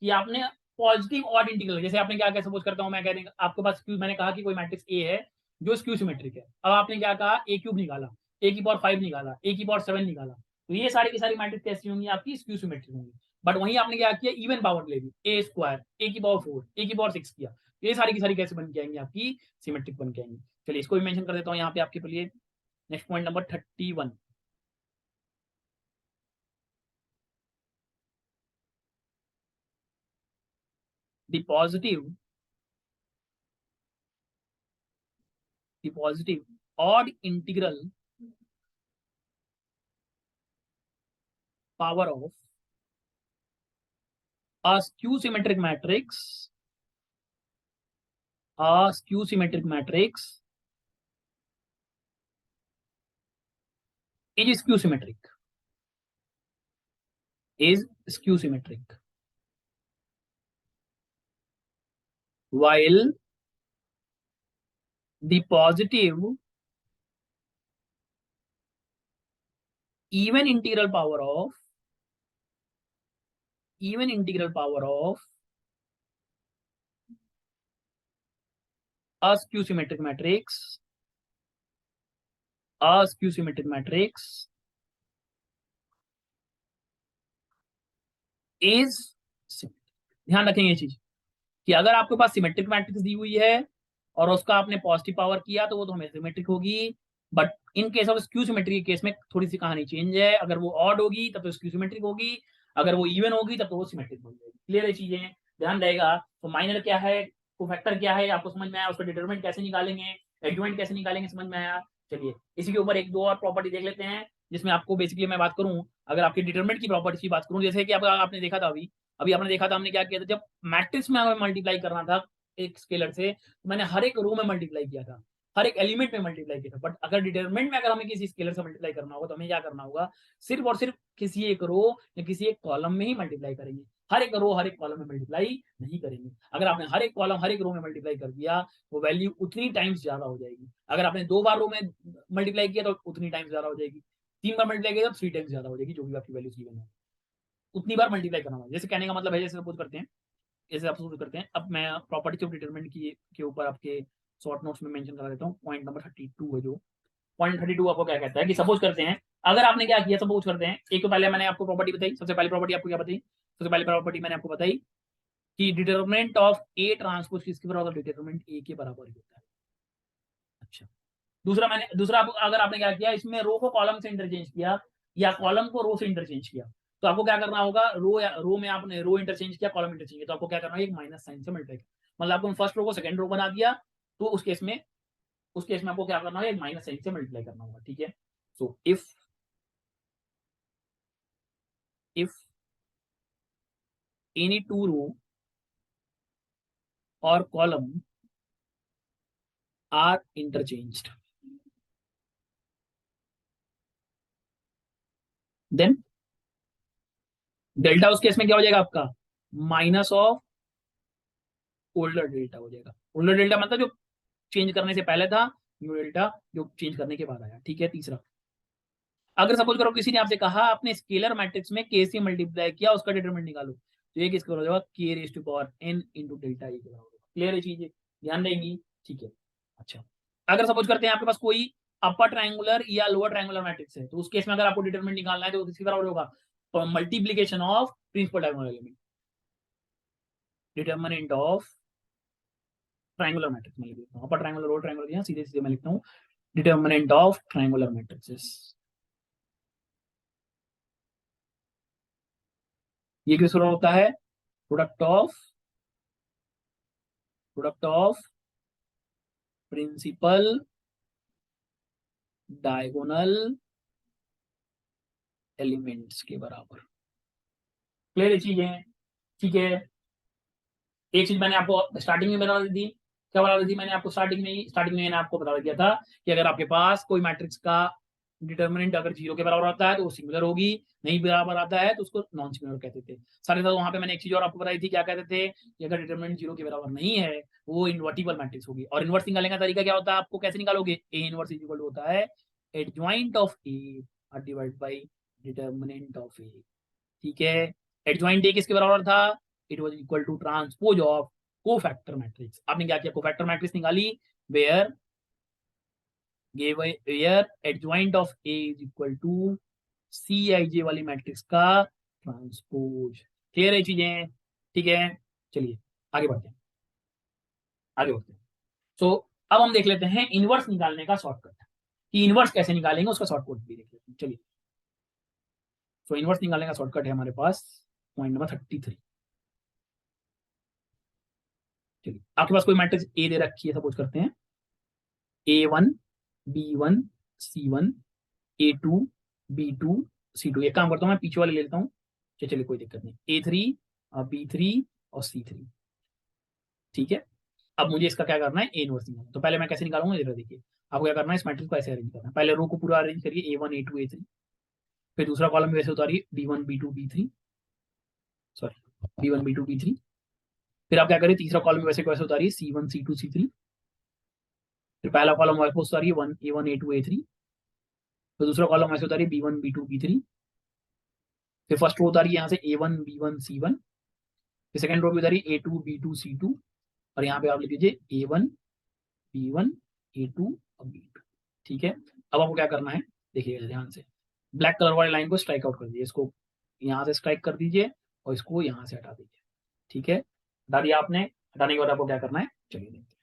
कि आपने पॉजिटिव ऑड इंटीग्रल, जैसे आपने क्या किया, सपोज करता हूं मैं, कहने आपके पास मैंने कहा कि कोई मैट्रिक्स ए है जो स्क्यू सिमेट्रिक है। अब आपने क्या कहा, ए क्यूब निकाला, ए की पावर 5 निकाला, ए की पावर 7 निकाला, तो ये सारी की सारी मैट्रिक्स कैसी होंगी, आपकी स्क्यू सिमेट्रिक होंगी। बट वहीं आपने क्या किया, इवन पावर ले ली, ए स्क्वायर, ए की पावर 4, ए की पावर 6 किया, तो ये सारी की सारी कैसे बन के आएंगी, आपकी सिमेट्रिक बन के आएंगी। चलिए इसको भी मेंशन कर देता हूँ यहाँ पे आपके लिए। Next point number 31, the positive odd integral power of a skew symmetric matrix, is skew symmetric, while the positive even integral power of a skew symmetric matrix is, ध्यान रखेंगे ये चीज कि अगर आपके पास सिमेट्रिक मैट्रिक्स दी हुई है और उसका आपने पॉजिटिव पावर किया तो वो तो हमेशा सिमेट्रिक होगी। But in case of skew symmetry के केस में थोड़ी सी कहानी चेंज है, अगर वो ऑड होगी तब तो स्क्यू सिमेट्रिक होगी, अगर वो इवन होगी तब तो वो सिमेट्रिक बन जाएगी। क्लियर है चीजें, ध्यान रहेगा। तो माइनर क्या है, कोफैक्टर क्या है, आपको समझ में आया, उसका डिटरमिनेंट कैसे निकालेंगे, एडजॉइंट कैसे निकालेंगे, समझ में आया। चलिए इसी के ऊपर एक दो और प्रॉपर्टी देख लेते हैं जिसमें आपको बेसिकली मैं बात करूं, अगर आपके डिटरमिनेंट की प्रॉपर्टी की बात करूं, जैसे कि आपने देखा था अभी अभी आपने देखा था हमने क्या किया था, जब मैट्रिक्स में हमें मल्टीप्लाई करना था एक स्केलर से, तो मैंने हर एक रो में मल्टीप्लाई किया था, हर एक एलिमेंट में मल्टीप्लाई किया था। बट अगर डिटरमिनेंट में अगर हमें किसी स्केलर से मल्टीप्लाई करना होगा तो हमें क्या करना होगा, सिर्फ और सिर्फ किसी एक रो या किसी एक कॉलम में ही मल्टीप्लाई करेंगे, हर एक रो हर एक कॉलम में मल्टीप्लाई नहीं करेंगे। अगर आपने हर एक कॉलम हर एक रो में मल्टीप्लाई कर दिया तो वैल्यू उतनी टाइम्स ज्यादा हो जाएगी। अगर आपने 2 बार रो में मल्टीप्लाई किया तो उतनी टाइम्स ज्यादा हो जाएगी, 3 बार मल्टीप्लाई किया तो 3 टाइम्स ज्यादा हो जाएगी, जो भी आपकी वैल्यूज गिवन है उतनी बार मल्टीप्लाई करना होगा। जैसे कहने का मतलब है, जैसे सपोज करते हैं, जैसे आप सपोज करते हैं, अब मैं प्रॉपर्टी ऑफ डिटरमिनेंट की के ऊपर आपके शॉर्ट नोट्स में मेंशन करा देता हूँ। पॉइंट नंबर 32 है, जो पॉइंट 32 आपको क्या कहता है कि सपोज करते हैं, अगर आपने क्या किया, सपोज करते हैं, एक तो पहले मैंने आपको प्रॉपर्टी बताई, सबसे पहली प्रॉपर्टी आपको क्या बताई, सबसे पहली प्रॉपर्टी मैंने आपको बताई कि डिटरमिनेंट ऑफ ए ट्रांसपोज किसके बराबर, डिटरमिनेंट ए के बराबर ही होता है। अच्छा, दूसरा अगर आपने क्या किया, इसमें रो को कॉलम से इंटरचेंज किया या कॉलम को रो से इंटरचेंज किया, तो आपको क्या करना होगा, रो में आपने रो इंटरचेंज किया, कॉलम इंटरचेंज किया, तो आपको क्या करना है, एक माइनस साइन से मल्टीप्लाई, मतलब आपको फर्स्ट रो को सेकंड रो बना दिया, तो उस केस में आपको क्या करना है, एक माइनस साइन से मल्टीप्लाई करना होगा। ठीक है, so if any two row और column are interchanged, then delta उस केस में क्या हो जाएगा आपका, माइनस ऑफ ओल्डर डेल्टा हो जाएगा। ओल्डर डेल्टा मतलब जो चेंज करने से पहले था, न्यू डेल्टा जो चेंज करने के बाद आया। ठीक है, तीसरा, अगर सपोज करो किसी ने आपसे कहा आपने स्केलर मैट्रिक्स में के से मल्टीप्लाई किया, उसका डिटरमिनेंट निकालो, तो ये किसका हो जाएगा, K raise to power N into delta E के बराबर होगा। क्लियर है चीजें, ध्यान देंगी। ठीक है, अच्छा, अगर सपोज करते हैं आपके पास कोई अपर ट्रायंगुलर या लोअर ट्रायंगुलर मैट्रिक्स है, तो उस केस में अगर आपको डिटरमिनेंट निकालना है तो किसके बराबर होगा, multiplication of principal diagonal element, determinant of triangular matrix में लिख देता हूँ, अपर ट्रायंगुलर लोअर ट्रायंगुलर, यहाँ सीधे सीधे मैं लिखता हूँ डिटरमिनेंट ऑफ ट्रायंगुलर मैट्रिक्सेस। ये किस तरह होता है, product of principal diagonal elements के बराबर। क्लियर चीजें, ठीक है। एक चीज मैंने आपको स्टार्टिंग में बता दी थी, क्या बता दी थी मैंने आपको, स्टार्टिंग में मैंने आपको बता दिया था कि अगर आपके पास कोई मैट्रिक्स का डिटर्मिनेंट अगर 0 के बराबर आता है तो वो सिंगुलर होगी, नहीं बराबर आता है तो उसको नॉन सिंगुलर कहते थे। साथ वहां पे मैंने एक चीज और आपको बताई थी, क्या कहते थे कि अगर डिटर्मिनेंट 0 के बराबर नहीं है वो इन्वर्टिबल मैट्रिक्स होगी। और इन्वर्स निकालने का तरीका क्या होता है, आपको कैसे निकालोगे, A inverse is equal to होता है adjoint of A divide by determinant of A, ठीक है। एडजॉइंट ए किसके बराबर था, it was equal to transpose of cofactor matrix. आपने क्या किया, कोफैक्टर मैट्रिक्स निकाली, where where adjoint of A is equal to C I J वाली मैट्रिक्स का ट्रांसपोज। क्लियर है चीजें, ठीक है। चलिए आगे बढ़ते हैं, आगे बढ़ते हैं। सो अब हम देख लेते हैं इनवर्स निकालने का शॉर्टकट, कि इनवर्स कैसे निकालेंगे उसका शॉर्टकट भी देख लेते हैं। चलिए, सो इनवर्स निकालने का शॉर्टकट है हमारे पास पॉइंट नंबर 33। चलिए, आपके पास कोई मैट्रिक्स ए दे रखी है, सपोज करते हैं A1 B1 C1 A2 B2 C2। एक काम करता हूँ मैं पीछे वाले ले लेता हूँ, चलिए कोई दिक्कत नहीं, A3 B3 और C3, ठीक है। अब मुझे इसका क्या करना है, ए इनवर्स निकालना। तो पहले मैं कैसे निकालूंगा, इधर देखिए, आपको क्या करना है, इस मैट्रिक्स को ऐसे अरेंज करना है। पहले रो को पूरा अरेंज करिए, A1 A2 A3, फिर दूसरा कॉलम भी वैसे उतारिए, B1 B2 B3, sorry B1 B2 B3, फिर आप क्या करिए, तीसरा कॉलम भी वैसे वैसे उतारिए, C1 C2 C3, फिर पहला कॉलम वैसे उतारिए, A1 A2 A3, फिर दूसरा कॉलम वैसे उतारिए, B1 B2 B3, फिर फर्स्ट रो उतारिए यहाँ से A1 B1 C1, फिर सेकंड रो भी उतारिए A2 B2 C2, और यहाँ पे आप लिख लीजिए A1 B1 A2 और B2, ठीक है। अब आपको क्या करना है, देखिएगा ध्यान से, ब्लैक कलर वाली लाइन को स्ट्राइक आउट कर दीजिए, इसको यहाँ से स्ट्राइक कर दीजिए और इसको यहाँ से हटा दीजिए, ठीक है। हटा दिया आपने, हटाने के बाद आपको क्या करना है, चलिए देखते हैं।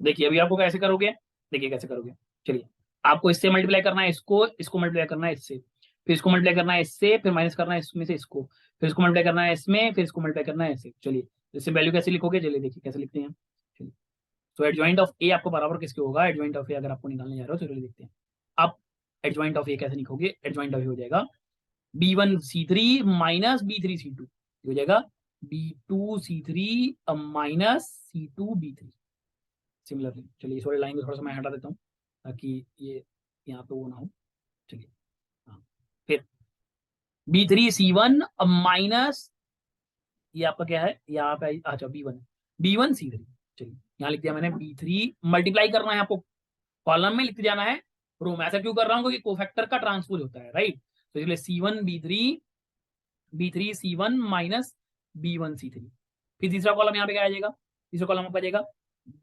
देखिए अभी आपको कैसे करोगे, देखिए कैसे करोगे, चलिए, आपको इससे मल्टीप्लाई करना है, इसको मल्टीप्लाई करना है इससे, फिर इसको मल्टीप्लाई करना है इससे, फिर माइनस करना है इसमें से इसको, फिर इसको मल्टीप्लाई करना है इसमें, फिर इसको मल्टीप्लाई करना है इससे। चलिए इससे वैल्यू कैसे लिखोगे, चलिए देखिए कैसे लिखते हैं। चलिए, तो एडजॉइंट ऑफ ए आपको बराबर किसके होगा, एडजॉइंट ऑफ ए अगर आपको निकालने जा रहे हो, चलिए देखते हैं। आप एडजॉइंट ऑफ ए कैसे लिखोगे, एडजॉइंट ऑफ ए हो जाएगा B1 C3 minus B3 C2, हो जाएगा B2 C3 minus C2 B3। Similarly चलिए इस वाली लाइन को थोड़ा सा मैं हटा देता हूँ ताकि ये यहाँ पे वो ना हो। चलिए हाँ, फिर B3 C1 माइनस, ये आपका क्या है यहाँ पे, अच्छा B1 C3, चलिए यहाँ लिख दिया मैंने B3, मल्टीप्लाई करना है आपको, कॉलम में लिखते जाना है, रो में। ऐसा क्यों कर रहा हूँ, क्योंकि कोफैक्टर का ट्रांसपोज होता है, राइट। तो इसलिए C1 B3 C1 minus B1 C3, फिर तीसरा कॉलम यहाँ पे क्या आ जाएगा, तीसरा कॉलम आपका जाएगा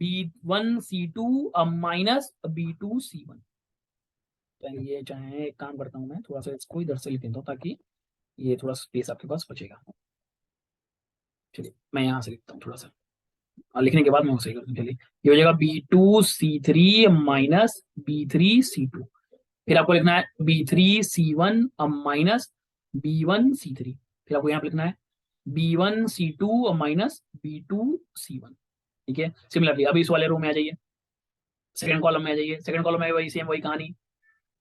B1 C2 minus B2 C1। ये चाहे एक काम करता हूँ मैं, थोड़ा सा इसको इधर से लिख देता हूँ ताकि ये थोड़ा स्पेस आपके पास बचेगा। चलिए मैं यहाँ से लिखता हूँ थोड़ा सा, और लिखने के बाद मैं सही करता हूँ। चलिए ये हो जाएगा B2 C3 minus B3 C2, फिर आपको लिखना है B3 C1 minus B1 C3, फिर आपको यहाँ पे लिखना है B1 C2 minus B2 C1, ठीक है। सिमिलरली अभी इस वाले रो में आ जाइए, सेकंड कॉलम में आ जाइए, सेकंड कॉलम में वही सेम वही कहानी,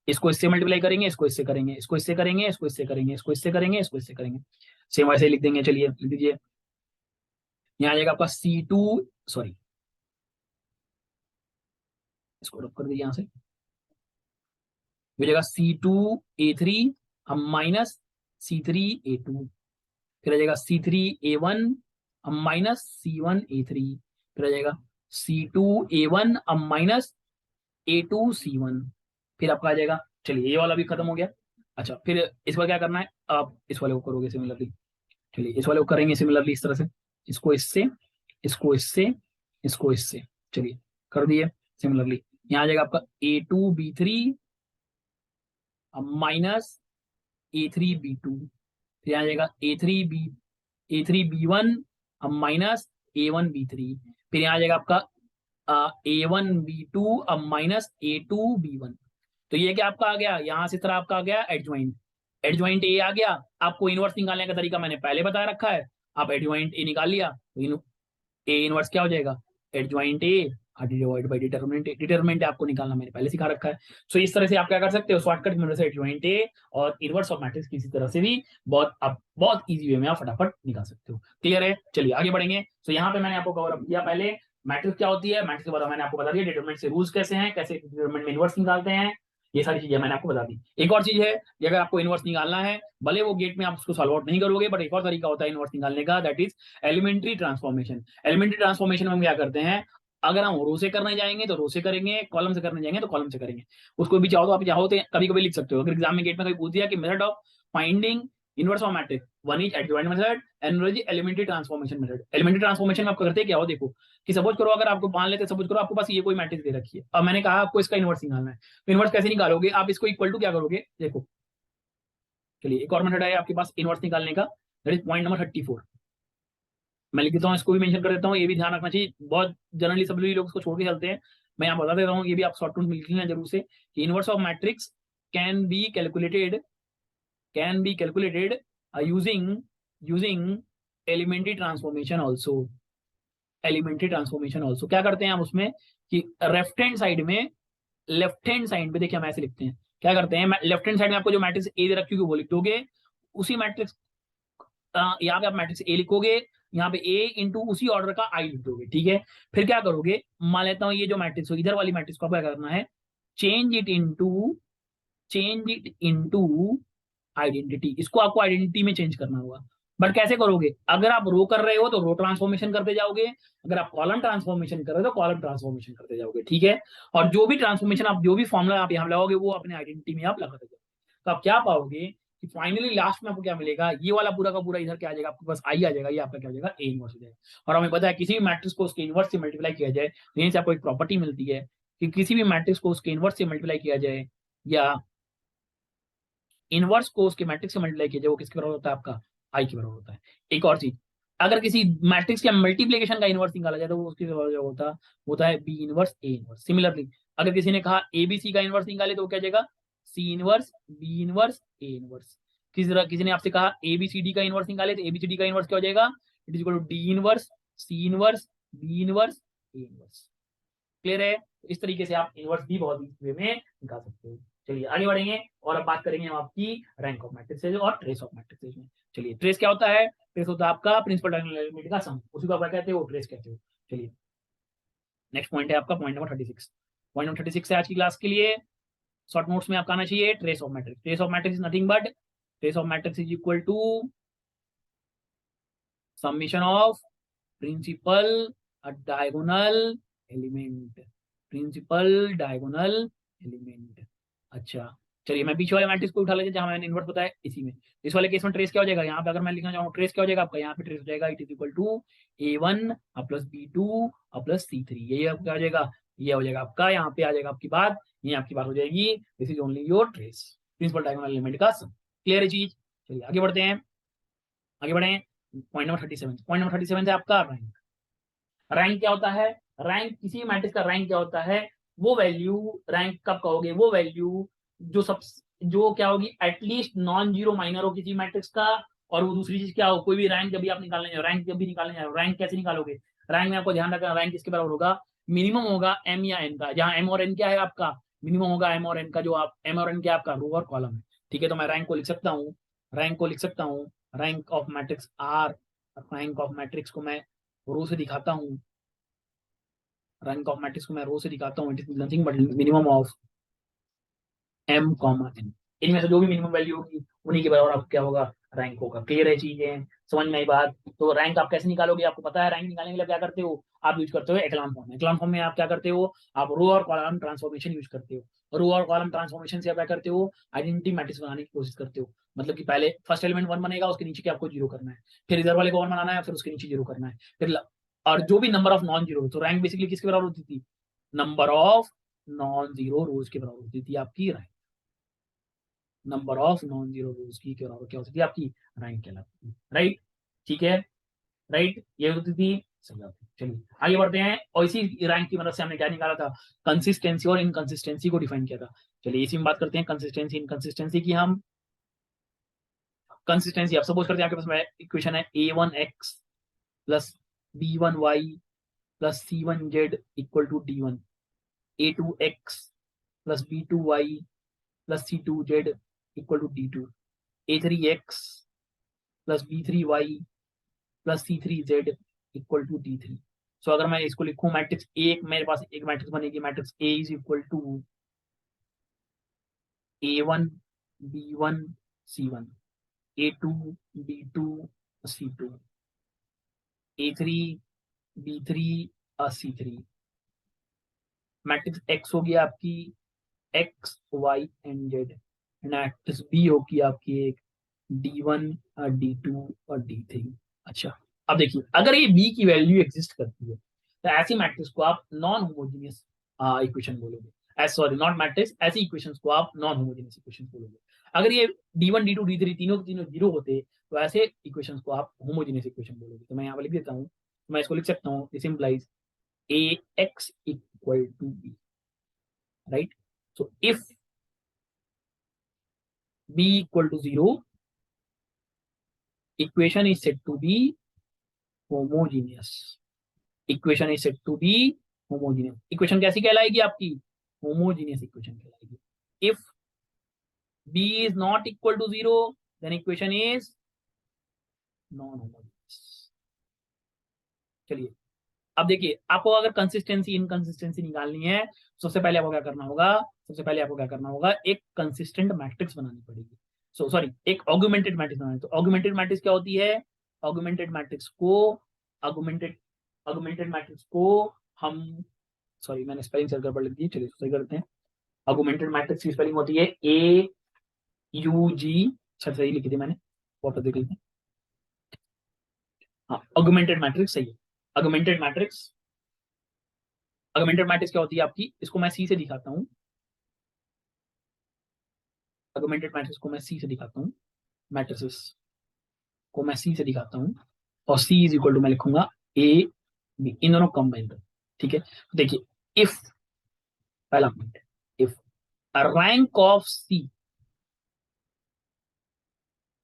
इसको इससे मल्टीप्लाई करेंगे, इसको इससे करेंगे, इसको इससे करेंगे, इसको इससे करेंगे, इसको इससे करेंगे, इसको इससे करेंगे, सेम वैसे ही लिख देंगे। चलिए लिख दीजिए, यहाँ आ जाएगा आपका C2, सॉरी इसको रब कर दीजिए यहाँ से, हो जाएगा C2 A3 minus C3 A2, फिर आ जाएगा C3 A1 minus C1 A3, फिर आ जाएगा C2 A1 minus A2 C1, फिर आपका आ जाएगा, चलिए ये वाला भी खत्म हो गया। अच्छा फिर इस बार क्या करना है, आप इस वाले को करोगे सिमिलरली, चलिए इस वाले को करेंगे सिमिलरली इस तरह से, इसको इससे, इसको इससे, इसको इससे, चलिए कर दिए सिमिलरली। यहाँ आ जाएगा आपका A2 B3 minus A3 B2, फिर आ जाएगा A3 B1 minus A1 B3, फिर यहाँ आ जाएगा आपका A1 B2 minus A2 B1। तो ये क्या आपका आ गया, यहाँ से तरह आपका आ गया एडजॉइंट, एडजॉइंट ए आ गया। आपको इनवर्स निकालने का तरीका मैंने पहले बता रखा है, आप एडजॉइंट ए निकाल लिया, ए इनवर्स क्या हो जाएगा, adjoint A divide by determinant A, determinant आपको निकालना मैंने पहले सिखा रखा है। सो इस तरह से आप क्या कर सकते हो, शॉर्टकट मेथड से एडजॉइंट ए और इनवर्स ऑफ मैट्रिक्स किसी तरह से भी बहुत इजी वे में आप फटाफट निकाल सकते हो। क्लियर है, चलिए आगे बढ़ेंगे। सो यहाँ पे मैंने आपको कवर अप किया, पहले मैट्रिक्स क्या होती है, मैट्रिक्स के बारे में मैंने आपको बता दिया, डिटरमिनेंट से रूल्स कैसे हैं, कैसे डिटरमिनेंट में इनवर्स निकालते हैं, ये सारी चीजें मैंने आपको बता दी। एक और चीज है कि अगर आपको इनवर्स निकालना है, भले वो गेट में आप उसको सॉल्व आउट नहीं करोगे, बट एक और तरीका होता है इनवर्स निकालने का, that is elementary transformation. Elementary transformation में हम क्या करते हैं, अगर हम रो से करने जाएंगे तो रो से करेंगे, कॉलम से करने जाएंगे तो कॉलम से करेंगे। उसको भी चाहो तो आप चाहो तो कभी कभी लिख सकते हो। अगर एग्जाम में गेट में कभी पूछ दिया कि method of finding inverse of matrix, one is adjoint method, analogy elementary transformation method. Elementary transformation में आप करते क्या हो, देखो कि सपोज करो, अगर आपको मान लेते सपोज करो आपको पास ये कोई मैट्रिक्स दे रखी है, अब मैंने कहा आपको इसका इनवर्स निकालना है, तो इनवर्स कैसे निकालोगे आप, इसको इक्वल टू क्या करोगे, देखो चलिए एक और मेथड है आपके पास इनवर्स निकालने का, दैट इज पॉइंट नंबर 34। मैं लिख देता हूँ, इसको भी मेंशन कर देता हूँ, ये भी ध्यान रखना चाहिए, बहुत जनरली सब लोग इसको छोड़ के चलते हैं। मैं यहाँ बता देता हूँ, ये भी आप शॉर्ट नोट में लिख लेना जरूर से, कि inverse of matrix can be calculated, can be calculated using using elementary transformation also. Elementary transformation also क्या करते हैं हम उसमें, कि लेफ्ट हैंड साइड में, लेफ्ट हैंड साइड पे देखिए हम ऐसे लिखते हैं, क्या करते हैं, लेफ्ट हैंड साइड में आपको जो मैट्रिक्स ए दे रखी होगी वो लिख दोगे, उसी मैट्रिक्स यहाँ पे आप मैट्रिक्स ए लिखोगे, यहाँ पे ए इंटू उसी ऑर्डर का आई लिख दोगे, ठीक है। फिर क्या करोगे, मान लेता हूँ ये जो मैट्रिक्स हो, इधर वाली मैट्रिक्स को क्या करना है, change it into, change it into identity, इसको आपको आइडेंटिटी में चेंज करना होगा। बट कैसे करोगे, अगर आप रो कर रहे हो तो रो ट्रांसफॉर्मेशन करते जाओगे, अगर आप कॉलम ट्रांसफॉर्मेशन कर रहे हो तो कॉलम ट्रांसफॉर्मेशन करते जाओगे, ठीक है। और जो भी ट्रांसफॉर्मेशन आप, जो भी फॉर्मुला आप यहाँ लगाओगे वो अपने आइडेंटिटी में आप लगाते जाओगे, तो आप क्या पाओगे कि फाइनली लास्ट में आपको क्या मिलेगा, ये वाला पूरा का पूरा इधर क्या आ जाएगा, आपके पास आई आ जाएगा, ये आपका क्या हो जाएगा, ए इनवर्स हो जाएगा। और हमें पता है किसी भी मैट्रिक्स को उसके इनवर्स से मल्टीप्लाई किया जाए तो यहीं से आपको एक प्रॉपर्टी मिलती है कि किसी भी मैट्रिक्स को उसके इनवर्स से मल्टीप्लाई किया जाए, या इनवर्स को उसके मैट्रिक्स से मल्टीप्लाई किया जाए, वो किसके बराबर होता है, आपका आई के बराबर होता है। एक और चीज, अगर किसी मैट्रिक्स के मल्टीप्लिकेशन का इनवर्स निकाला जाए तो वो उसके बराबर जो होता है B inverse A inverse. Similarly अगर किसी ने कहा एबीसी का इनवर्स निकाले तो वो क्या जाएगा, C inverse B inverse A inverse. किसी ने आपसे कहा एबीसीडी का इनवर्स निकाले तो एबीसीडी का इनवर्स क्या हो जाएगा, it is equal to D inverse C inverse B inverse A inverse. Clear है, तो इस तरीके से आप इनवर्स भी बहुत वे में निकाल सकते हो। चलिए आगे बढ़ेंगे और अब बात करेंगे हम आपकी रैंक ऑफ मैट्रिक्सेज और ट्रेस ऑफ मैट्रिक्सेज में। चलिए ट्रेस क्या होता है, ट्रेस होता है आपका प्रिंसिपल डायगोनल एलिमेंट का सम, उसी को आप क्या कहते हो, ट्रेस कहते हो। चलिए नेक्स्ट पॉइंट है आपका पॉइंट नंबर 36। पॉइंट नंबर 36 है आज की क्लास के लिए, शॉर्ट नोट्स में आपका आना चाहिए, trace of matrix. Trace of matrix is nothing but, trace of matrix is equal to summation of principal diagonal element, principal diagonal element. अच्छा चलिए मैं पीछे वाले मैट्रिक्स को उठा लेते जहां मैंने इन्वर्स बताया इसी में, इस वाले केस में ट्रेस क्या हो जाएगा, यहाँ पे अगर मैं लिखना चाहूँ ट्रेस क्या हो जाएगा आपका, यहाँ पे ट्रेस हो जाएगा it is equal to A1 plus B2 plus C3, यही आपका क्या हो जाएगा, ये हो जाएगा आपका, यहाँ पे आ जाएगा आपकी बात, ये आपकी बात हो जाएगी, this is only your trace, principal diagonal element का सम। क्लियर है चीज, चलिए आगे बढ़ते हैं, आगे बढ़े। पॉइंट नंबर 37, पॉइंट नंबर 37 है आपका रैंक। रैंक क्या होता है, रैंक किसी मैट्रिक्स का रैंक क्या होता है, वो वैल्यू, रैंक कब कहोगे, वो वैल्यू जो सब, जो क्या होगी एटलीस्ट नॉन जीरो माइनर हो किसी मैट्रिक्स का, और वो दूसरी चीज क्या हो, कोई भी रैंक जब भी आप निकालने जाओ, रैंक जब भी निकालने जाओ, रैंक कैसे निकालोगे, रैंक में आपको ध्यान रखना रैंक किसके बराबर होगा, मिनिमम होगा एम या एन का, जहां एम और एन क्या है आपका, मिनिमम होगा एम और एन का, जो आप एम और एन क्या आपका रो और कॉलम है, ठीक है। तो मैं रैंक को लिख सकता हूँ, रैंक को लिख सकता हूँ, rank of matrix R, rank of matrix को मैं रो से दिखाता हूँ, रैंक ऑफ मैट्रिक्स को मैं रो से दिखाता हूँ, it is nothing but minimum of M comma N, इनमें से जो भी मिनिमम वैल्यू होगी उन्हीं के बराबर आपको क्या होगा, रैंक होगा। क्लियर है चीजें, समझ में आई बात। तो रैंक आप कैसे निकालोगे, आपको पता है रैंक निकालने के लिए क्या करते हो, आप यूज करते हो एक्लॉन फॉर्म। एक्लॉन फॉर्म में आप क्या करते हो, आप रो और कॉलम ट्रांसफॉर्मेशन यूज करते हो, रो और कॉलम ट्रांसफॉर्मेशन से आप क्या करते हो, आइडेंटिटी मैट्रिक्स बनाने की कोशिश करते हो, मतलब कि पहले फर्स्ट एलिमेंट 1 बनेगा, उसके नीचे के आपको जीरो करना है, फिर इधर वाले को 1 बनाना है, फिर उसके नीचे जीरो करना है, फिर और जो भी नंबर ऑफ नॉन जीरो, तो रैंक बेसिकली किसके बराबर होती थी, नंबर ऑफ नॉन जीरो रोज के बराबर होती थी आपकी rank, number of non zero रोज की क्या क्या होती थी आपकी रैंक कहलाती थी, राइट, ठीक है, राइट, ये होती थी, सही बात है। चलिए आगे बढ़ते हैं, और इसी रैंक की मदद से हमने क्या निकाला था, कंसिस्टेंसी और इनकंसिस्टेंसी को डिफाइन किया था। चलिए इसी में बात करते हैं कंसिस्टेंसी इनकंसिस्टेंसी की हम। कंसिस्टेंसी आप सपोज करते हैं आपके पास इक्वेशन है A1x plus B1y plus C1z equal to D1, A2x plus B2y plus C2z equal to D2, A3x plus B3y plus C3z equal to D3। So अगर मैं इसको लिखूं मैट्रिक्स एक, मेरे पास एक मैट्रिक्स बनेगी, matrix A is equal to A1 B1 C1, A2 B2 C2, A3 B3 C3, matrix X होगी आपकी X Y and Z, matrix B होगी आपकी एक D1 और D2 और D3। अच्छा, अब देखिए अगर ये बी की वैल्यू एग्जिस्ट करती है तो ऐसी मैट्रिक्स को आप नॉन होमोजीनियस इक्वेशन बोलोगे। सॉरी, नॉट मैट्रिक्स, ऐसी इक्वेशंस को आप नॉन होमोजीनियस इक्वेशन बोलोगे। अगर ये D1 D2 D3 तीनों के तीनों जीरो होते तो ऐसे इक्वेशंस को आप होमोजीनियस इक्वेशन बोलोगे। तो मैं यहाँ पर लिख देता हूँ, मैं इसको लिख सकता हूँ, this implies AX equal to B, right. So if B equal to 0, equation is said to be homogeneous। Equation is said to be homogeneous. Equation कैसी कहलाएगी आपकी? होमोजीनियस इक्वेशन कहलाएगी। If B is not equal to 0 then equation is non homogeneous. चलिए अब देखिए, आपको अगर consistency inconsistency निकालनी है, सबसे पहले आपको क्या करना होगा? सबसे पहले आपको क्या करना होगा? एक कंसिस्टेंट मैट्रिक्स बनानी पड़ेगी। सॉरी, एक ऑगुमेंटेड मैट्रिक्स बनानी। तो ऑगुमेंटेड मैट्रिक्स क्या होती है? ऑगुमेंटेड मैट्रिक्स को ऑगुमेंटेड ऑगुमेंटेड मैट्रिक्स को हम, सॉरी मैंने स्पेलिंग से गड़बड़ लिख दी, चलिए सही करते हैं। ऑगुमेंटेड मैट्रिक्स की स्पेलिंग होती है AUG, शायद सही लिखी थी मैंने, फोटो देख लीजिए। हाँ, ऑगुमेंटेड मैट्रिक्स सही है। ऑगुमेंटेड मैट्रिक्स, ऑगुमेंटेड मैट्रिक्स क्या होती है आपकी? इसको मैं सी से दिखाता हूँ। ऑगुमेंटेड मैट्रिक्स को मैं सी से दिखाता हूँ, मैट्रिसेस को मैं सी से दिखाता हूँ, और सी इज इक्वल टू मैं लिखूंगा A B, इन दोनों कंबाइन कर, ठीक है। तो देखिए, इफ, पहला point, if rank of C,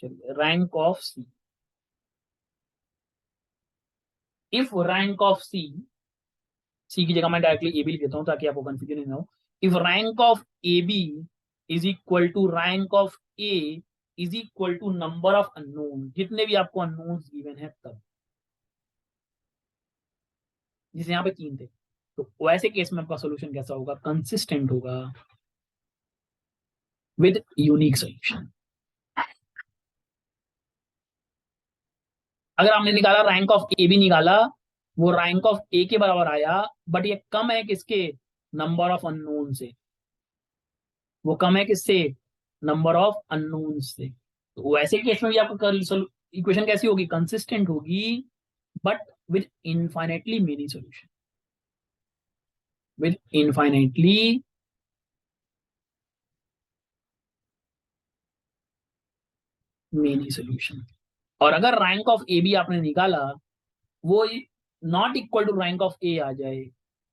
rank of C, if rank of C, C की जगह मैं डायरेक्टली ए बी लिख देता हूं ताकि आपको कंफ्यूजन नहीं हो। If rank of A B is equal to rank of A is equal to number of unknown, जितने भी आपको अननोन्स गिवन है तब, जिसे यहाँ पे 3 थे, तो वैसे केस में आपका सोल्यूशन कैसा होगा? कंसिस्टेंट होगा विद यूनिक सोल्यूशन। अगर आपने निकाला रैंक ऑफ ए बी निकाला, वो रैंक ऑफ ए के बराबर आया, बट ये कम है किसके? नंबर ऑफ अननोन से। वो कम है किससे? नंबर ऑफ अननोन से। तो वैसे केस में भी आपका इक्वेशन कैसी होगी? कंसिस्टेंट होगी, but with infinitely many solution, with infinitely many solution. और अगर रैंक ऑफ ए बी आपने निकाला, वो not equal to rank of A आ जाए,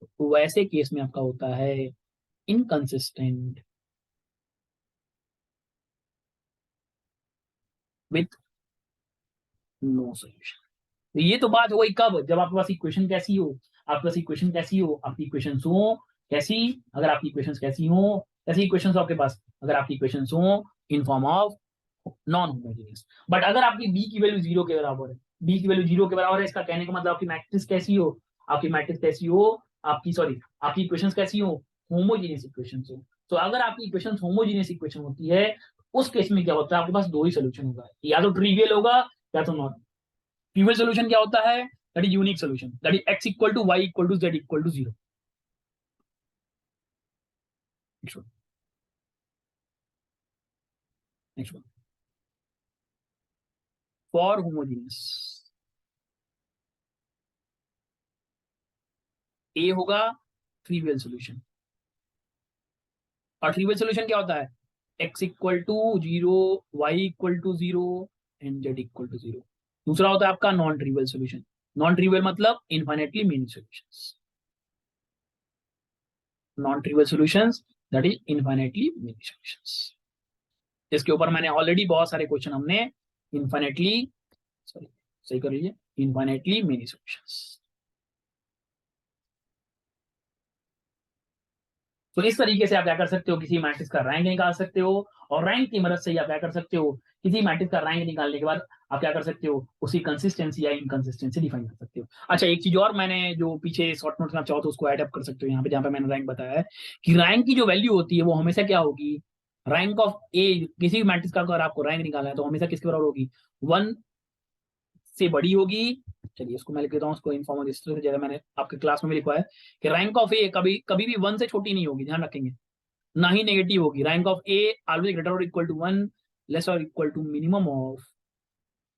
तो वैसे केस में आपका होता है इनकंसिस्टेंट विथ नो सॉल्यूशन। तो ये तो बात हो गई कब? जब आपके पास इक्वेशन कैसी हो, आपके पास इक्वेशन कैसी हो, आपकी इक्वेशन हो कैसी, अगर आपकी इक्वेशन कैसी हो, कैसी इक्वेशन हो आपके पास? अगर आपकी इक्वेशन हो in form of non homogeneous. But अगर आपकी बी की वैल्यू 0 के बराबर है, बी की वैल्यू 0 के बराबर है, इसका कहने का मतलब आपकी मैट्रिक्स कैसी हो, आपकी मैट्रिक्स कैसी हो, आपकी सॉरी आपकी इक्वेशन कैसी हो? होमोजीनियस इक्वेशन हो। तो अगर आपकी इक्वेशन होमोजीनियस इक्वेशन होती है, उस केस में क्या होता है? आपके पास दो ही सोल्यूशन होगा, या तो ट्रिवियल होगा या तो नॉट। ट्रिवियल सोल्यूशन क्या होता है? That is unique solution, that is x equal to y equal to z equal to 0। Next one, next one, for homogeneous A होगा ट्रिवियल सोल्यूशन। और ट्रिवियल सोल्यूशन क्या होता है? x equal to 0, y equal to 0 and z equal to 0। दूसरा होता है आपका non trivial solution. Non trivial मतलब infinitely many solutions, non trivial solutions that is infinitely many solutions. इसके ऊपर मैंने ऑलरेडी बहुत सारे क्वेश्चन हमने इनफाइनेटली, सॉरी सही कर लीजिए, इनफाइनेटली मेनी सॉल्यूशंस। तो इस तरीके से आप क्या कर सकते हो? किसी मैट्रिक्स का रैंक निकाल सकते हो, और रैंक की मदद से ही आप क्या कर सकते हो? किसी मैट्रिक्स का रैंक निकालने के बाद आप क्या कर सकते हो? उसकी कंसिस्टेंसी या इनकंसिस्टेंसी डिफाइन कर सकते हो। अच्छा, एक चीज और मैंने जो पीछे शॉर्ट नोट्स में आप चाहो तो उसको एड अप कर सकते हो यहाँ पे, जहाँ पे मैंने रैंक बताया है कि रैंक की जो वैल्यू होती है वो हमेशा क्या होगी? रैंक ऑफ ए, किसी भी मैट्रिक्स का अगर आपको रैंक निकालना है तो हमेशा किसके बराबर होगी? 1 से बड़ी होगी। चलिए इसको मैं लिख देता हूँ, उसको इनफॉर्मल इस तरह से, जैसे मैंने आपके क्लास में भी लिखा है कि रैंक ऑफ ए कभी कभी भी 1 से छोटी नहीं होगी, ध्यान रखेंगे, ना ही नेगेटिव होगी। Rank of A always greater और इक्वल टू 1, लेस और equal to minimum of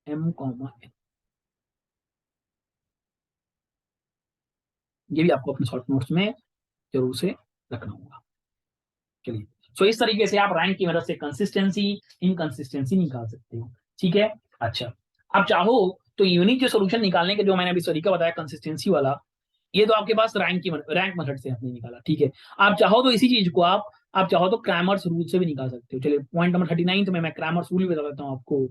M comma N. ये भी आपको अपने शॉर्ट नोट्स में जरूर से रखना होगा। चलिए, सो इस तरीके से आप रैंक की मदद से कंसिस्टेंसी, इनकंसिस्टेंसी निकाल सकते हो। ठीक है। अच्छा, आप चाहो तो यूनिक जो सोल्यूशन निकालने के जो मैंने अभी तरीका बताया कंसिस्टेंसी वाला, ये तो आपके पास रैंक मेथड से आपने निकाला। ठीक है। आप चाहो तो इसी चीज को आप चाहो तो क्रैमर्स रूल से भी निकाल सकते हो। चलिए पॉइंट नंबर 39 में मैं क्रैमर्स रूल भी बता देता हूँ आपको।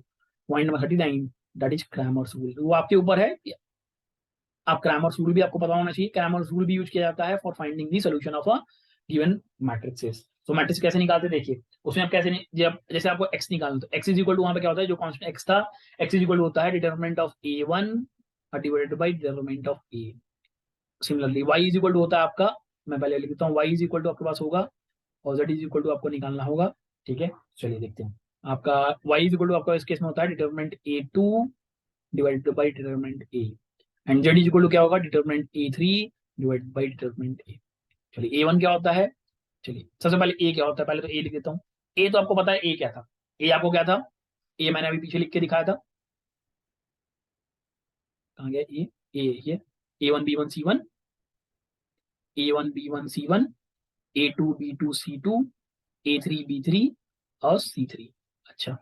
Point number 39, that is Cramer's rule. वो आपके ऊपर है कि आप क्रैमर्स रूल भी आपको पता होना चाहिए। क्रैमर्स रूल भी यूज किया जाता है for finding the solution of a given matrixes. तो मैट्रिक्स कैसे निकालते देखिए, उसमें आप कैसे जब जैसे आपको एक्स निकालना, तो एक्स इज इक्वल टू वहां पे क्या होता है, जो कांस्टेंट एक्स था, एक्स इज इक्वल टू होता है determinant of A one divided by determinant of A. Similarly Y is equal to होता है आपका, मैं पहले लिख देता हूँ, वाई इज इक्वल टू आपके पास होगा और जेड इज इक्वल टू आपको निकालना होगा। ठीक है, चलिए देखते हैं। आपका वाई इज इक्वल टू आपका इस केस में होता है determinant A two divided by determinant A, and Z is equal to क्या होगा, determinant A three divided by determinant A. चलिए ए वन क्या होता है, चलिए सबसे पहले ए क्या होता है, पहले तो ए लिख देता हूँ। ए तो आपको पता है ए क्या था, ए आपको क्या था, ए मैंने अभी पीछे लिख के दिखाया था, कहाँ गया ए, ये A one B one C one, A one B one C one, A two B two C two, A three B three और सी थ्री। अच्छा,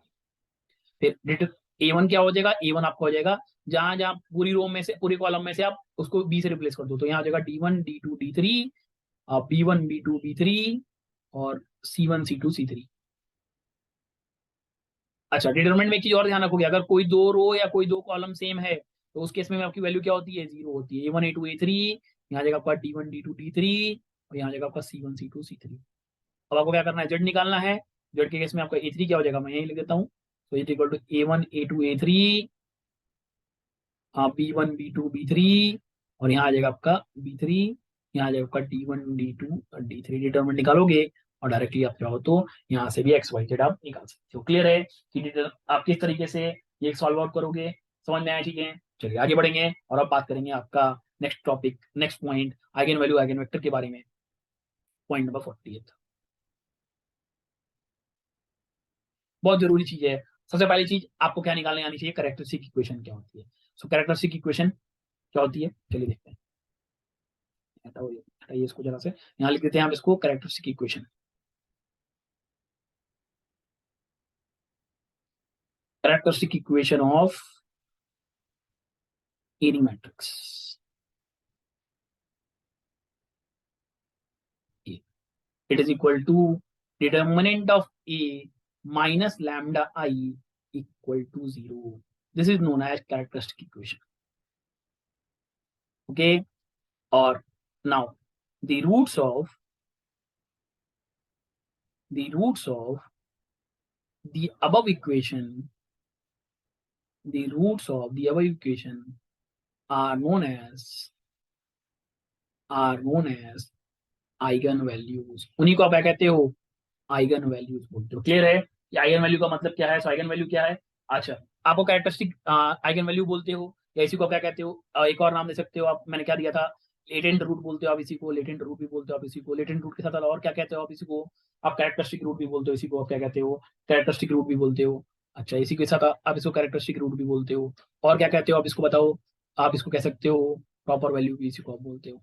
फिर ए वन क्या हो जाएगा, ए वन आपका हो जाएगा जहां जहां पूरी रो में से, पूरी कॉलम में से आप उसको बी से रिप्लेस कर दो, तो यहाँ हो जाएगा D one D two D three, B one B two B three और C one C two C three. अच्छा, डिटरमिनेंट में एक चीज और ध्यान रखोगे, अगर कोई दो रो या कोई दो कॉलम सेम है तो उस केस में आपकी वैल्यू क्या होती है, जीरो होती है। A one A two A three, यहाँ जाएगा आपका D one D two D three और यहाँ जाएगा आपका C one C two C three. अब आपको क्या करना है, जेड निकालना है। जेड के केस में आपका ए थ्री क्या हो जाएगा, मैं यही लिख देता हूँ, तो is equal to A one A two A three, हाँ B one B two B three और यहाँ आ जाएगा आपका बी थ्री, यहाँ आ जाएगा आपका D one D two D three. Determinant निकालोगे और डायरेक्टली आप चाहो तो यहाँ से भी एक्स वाई जेड आप निकाल सकते हो। क्लियर है कि आप किस तरीके से ये सॉल्व आउट करोगे, समझ में आया चीजें। चलिए आगे बढ़ेंगे और अब बात करेंगे आपका next topic, next point, eigen value eigen vector के बारे में। पॉइंट नंबर 48, बहुत जरूरी चीज है। सबसे पहली चीज आपको क्या निकालने आनी चाहिए, कैरेक्टरिस्टिक इक्वेशन क्या होती है। सो कैरेक्टरिस्टिक इक्वेशन क्या होती है, चलिए देखते हैं। हटाइए इसको जरा से, यहाँ लिख देते हैं आप इसको characteristic equation. Characteristic equation of any matrix, it is equal to determinant of A minus lambda I equal to zero. This is known as characteristic equation. Okay, और now the roots of the above equation, the roots of the above equation are known as eigen values. उन्हीं को आप क्या कहते हो, eigen values बोलते हो। Clear है कि आइगन वैल्यू का मतलब क्या है, आइगन वैल्यू क्या है। अच्छा, आपको कैरेक्टरिस्टिक आइगन वैल्यू बोलते हो या इसी को क्या कहते हो, एक और नाम दे सकते हो आप, मैंने क्या दिया था, लेटेंट रूट बोलते हो आप इसी को, लेटेंट रूट भी बोलते हो आप इसी को, लेटेंट रूट के साथ और क्या कहते हो आप इसी को, आप कैरेक्टरिस्टिक रूट भी बोलते हो इसी को, आप क्या कहते हो, कैरेक्टरिस्टिक रूट भी बोलते हो। अच्छा, इसी के साथ आप इसको कैरेक्टरिस्टिक रूट भी बोलते हो, और क्या कहते हो आप इसको बताओ, आप इसको कह सकते हो प्रॉपर वैल्यू भी इसी को आप बोलते हो।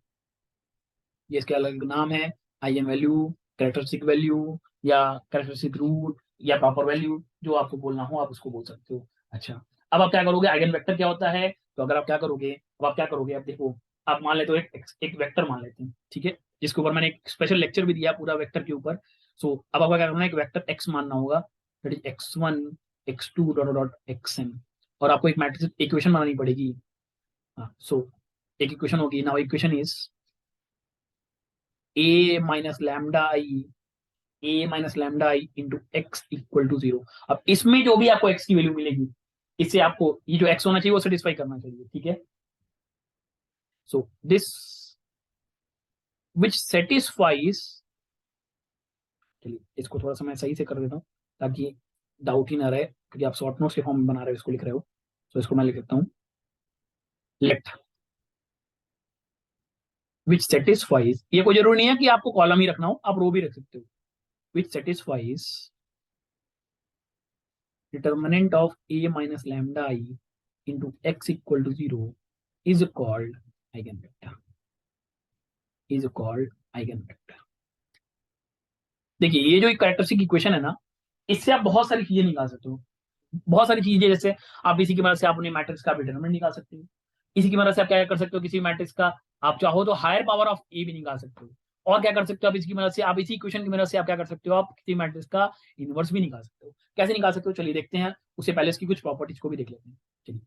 ये इसके अलग नाम है, आइगन वैल्यू, कैरेक्टरिस्टिक वैल्यू या कैरेक्टरिस्टिक रूट या प्रॉपर वैल्यू, जो आपको बोलना हो आप उसको बोल सकते हो। अच्छा, अब आप क्या करोगे, आइगन वेक्टर क्या होता है, तो अगर आप क्या करोगे, अब आप क्या करोगे, अब देखो, आप मान लेते हो एक वेक्टर मान लेते हैं, ठीक है, जिसके ऊपर मैंने एक स्पेशल लेक्चर भी दिया पूरा वेक्टर के ऊपर। सो अब आपका क्या करना है, एक वेक्टर एक्स मानना होगा, that is X one X two dot dot X N, और आपको एक मैट्रिक्स इक्वेशन बनानी पड़ेगी। हाँ, सो एक इक्वेशन होगी, now equation is A minus lambda I, A minus lambda I into X equal to zero. अब इसमें जो भी आपको एक्स की वैल्यू मिलेगी, इससे आपको ये जो एक्स होना चाहिए वो सेटिस्फाई करना चाहिए। ठीक है, सो दिस विच सेटिस्फाइज, चलिए इसको थोड़ा सा मैं सही से कर देता हूँ ताकि डाउट ही ना रहे, क्योंकि आप शॉर्ट नोट्स के फॉर्म में बना रहे हो, इसको लिख रहे हो, तो इसको मैं लिख देता हूँ। लेट विच सेटिस्फाइज, ये कोई जरूरी नहीं है कि आपको कॉलम ही रखना हो, आप रो भी रख सकते हो। विच satisfies determinant of a minus lambda I into x equal to 0 is called eigenvector, is called eigenvector। देखिए ये जो एक कैरेक्टरिस्टिक इक्वेशन है ना, इससे आप बहुत सारी चीजें निकाल सकते हो। बहुत सारी चीजें, जैसे आप इसी की मदद से अपने मैट्रिक्स का डिटरमिनेंट निकाल सकते हो। इसी की मदद से आप क्या कर सकते हो, किसी मैट्रिक्स का आप चाहो तो हायर पावर ऑफ ए भी निकाल सकते हो। और क्या कर सकते हो आप इसकी मदद से, आप इसी इक्वेशन की मदद से आप क्या कर सकते हो, आप किसी मैट्रिक्स का इनवर्स भी निकाल सकते हो। कैसे निकाल सकते हो, चलिए देखते हैं। उससे पहले इसकी कुछ प्रॉपर्टीज को भी देख लेते हैं। चलिए,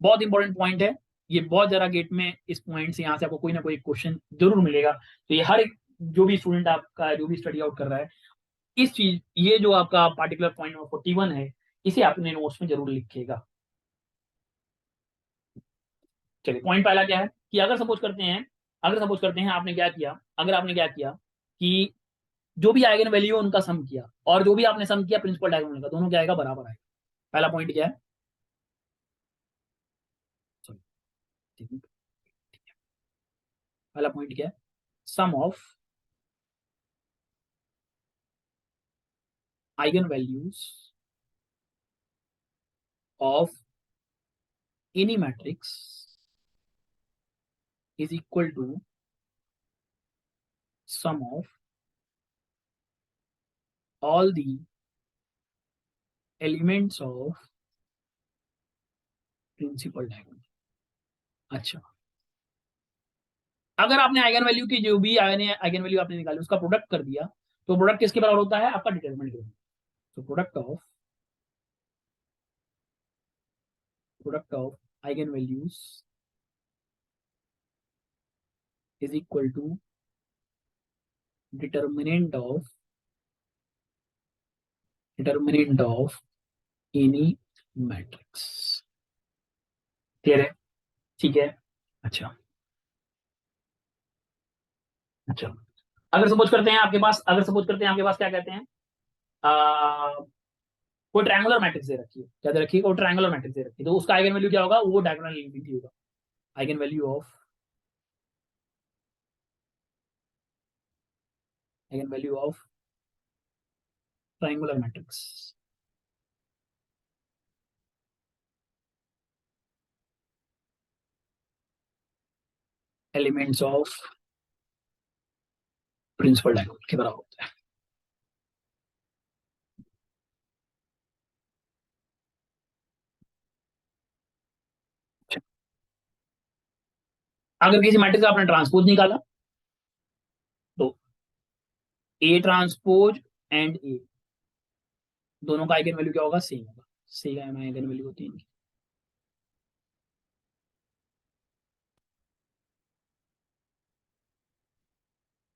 बहुत इंपॉर्टेंट पॉइंट है ये, बहुत जरा गेट में इस पॉइंट से यहाँ से आपको कोई ना कोई क्वेश्चन जरूर मिलेगा। तो ये हर एक जो भी स्टूडेंट आपका जो भी स्टडी आउट कर रहा है, इस चीज ये जो आपका पार्टिकुलर पॉइंट नंबर 41 है, इसे अपने नोट्स में जरूर लिखिएगा। चलिए, पॉइंट पहला क्या है कि अगर सपोज करते हैं आपने क्या किया कि जो भी आइगन वैल्यू है उनका सम किया, और जो भी आपने सम किया प्रिंसिपल डायगोनल का, दोनों क्या आएगा, बराबर आएगा। पहला पॉइंट क्या है, सॉरी, पहला पॉइंट क्या है, sum of eigen values of any matrix is equal to sum of all the elements of principal diagonal. अच्छा, अगर आपने आइगन वैल्यू की जो भी आइगन वैल्यू आपने निकाली उसका प्रोडक्ट कर दिया, तो प्रोडक्ट किसके बराबर होता है, आपका डिटरमिनेंट के बराबर। तो product of eigen values is equal to determinant of any matrix. Clear है, ठीक है। अच्छा, अच्छा, अगर सपोज करते हैं आपके पास क्या कहते हैं, आ, कोई ट्रायंगुलर मैट्रिक्स दे रखी है, क्या दे रखी है, कोई ट्रायंगुलर मैट्रिक्स दे रखी है, तो उसका आइगन वैल्यू क्या होगा, वो डायगोनल एलिमेंट होगा। Eigen value of eigen value of triangular matrix, elements of principal diagonal के बराबर होता है। अगर किसी मैट्रिक्स का आपने ट्रांसपोज निकाला, तो ए ट्रांसपोज एंड ए दोनों का आइगन वैल्यू क्या होगा, सेम होगा। सेम आइगन वैल्यू होती है इनकी।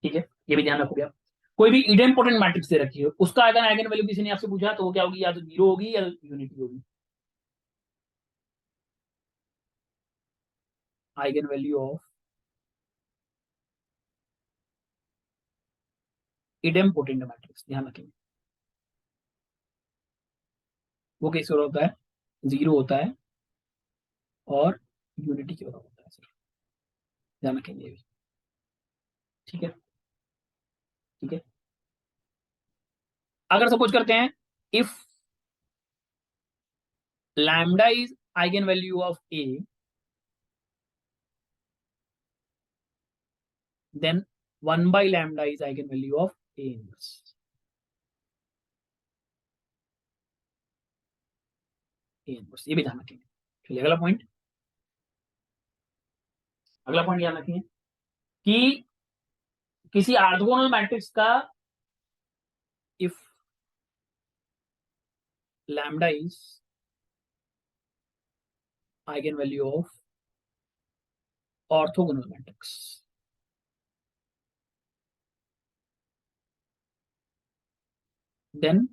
ठीक है, ये भी ध्यान रखोगे आप। कोई भी इडेम्पोटेंट मैट्रिक्स दे रखी है, उसका अगर आइगन वैल्यू किसी ने आपसे पूछा, तो वो क्या होगी, या तो जीरो होगी या यूनिटी होगी। आइगन वैल्यू ऑफ इडेम्पोटेंट मैट्रिक्स, ध्यान रखेंगे, वो कैसे होता है, जीरो होता है और यूनिटी के बराबर होता है सिर्फ। ध्यान रखेंगे ये भी। ठीक है, ठीक है। अगर सपोज करते हैं, if lambda is eigen value of A, then 1/λ is eigen value of A inverse. A inverse, ये भी ध्यान रखेंगे। चलिए, अगला पॉइंट ध्यान रखेंगे कि किसी ऑर्थोगोनल मैट्रिक्स का if lambda is eigen value of orthogonal matrix, then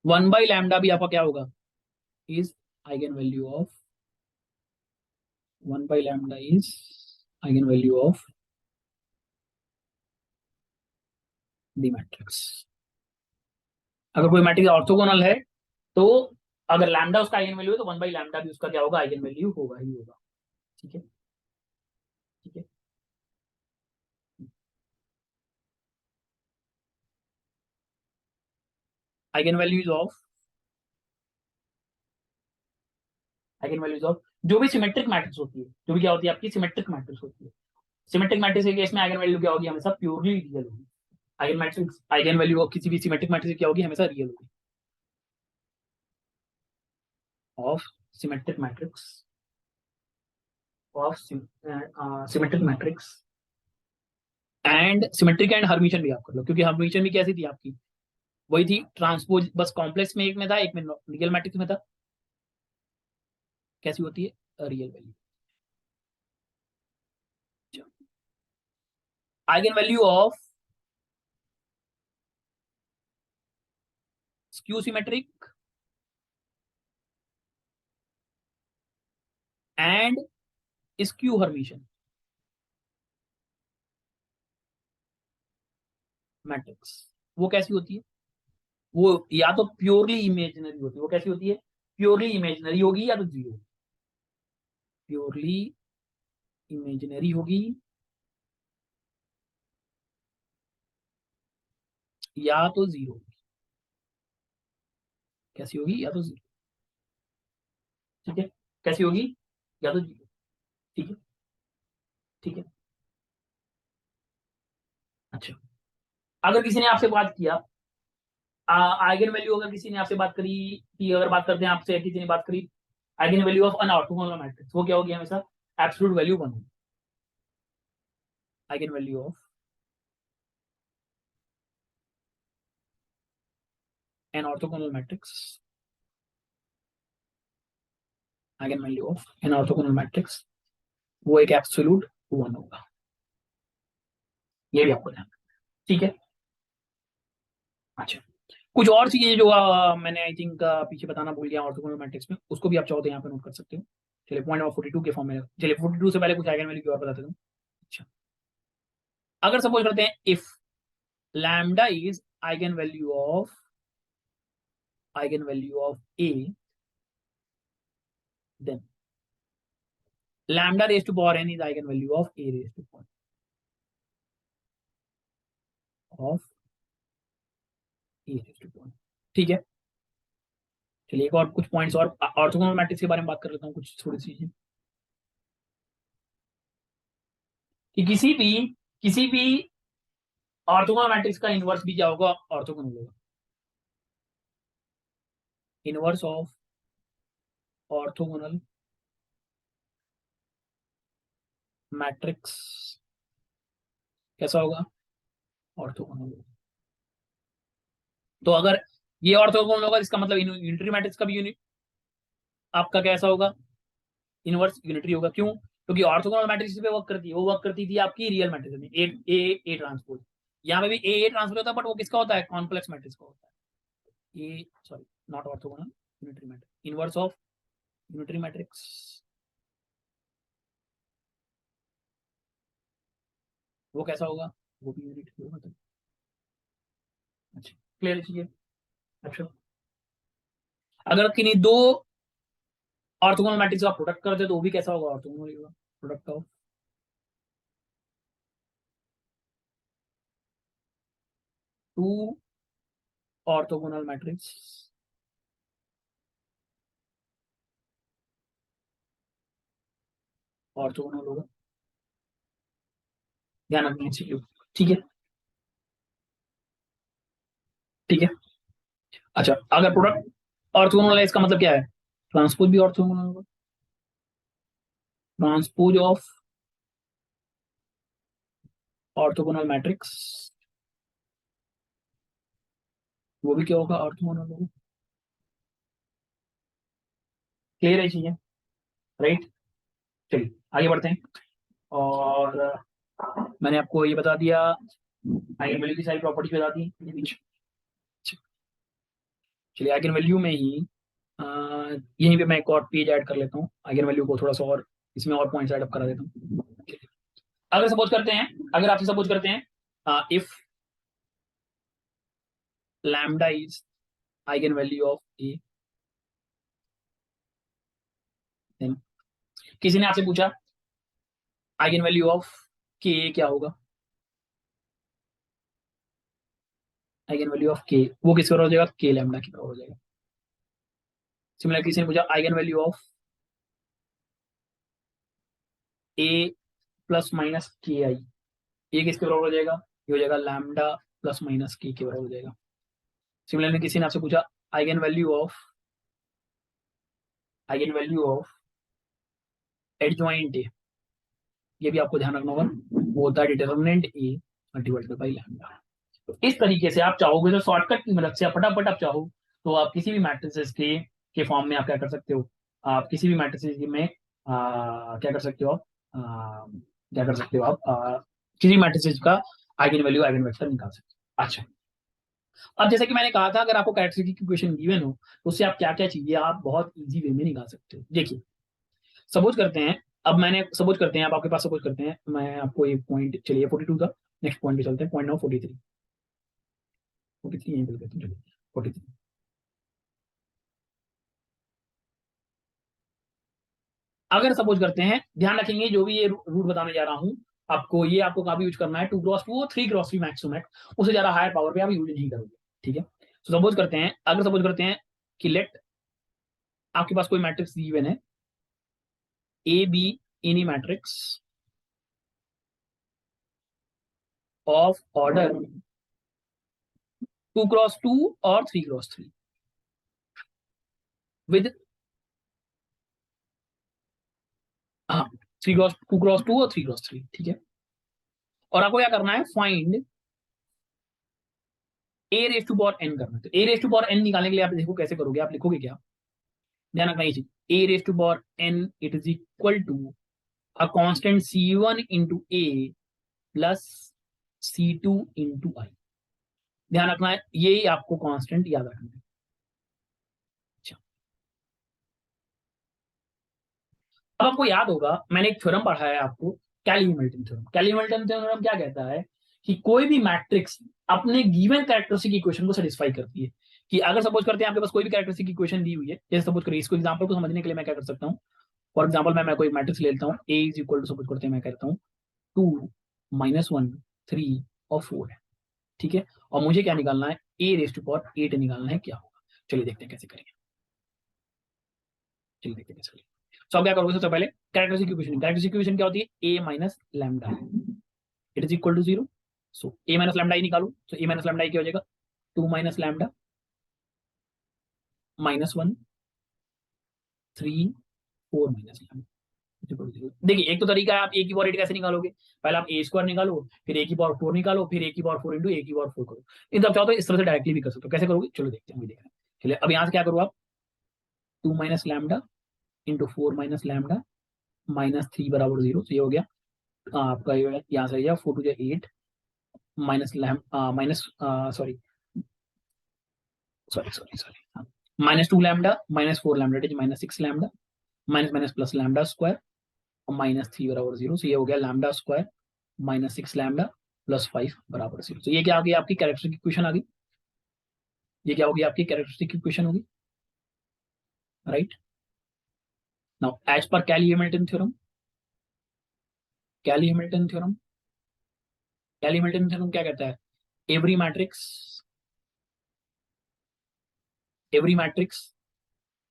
1/λ भी आपका क्या होगा, is eigen value of 1/λ is eigen value of the matrix. अगर कोई मैट्रिक्स ऑर्थोगोनल है, तो अगर लैम्डा उसका आइगन वैल्यू है तो 1/λ भी उसका क्या होगा, आइगन वैल्यू होगा ही होगा। ठीक है, ठीक है। Eigen values of, eigen values of जो भी सिमेट्रिक मैट्रिक्स होती है, जो भी क्या होती है आपकी सिमेट्रिक मैट्रिक्स होती है, सिमेट्रिक मैट्रिक्स के केस में आइगन वैल्यू क्या होगी, हमेशा प्योरली रियल होगी। Eigen matrix, eigen value of किसी भी सिमेट्रिक मैट्रिक्स क्या होगी, हमेशा रियल होगी। Of symmetric matrix, of symmetric matrix and symmetric and Hermitian भी आप कर लो, क्योंकि हर्मिशन भी कैसी थी आपकी, वही थी ट्रांसपोज, बस कॉम्प्लेक्स में एक में था, एक में रियल मैट्रिक्स में था। कैसी होती है, real value. Eigen value of skew symmetric and skew Hermitian matrix, वो कैसी होती है, वो या तो प्योरली इमेजिनरी होती है, वो कैसी होती है, प्योरली इमेजिनरी होगी या तो जीरो, प्योरली इमेजिनरी होगी या तो जीरो, कैसी होगी, या तो जीरो। ठीक है, कैसी होगी, या तो जीरो। ठीक है, ठीक है। अच्छा, अगर किसी ने आपसे बात किया, आइगन वैल्यू अगर किसी ने आपसे बात करी, कि अगर बात करते हैं आपसे, किसी ने बात करी eigen value of an orthogonal matrix, वो क्या होगी, हमेशा एब्सोल्यूट वैल्यू 1 होगी। Eigen value of an orthogonal matrix, eigen value of an orthogonal matrix, वो एक एब्सोल्यूट 1 होगा। ये भी आपको ध्यान, ठीक है। अच्छा, कुछ और चीजें जो मैंने आई थिंक पीछे बताना भूल गया ऑर्थोगोनल मैट्रिक्स में, उसको भी आप चाहो तो यहाँ पे नोट कर सकते हो। चलिए, पॉइंट नंबर 42 के फॉर्म में, चलिए 42 से पहले कुछ आइगन वैल्यू की और बता देता हूँ। अच्छा, अगर सपोज करते हैं if lambda is eigen value of, eigen value of A, then lambda raise to power N is eigen value of A raise to power of A raise to power. ठीक है, चलिए एक और कुछ पॉइंट्स और orthogonal matrix के बारे में बात कर लेता हूँ, कुछ थोड़ी सी चीजें, कि किसी भी ऑर्थोगोनल मैट्रिक्स का इनवर्स भी क्या होगा, ऑर्थोगोनल होगा। इनवर्स ऑफ ऑर्थोगोनल मैट्रिक्स कैसा होगा, ऑर्थोगोनल होगा। तो अगर ये ऑर्थोगोनल होगा, इसका मतलब यूनिटरी मैट्रिक्स का भी यूनिट आपका कैसा होगा, इनवर्स यूनिटरी होगा। क्यों, क्योंकि ऑर्थोगोनल मैट्रिक्स पे वर्क करती है, वो वर्क करती थी आपकी रियल मैट्रिक्स में, ए ट्रांसपोज। यहाँ पे भी ए ट्रांसपोज होता है, बट वो किसका होता है, कॉम्प्लेक्स मैट्रिक्स का होता है। ए sorry, not orthogonal, unitary matrix, inverse of unitary matrix, वो कैसा होगा, वो भी यूनिटरी होगा। तो अच्छा, क्लियर चीज। अच्छा, अगर किन्हीं दो ऑर्थोगोनल मैट्रिक्स का प्रोडक्ट करते तो वो भी कैसा होगा, ऑर्थोगोनल होगा, product of two orthogonal matrix, orthogonal होगा, ध्यान रखना चाहिए। ठीक है, ठीक है। अच्छा, अगर प्रोडक्ट ऑर्थोगोनल है, इसका मतलब क्या है, ट्रांसपोज भी ऑर्थोगोनल होगा। ट्रांसपोज ऑफ ऑर्थोगोनल मैट्रिक्स, वो भी क्या होगा, ऑर्थोगोनल होगा। क्लियर है चीजें, राइट। चलिए आगे बढ़ते हैं, और मैंने आपको ये बता दिया, आइगन वैल्यू की सारी प्रॉपर्टीज बता दी। चलिए आइगन वैल्यू में ही अ, यहीं पे मैं एक और पेज ऐड कर लेता हूँ, आइगन वैल्यू को थोड़ा सा और इसमें और पॉइंट्स ऐड अप करा देता हूँ। अगर सपोज करते हैं, अगर आपसे सपोज करते हैं if lambda is eigen value of A, Then, किसी ने आपसे पूछा आइगन वैल्यू ऑफ के क्या होगा, आइगन वैल्यू ऑफ के वो किसके बराबर हो जाएगा, के लैम्डा के बराबर हो जाएगा। सिमिलर किसी ने पूछा eigen value of A plus minus के आई, ये किसके बराबर हो जाएगा, ये हो जाएगा लैम्डा प्लस माइनस के बराबर हो जाएगा। सिमिलरली किसी ने आपसे पूछा eigen value of adjoint A, ये भी आपको ध्यान रखना होगा, वो होता है determinant A multiplied by lambda. तो इस तरीके से आप चाहोगे तो शॉर्टकट की मदद से फटाफट आप चाहो तो आप किसी भी मैट्रिसेस के फॉर्म में आप क्या कर सकते हो, आप किसी भी मैट्रिसेस में क्या कर सकते हो आप क्या कर सकते हो आप किसी मैट्रिसेस का आइगन वैल्यू आइगन वेक्टर निकाल सकते हो। अच्छा, अब जैसे कि मैंने कहा था अगर आपको कैरेक्टरिस्टिक इक्वेशन गिवन हो तो उससे आप क्या क्या चाहिए आप बहुत इजी वे में निकाल सकते हो। देखिए सपोज करते हैं, अब मैंने सपोज करते हैं, अब आपके पास सपोज करते हैं, मैं आपको एक पॉइंट, चलिए 42 था, नेक्स्ट पॉइंट पे चलते हैं, पॉइंट नंबर 43 43 यहीं पे करते हैं, चलिए 43। अगर सपोज करते हैं, ध्यान रखेंगे जो भी ये रूट बताने जा रहा हूं आपको, ये आपको काफी यूज करना है 2x2 और 3x3 मैक्सिमम, उससे ज्यादा हायर पावर पे आप यूज नहीं करोगे, ठीक है। तो सपोज करते हैं, अगर सपोज करते हैं कि लेट आपके पास कोई मैट्रिक्स गिवन है A B, any matrix of order 2x2 और 3x3 विद, हाँ 2x2 और 3x3, ठीक है। और आपको क्या करना है, find A raise to power N करना है। तो A raise to power N निकालने के लिए आप देखो कैसे करोगे, आप लिखोगे क्या, ध्यान रखना ये चीज, A raise to power n it is equal to a constant C1 into A plus C2 into I. ध्यान रखना है ये आपको कांस्टेंट याद रखना है। अच्छा, अब आपको याद होगा मैंने एक थ्योरम पढ़ा है आपको, कैली-हैमिल्टन थ्योरम। कैली-हैमिल्टन थ्योरम क्या कहता है कि कोई भी मैट्रिक्स अपने गिवन कैरेक्टरिस्टिक इक्वेशन को सेटिस्फाई करती है। कि अगर सपोज करते हैं आपके पास कोई भी कैरेक्टरिस्टिक इक्वेशन दी हुई है, जैसे सपोज करिए, इसको एग्जांपल को समझने के लिए मैं क्या कर सकता हूँ, फॉर एग्जांपल मैं कोई मैट्रिक्स ले लेता हूँ, ए इज इक्वल टू, सपोज करते हैं मैं कहता हूँ 2 -1 3 और 4 है, ठीक है। और मुझे क्या निकालना है, ए रेस टू पावर 8 निकालना है, क्या होगा, चलिए देखते हैं कैसे करेंगे, चलिए देखते हैं कैसे करेंगे। तो अब क्या करोगे, सबसे पहले कैरेक्टरिस्टिक इक्वेशन क्या होती है, A minus lambda it is equal to 0। So A minus lambda ही निकालो, तो ए माइनस लैम्डा क्या हो जाएगा, 2 माइनस लैम्डा -1 3 4 माइनस लैम्डा। देखिए एक तो तरीका है, आप ए की पावर 8 कैसे निकालोगे, पहले आप ए स्क्वायर निकालो, फिर ए की पावर 4 निकालो, फिर ए की पावर 4 इंटू ए की पावर 4 करो। इन सब चाहो तो इस तरह से डायरेक्टली भी कर सकते हो, कैसे करोगे चलो देखते हैं, अभी देख रहे हैं। चलिए अब यहाँ से क्या करो आप, 2 minus lambda into 4 minus lambda -3 बराबर 0। तो ये हो गया आपका, ये यहाँ से गया 4 to 8 minus lam minus sorry sorry sorry sorry -2 lambda -4 lambda it is -6 lambda minus minus plus lambda square और -3 बराबर 0। तो ये हो गया लैम्डा स्क्वायर -6 लैम्डा प्लस 5 बराबर 0। तो ये क्या आ गई आपकी कैरेक्टरिस्टिक इक्वेशन आ गई, ये क्या होगी आपकी कैरेक्टरिस्टिक इक्वेशन होगी, right. Now as per Cayley Hamilton theorem, Cayley Hamilton theorem Cayley Hamilton theorem क्या कहता है, every matrix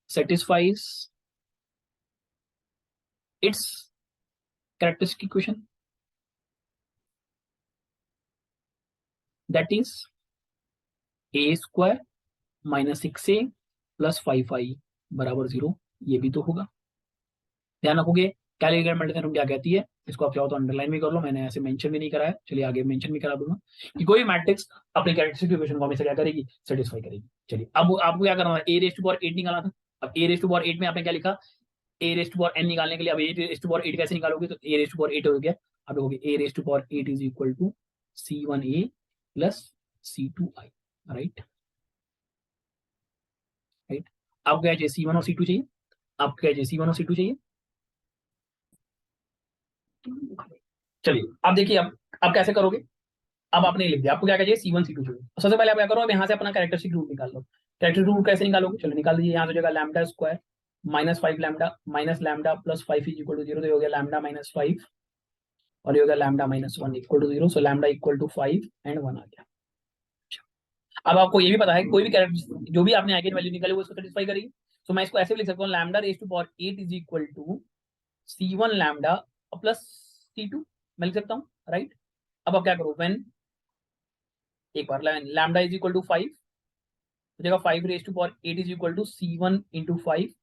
satisfies its characteristic equation, that is a square -6a plus 5i बराबर 0। ये भी तो होगा, ध्यान रखोगे। कैली-हैमिल्टन थ्योरम क्या कहती है, इसको आप चाहो तो अंडरलाइन भी कर लो, मैंने ऐसे मेंशन भी नहीं करा है, चलिए आगे मेंशन भी करा दूंगा कि कोई मैट्रिक्स अपनी कैरेक्टरिस्टिक इक्वेशन को हमेशा क्या करेगी, सेटिस्फाई करेगी। चलिए अब आपको क्या करना है, ए रेस टू पावर 8 निकालना था। अब ए रेस टू पावर 8 में आपने क्या लिखा, ए रेस टू पावर एन निकालने के लिए, अब ए रेस टू पावर 8 कैसे निकालोगे, तो ए रेस टू पावर 8 हो गया, अब देखोगे A raise to power 8 is equal to C1a plus C2i, right right. आपको क्या चाहिए, C1 और C2 चाहिए, आपको क्या चाहिए, C1 और C2 चाहिए। चलिए अब देखिए, अब कैसे करोगे, अब आपने लिख दिया, आपको क्या चाहिए, C1 C2 चाहिए। सबसे पहले आप क्या करो, अब यहाँ से अपना कैरेक्टरिस्टिक रूट निकाल लो। कैरेक्टरिस्टिक रूट कैसे निकालोगे, चलो निकाल दीजिए, यहाँ से हो जाएगा lambda square -5 lambda minus lambda plus 5 is equal to 0, तो ये हो गया लैम्डा माइनस 5 और ये हो गया lambda minus 1 equal to 0, so lambda equal to 5 and 1 आ गया। अब आपको ये भी पता है कोई भी कैरेक्टर जो भी आपने आइगन वैल्यू निकाली वो इसको सेटिस्फाई करेगी, तो मैं इसको ऐसे भी लिख सकता हूँ lambda raise to power 8 is equal to C1 lambda plus C2, मैं लिख सकता हूँ, राइट। अब आप क्या करो, व्हेन एक बार लैम्डा इज इक्वल टू 5 हो जाएगा, 5 raise to power 8 is equal to C1 into 5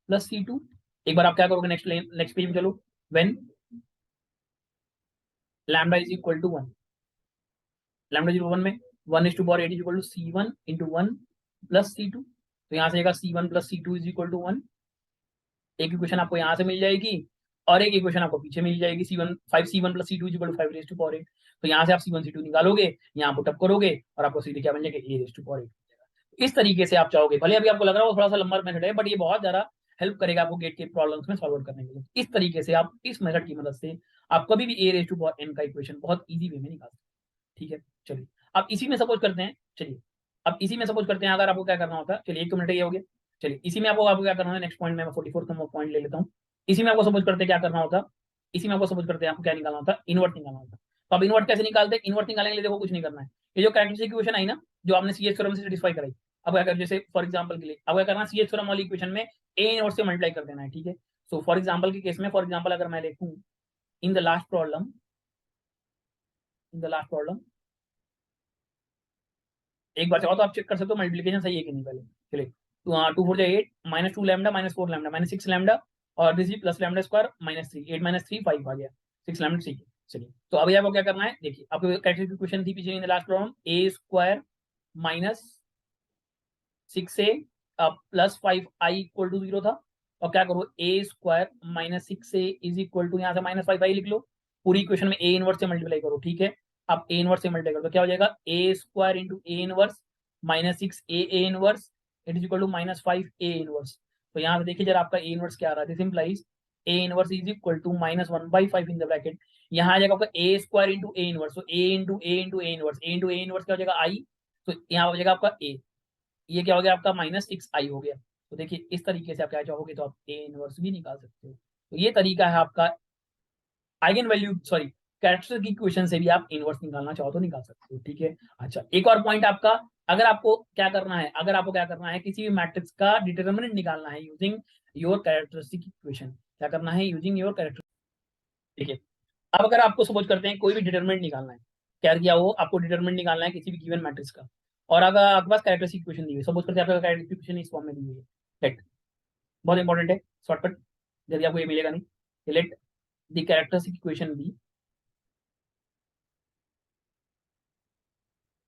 plus C2। एक बार आप क्या करोगे, नेक्स्ट पेज में चलो, when lambda is equal to 1, lambda 0 1 में 1 is to power 8 is equal to C1 into 1 plus C2, तो यहाँ से आएगा C1 plus C2 is equal to 1। एक इक्वेशन आपको यहाँ से मिल जाएगी और एक इक्वेशन आपको पीछे मिल जाएगी, C1 5C1 plus C2 is equal to 5 raise to power 8। तो यहाँ से आप C1 C2 निकालोगे, यहाँ पुटअप करोगे और आपको सीधे क्या मिल जाएगा, A रेज टू पावर 8। इस तरीके से आप चाहोगे, भले अभी आपको लग रहा है वो थोड़ा सा लंबा मेथड है, बट ये बहुत ज्यादा हेल्प करेगा आपको गेट के प्रॉब्लम्स में सॉल्व करने के लिए। इस तरीके से आप इस मेथड की मदद से आप कभी भी A raise to power n का इक्वेशन बहुत इजी वे में निकाल सकते हैं। ठीक है, चलिए अब इसी में सपोज करते हैं, चलिए अब इसी में सपोज करते हैं अगर आपको क्या करना होता है, चलिए 1 मिनट ये हो गया। चलिए इसी में आपको आपको क्या करना है, नेक्स्ट पॉइंट में मैं 44 का पॉइंट ले लेता हूँ। इसी में आपको सपोज करते हैं क्या करना होता, इसी में आपको सपोज करते हैं आपको क्या निकालना होता, इन्वर्ट निकालना होता। तो अब इन्वर्ट कैसे निकालते हैं, इन्वर्ट निकालने के लिए देखो कुछ नहीं करना है, ये जो कैरेक्टरिस्टिक इक्वेशन आई ना जो आपने CH थ्योरम से सेटिस्फाई कराई, अब क्या कर, जैसे फॉर एग्जांपल के लिए अब क्या करना है, CH थ्योरम वाली इक्वेशन में A इन्वर्स से मल्टीप्लाई कर देना है। ठीक है, सो फॉर एग्जांपल के केस में, फॉर एग्जांपल अगर मैं लिखूं इन the last problem, in the last problem, एक बार चाहो तो आप चेक कर सकते हो मल्टीप्लिकेशन सही है कि नहीं पहले। चलिए तो हाँ, 2 4 जा 8 minus 2 lambda minus 4 lambda minus 6 lambda और this plus lambda square minus 3, 8 minus 3 5 आ गया, 6 लैम्डा। ठीक है, चलिए तो अभी आपको क्या करना है, देखिए आपको कैरेक्टरिस्टिक इक्वेशन थी पीछे in the last problem, a square minus 6a plus 5i equal to 0 था। और क्या करो, a square minus 6a is equal to, यहाँ से माइनस 5i लिख लो, पूरी इक्वेशन में a इनवर्स से मल्टीप्लाई करो। ठीक है, अब a इनवर्स से मल्टीप्लाई करो तो क्या हो जाएगा, a square into a inverse minus 6a a inverse it is equal to minus 5a inverse. तो यहाँ से देखिए जरा आपका a इनवर्स क्या आ रहा है, this implies a inverse is equal to minus 1/5 in the bracket. यहाँ आ जाएगा आपका a square into a inverse, तो a into a into a inverse, a into a inverse क्या हो जाएगा i, तो यहाँ हो जाएगा आपका a, ये क्या हो गया आपका माइनस 6i हो गया। तो देखिए इस तरीके से आप क्या चाहोगे तो आप a इनवर्स भी निकाल सकते हो। तो ये तरीका है आपका eigen value sorry characteristic equation से भी आप इनवर्स निकालना चाहो तो निकाल सकते हो। ठीक है, अच्छा एक और पॉइंट आपका, अगर आपको क्या करना है, अगर आपको क्या करना है किसी भी मैट्रिक्स का डिटरमिनेंट निकालना है यूजिंग योर कैरेक्टरिस्टिक इक्वेशन, क्या करना है यूजिंग योर कैरेक्टर। ठीक है, अब अगर आपको सपोज करते हैं कोई भी डिटरमिनेंट निकालना है, क्या किया वो आपको डिटरमिनेंट निकालना है किसी भी गिवन मैट्रिक्स का, और अगर आपके पास कैरेक्टरिस्टिक इक्वेशन दी हुई है, सपोज करते हैं आपका कैरेक्टरिस्टिक इक्वेशन इस फॉर्म में दी हुई है, लेट, बहुत इंपॉर्टेंट है शॉर्टकट, यदि आपको ये मिलेगा नहीं, let the characteristic equation B,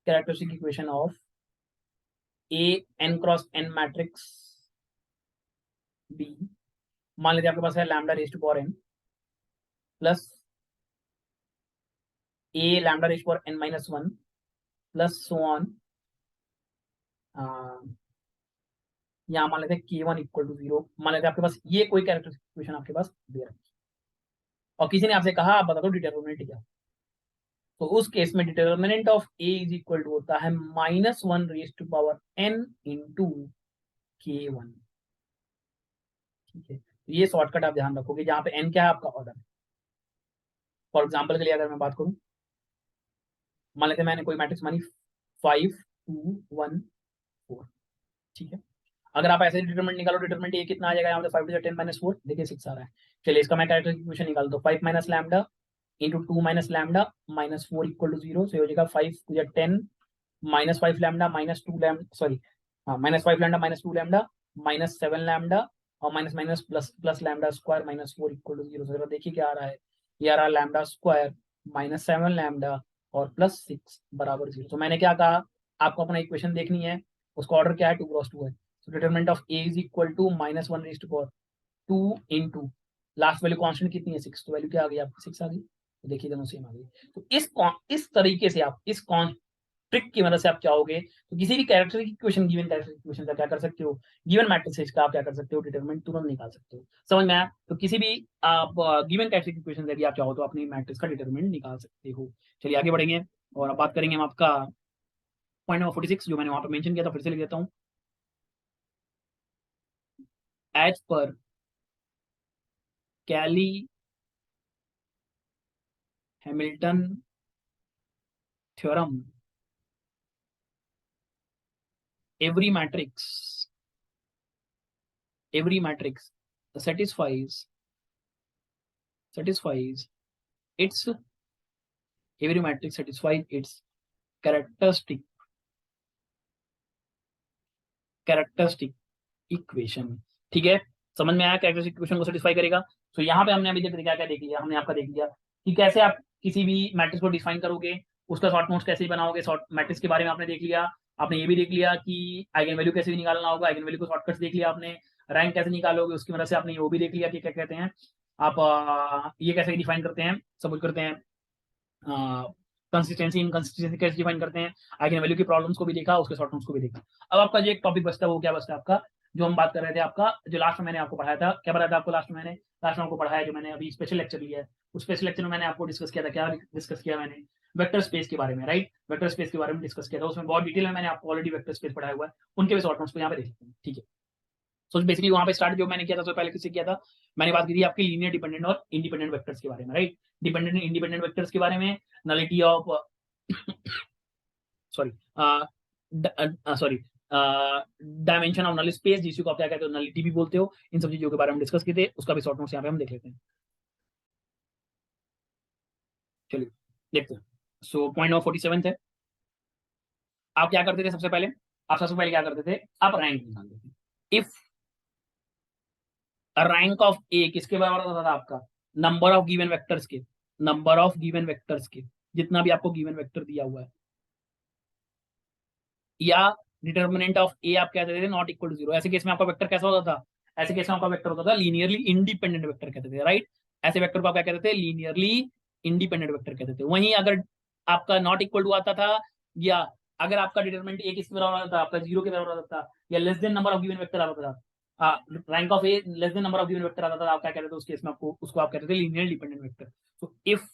characteristic equation of A N cross N matrix B, मान लेते हैं आपके पास है lambda raise to power N plus A lambda raise to power N minus 1 plus so on, यहाँ मान लेते हैं k1 इक्वल टू 0, मान लेते हैं आपके पास ये कोई कैरेक्टरिस्टिक इक्वेशन आपके पास दे रहा है और किसी ने आपसे कहा आप बता दो डिटरमिनेंट क्या, तो उस केस में determinant of A is equal to होता है -1 raise to power N into k1। ठीक है, तो ये शॉर्टकट आप ध्यान रखोगे जहां पे एन क्या है आपका ऑर्डर। फॉर एग्जाम्पल के लिए अगर मैं बात करूं, मान लेते हैं मैंने कोई मैट्रिक्स मानी 5 2 1 4। ठीक है, अगर आप ऐसे डिटरमिनेंट निकालो, डिटरमिनेंट ये कितना आ जाएगा, यहाँ पे 5 टू 10 माइनस 4, देखिए 6 आ रहा है। चलिए इसका मैं कैरेक्टरिस्टिक इक्वेशन निकाल दो, 5 minus lambda into 2 minus lambda minus 4 equal to 0, so हो जाएगा 5 to 10 minus 5 lambda minus 2 lambda sorry, हाँ minus 5 lambda minus 2 lambda minus 7 lambda और minus minus plus plus lambda square minus 4 equal to 0। जरा देखिए क्या आ रहा है, ये आ रहा है लैम्डा स्क्वायर माइनस 7 लैम्डा और प्लस 6 बराबर 0। तो मैंने क्या कहा, आपको अपना इक्वेशन देखनी है, उसका ऑर्डर क्या है 2 क्रॉस 2 है, so determinant of A is equal to -1 raise to power 2 into last value constant कितनी है 6, तो वैल्यू क्या आ गई आपकी 6 आ गई। तो देखिए दोनों सेम आ गई। तो इस तरीके से आप इस ट्रिक की मदद से आप चाहोगे तो किसी भी characteristic equation given characteristic equation का क्या कर सकते हो, गिवन मैट्रिक्स का आप क्या कर सकते हो डिटरमिनेंट तुरंत निकाल सकते हो। समझ में आया, तो किसी भी आप गिवन कैरेक्टरिस्टिक इक्वेशन यदि आप चाहो तो अपनी मैट्रिक्स का डिटरमिनेंट निकाल सकते हो। चलिए आगे बढ़ेंगे और अब बात करेंगे हम आपका पॉइंट नंबर 46 जो मैंने वहां पर मेंशन किया था, फिर से लिख देता हूँ। As per Cayley Hamilton theorem every matrix every matrix satisfies its every matrix satisfies its characteristic characteristic equation. ठीक है, समझ में आया, कैरेक्टरिस्टिक इक्वेशन को सेटिस्फाई करेगा। तो यहाँ पे हमने अभी तक क्या क्या देख लिया, हमने आपका देख लिया कि कैसे आप किसी भी मैट्रिक्स को डिफाइन करोगे, उसका शॉर्ट नोट्स कैसे बनाओगे, शॉर्ट मैट्रिक्स के बारे में आपने देख लिया। आपने ये भी देख लिया कि आइगन वैल्यू कैसे भी निकालना होगा, आइगन वैल्यू को शॉर्टकट्स देख लिया आपने, रैंक कैसे निकालोगे उसकी मदद से आपने वो भी देख लिया कि क्या कहते हैं आप ये कैसे डिफाइन करते हैं, सब कुछ करते हैं, कंसिस्टेंसी इनकंसिस्टेंसी कैसे डिफाइन करते हैं, आइगन वैल्यू की प्रॉब्लम्स को भी देखा, उसके शॉर्ट नोट्स को भी देखा। अब आपका जो एक टॉपिक बचता है वो क्या बचता है आपका, जो हम बात कर रहे थे आपका, जो लास्ट में मैंने आपको पढ़ाया था, क्या पढ़ाया था आपको लास्ट में आपको पढ़ाया, जो मैंने अभी स्पेशल लेक्चर लिया है, उस स्पेशल लेक्चर में मैंने आपको डिस्कस किया था, क्या डिस्कस किया मैंने, वेक्टर स्पेस के बारे में, राइट, वेक्टर स्पेस के बारे में डिस्कस किया था, उसमें बहुत डिटेल में मैंने आपको ऑलरेडी वेक्टर स्पेस पढ़ाया हुआ है, उनके भी शॉर्ट नोट्स को यहाँ पे देख लेते हैं। ठीक है, सो बेसिकली वहां पे स्टार्ट जो मैंने किया था, तो पहले किससे किया था, मैंने बात की थी आपकी लीनियर डिपेंडेंट और इंडिपेंडेंट वेक्टर्स के बारे में, राइट, डिपेंडेंट इंडिपेंडेंट वेक्टर्स के बारे में, nullity of sorry sorry dimension of null space, जिसको आप क्या कहते हो, नलिटी भी बोलते हो, इन सब चीजों के बारे में डिस्कस किए थे, उसका भी शॉर्ट नोट्स यहाँ पे हम देख लेते हैं। चलिए देखते हैं। सो पॉइंट नंबर 47 है, आप क्या करते थे सबसे पहले, आप सबसे पहले क्या करते थे, आप रैंक निकालते थे। इफ रैंक ऑफ ए किसके बराबर होता था आपका, नंबर ऑफ गिवन वेक्टर्स के, नंबर ऑफ गिवन वेक्टर्स के, जितना भी आपको गिवन वेक्टर दिया हुआ है, या डिटर्मिनेंट ऑफ ए आप कहते थे नॉट इक्वल टू जीरो। ऐसे केस में आपका वेक्टर कैसा होता था, ऐसे केस में आपका वेक्टर होता था लीनियरली इंडिपेंडेंट वेक्टर कहते थे, राइट, ऐसे वेक्टर को आप क्या कहते थे, लीनियरली इंडिपेंडेंट वेक्टर कहते थे। वहीं अगर आपका नॉट इक्वल टू आता था, या अगर आपका डिटर्मिनेंट ए किसके बराबर आता था, आपका जीरो के बराबर आता था, या less than number of given vector आता था, rank of A less than number of given vector आता था, आप क्या कहते थे उस केस में, आपको उसको आप कहते थे linear dependent vector. So if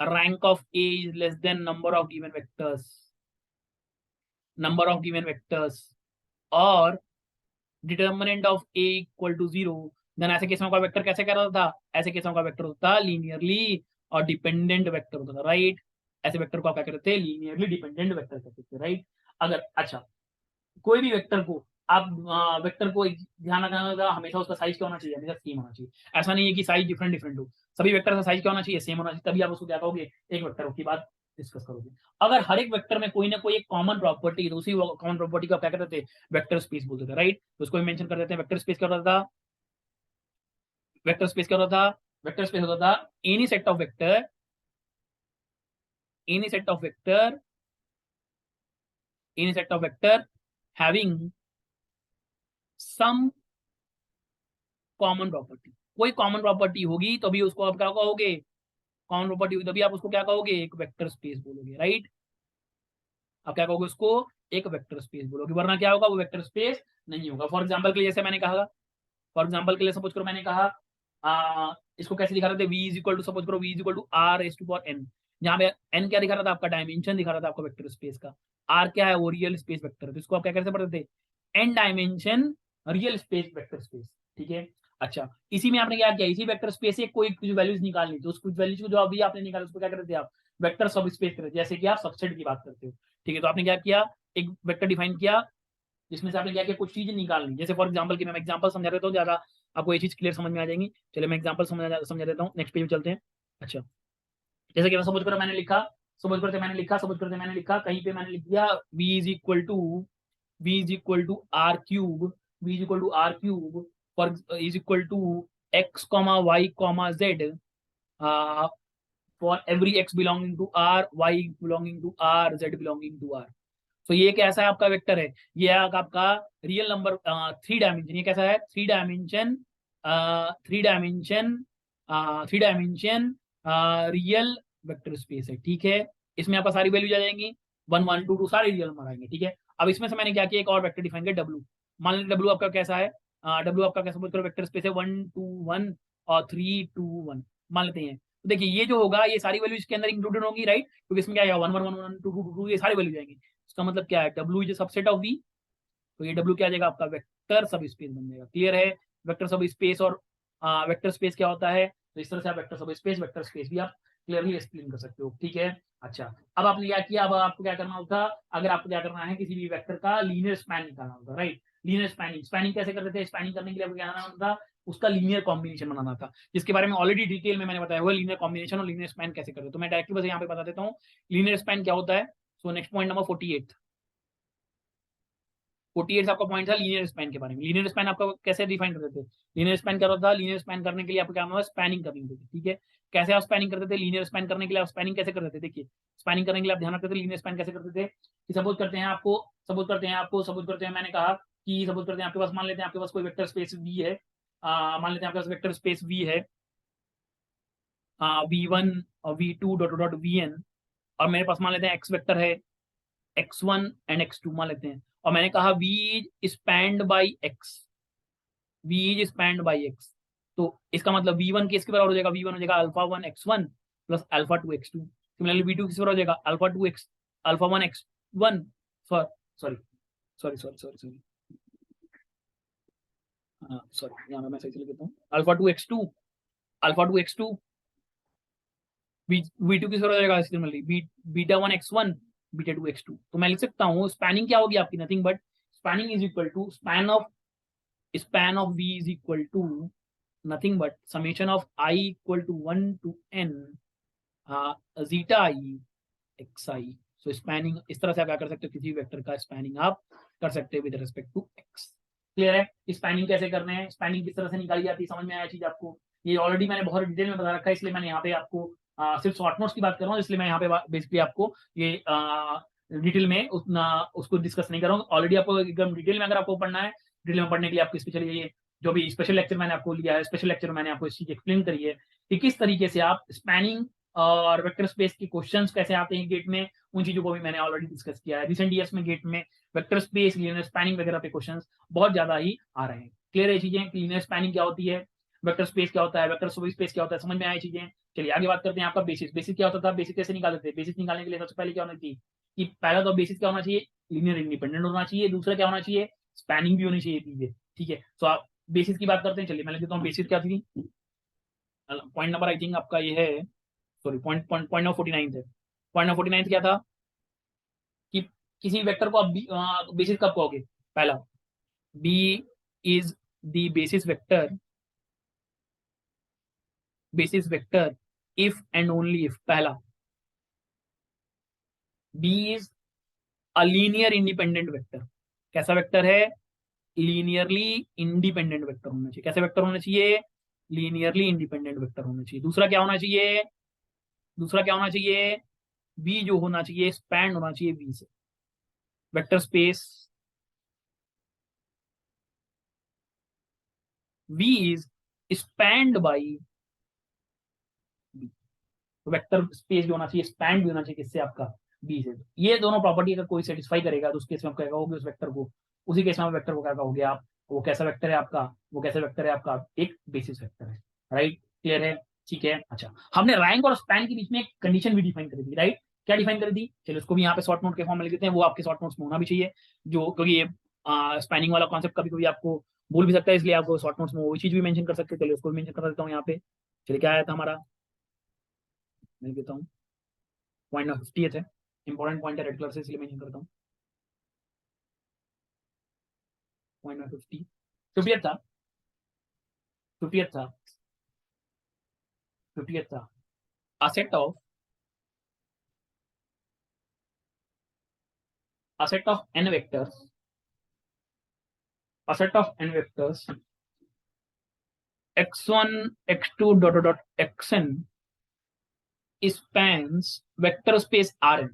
rank of A is less than number of given vectors, number of given vectors और determinant of A equal to zero, then ऐसे केस में का वेक्टर कैसे कर रहा था, ऐसे केस में का वेक्टर होता लीनियरली और डिपेंडेंट वेक्टर होता था, राइट, ऐसे वेक्टर को आप क्या करते थे, लीनियरली डिपेंडेंट वेक्टर कहते थे, राइट। अगर अच्छा कोई भी वेक्टर को आप वेक्टर को ध्यान रखना होगा, हमेशा उसका साइज क्या होना चाहिए, हमेशा सेम होना चाहिए। ऐसा नहीं है कि साइज डिफरेंट डिफरेंट हो, सभी वेक्टर का साइज क्या होना चाहिए, सेम होना चाहिए, तभी आप उसको क्या कहोगे, एक वेक्टर की बात डिस्कस करोगे। अगर हर एक वेक्टर में कोई ना कोई एक कॉमन प्रॉपर्टी, तो उसी कॉमन प्रॉपर्टी को क्या करते थे, वेक्टर स्पेस बोलते थे, राइट, तो उसको मेंशन कर देते हैं। वेक्टर स्पेस क्या होता था, वेक्टर स्पेस क्या होता था, वेक्टर स्पेस होता था any set of vector, any set of vector, any set of vector having some common property. कोई कॉमन प्रॉपर्टी होगी तभी उसको आप क्या कहोगे, कॉमन प्रॉपर्टी होगी तभी आप उसको क्या कहोगे, एक वेक्टर स्पेस बोलोगे, राइट। आप क्या कहोगे उसको, एक वेक्टर स्पेस बोलोगे, वरना क्या होगा, वो वेक्टर स्पेस नहीं होगा। फॉर एग्जाम्पल के लिए जैसे मैंने कहा, फॉर एग्जाम्पल के लिए सपोज करो मैंने कहा इसको कैसे दिखा रहे थे, v is equal to, suppose करो v is equal to R S to power n, जहां पे n क्या दिखा रहा था, आपका डायमेंशन दिखा रहा था आपका वेक्टर स्पेस का, r क्या है, वो रियल स्पेस वेक्टर है, तो इसको आप क्या कैसे पढ़ते थे, n dimension real space vector space, ठीक है। अच्छा, इसी में आपने क्या किया, इसी वेक्टर स्पेस से कोई कुछ वैल्यूज निकालनी, तो उस कुछ वैल्यूज को जो अभी आपने निकाला उसको क्या करते थे आप, वेक्टर सब स्पेस करते, जैसे कि आप सबसेट की बात करते हो, ठीक है। तो आपने क्या किया, एक वेक्टर डिफाइन किया जिसमें से आपने क्या किया, कुछ चीज निकालनी, जैसे फॉर एग्जांपल की मैं एग्जांपल समझा देता हूँ, ज्यादा आपको ये चीज क्लियर समझ में आ जाएंगी। चलिए मैं एग्जांपल समझा देता हूँ, नेक्स्ट पेज में चलते हैं। अच्छा, जैसे कि मैं सपोज करो मैंने लिखा, सपोज करते मैंने लिखा, सपोज करते मैंने लिखा, कहीं पे मैंने लिख दिया v is equal to, v is equal to R cube, v is equal to R cube for is equal to x comma y comma z for every x belonging to r, y belonging to r, z belonging to r। तो ये कैसा है आपका vector है, ये है आपका real number, three dimension, ये कैसा है, three dimension, three dimension, three dimension real vector space है, ठीक है। इसमें आपका सारी वैल्यूज आ जाएंगी, 1 1 2 2 सारे रियल नंबर आएंगे, ठीक है। अब इसमें से मैंने क्या किया, एक और वेक्टर डिफाइन किया W, मान लीजिए W आपका कैसा है, W आपका कैसा बोलते वेक्टर स्पेस है 1 2 1 और 3 2 1 मान लेते हैं। तो देखिए ये जो होगा, ये सारी वैल्यू इसके अंदर इंक्लूडेड होंगी, राइट, क्योंकि इसमें क्या है 1 1 1 1 2 2 2 ये सारी वैल्यू जाएंगी। इसका मतलब क्या है, W is subset of V, तो ये W क्या आ जाएगा आपका वेक्टर सब स्पेस बन जाएगा। क्लियर है? वेक्टर सब स्पेस और वेक्टर स्पेस क्या होता है, तो इस तरह से आप वेक्टर सब स्पेस, वेक्टर स्पेस भी आप क्लियरली एक्सप्लेन कर सकते हो। ठीक है, अच्छा, अब आपने क्या किया, अब आपको क्या करना होता, अगर आपको क्या करना है, किसी भी वेक्टर का लीनियर स्पैन निकालना होता, राइट। लीनियर स्पैनिंग, स्पैनिंग कैसे करते थे, स्पैनिंग करने के लिए आपको क्या करना होता, उसका लीनियर कॉम्बिनेशन बनाना था, जिसके बारे में ऑलरेडी डिटेल में मैंने बताया हुआ लीनियर कॉम्बिनेशन और लीनियर स्पैन कैसे करते, तो मैं डायरेक्टली बस यहाँ पे बता देता हूँ लीनियर स्पैन क्या होता है। सो नेक्स्ट पॉइंट नंबर 48 आपका पॉइंट था लीनियर स्पैन के बारे में। लीनियर स्पैन आपका कैसे डिफाइन करते थे, लीनियर स्पैन क्या होता था, लीनियर स्पैन करने के लिए आपको क्या होता है, स्पैनिंग करनी होती थी। ठीक है, कैसे आप स्पैनिंग करते थे, लीनियर स्पैन करने के लिए आप स्पैनिंग कैसे करते थे, देखिए स्पैनिंग करने के लिए आप ध्यान रखते थे लीनियर स्पैन कैसे करते थे, कि सपोज करते हैं मैंने कहा कि सपोज करते हैं आपके पास, मान लेते हैं आपके पास कोई वेक्टर स्पेस वी है, मान लेते हैं आपके पास वेक्टर स्पेस वी है, V1 और V2 डॉट डॉट Vn, और मेरे पास मान लेते हैं एक्स वेक्टर है, x1 एंड x2 मान लेते हैं, और मैंने कहा v is spanned by x, v is spanned by x, तो इसका मतलब v1 किसके बराबर हो जाएगा, v1 हो जाएगा alpha 1 x1 plus alpha 2 x2। Similarly v2 किसके बराबर हो जाएगा, alpha 2 x alpha 1 x1, sorry sorry sorry sorry sorry sorry, यहाँ मैं सही से लिख देता हूँ, alpha 2 x2, alpha 2 x2, v2 किसके बराबर हो जाएगा, similarly beta 1 x1 beta 2 x2। तो मैं लिख सकता हूँ स्पैनिंग क्या होगी आपकी, nothing but spanning is equal to span of v is equal to nothing but summation of I equal to 1 to n zeta I xi। So spanning इस तरह से आप क्या कर सकते हो, किसी वेक्टर का स्पैनिंग आप कर सकते हो with respect to x। Clear है? स्पैनिंग कैसे करने हैं, स्पैनिंग किस तरह से निकाली जाती है, समझ में आया चीज आपको, ये ऑलरेडी मैंने बहुत डिटेल में बता रखा है, इसलिए मैंने यहाँ पे आपको सिर्फ शॉर्ट नोट्स की बात कर रहा हूँ, इसलिए मैं यहाँ पे बेसिकली आपको ये डिटेल में उतना उसको डिस्कस नहीं कर रहा हूँ। ऑलरेडी आपको एकदम डिटेल में अगर आपको पढ़ना है, डिटेल में पढ़ने के लिए आपको स्पेशली ये जो भी स्पेशल लेक्चर मैंने आपको लिया है, स्पेशल लेक्चर मैंने आपको इस चीज एक्सप्लेन करी है कि किस तरीके से आप स्पैनिंग और वेक्टर स्पेस के क्वेश्चंस कैसे आते हैं गेट में, उन चीजों को भी मैंने ऑलरेडी डिस्कस किया है। रिसेंट ईयर्स में गेट में वेक्टर स्पेस, लीनियर स्पैनिंग वगैरह पे क्वेश्चंस बहुत ज्यादा ही आ रहे हैं। क्लियर है चीजें, लीनियर स्पैनिंग क्या होती है, वेक्टर स्पेस क्या होता है, वेक्टर स्पेस क्या होता है, समझ में आई चीजें। चलिए आगे बात करते हैं आपका बेसिस। बेसिस क्या होता था, बेसिस कैसे निकालते थे, बेसिस निकालने के लिए सबसे पहले क्या होना चाहिए, कि पहला तो बेसिस क्या होना चाहिए, लीनियर इंडिपेंडेंट होना चाहिए, दूसरा क्या होना चाहिए, स्पैनिंग भी होनी चाहिए चीजें। ठीक है, तो आप बेसिस की बात करते हैं, चलिए मैं लिख देता हूँ बेसिस क्या थी। पॉइंट नंबर आई थिंक आपका ये है, sorry point point point number 49 है। पॉइंट नंबर 49 क्या था, कि किसी वेक्टर को आप बेसिस कब कहोगे, पहला B is the basis vector if and only if, पहला B is a linear independent vector. कैसा वेक्टर है, लीनियरली इंडिपेंडेंट वेक्टर होना चाहिए। कैसे वेक्टर होना चाहिए, लीनियरली इंडिपेंडेंट वेक्टर होना चाहिए। दूसरा क्या होना चाहिए, दूसरा क्या होना चाहिए, वी जो होना चाहिए स्पैन होना चाहिए वी से। Vector space V is spanned by B, तो वेक्टर स्पेस भी होना चाहिए, स्पैन भी होना चाहिए किससे, आपका बी से। ये दोनों प्रॉपर्टी अगर कोई सेटिस्फाई करेगा तो उस केस में आप क्या कहोगे उस वेक्टर को, उसी केस में आप वेक्टर को क्या कहोगे आप, वो कैसा वेक्टर है आपका, वो कैसा वेक्टर है आपका, एक बेसिस वेक्टर है। राइट, क्लियर है? ठीक है, अच्छा, हमने रैंक और स्पैन के बीच में एक कंडीशन भी डिफाइन करी थी, राइट। क्या डिफाइन करी थी, चलिए उसको भी यहाँ पे शॉर्ट नोट के फॉर्म में लिख देते हैं, वो आपके शॉर्ट नोट्स में होना भी चाहिए, जो क्योंकि ये स्पैनिंग वाला कॉन्सेप्ट कभी कभी आपको भूल भी सकता है, इसलिए आपको शॉर्ट नोट्स में वो चीज भी मेंशन कर सकते हैं। चलिए उसको भी मेंशन कर देता हूँ यहाँ पे। चलिए क्या आया था हमारा, मैं देता हूँ, पॉइंट नंबर 50 है, इंपॉर्टेंट पॉइंट है, रेड कलर से इसलिए मेंशन करता हूँ। पॉइंट नंबर 50 50 था, 50 था, 50 था, a set of a set of n vectors, a set of n vectors x1 x2 dot dot dot xn spans vector space Rn।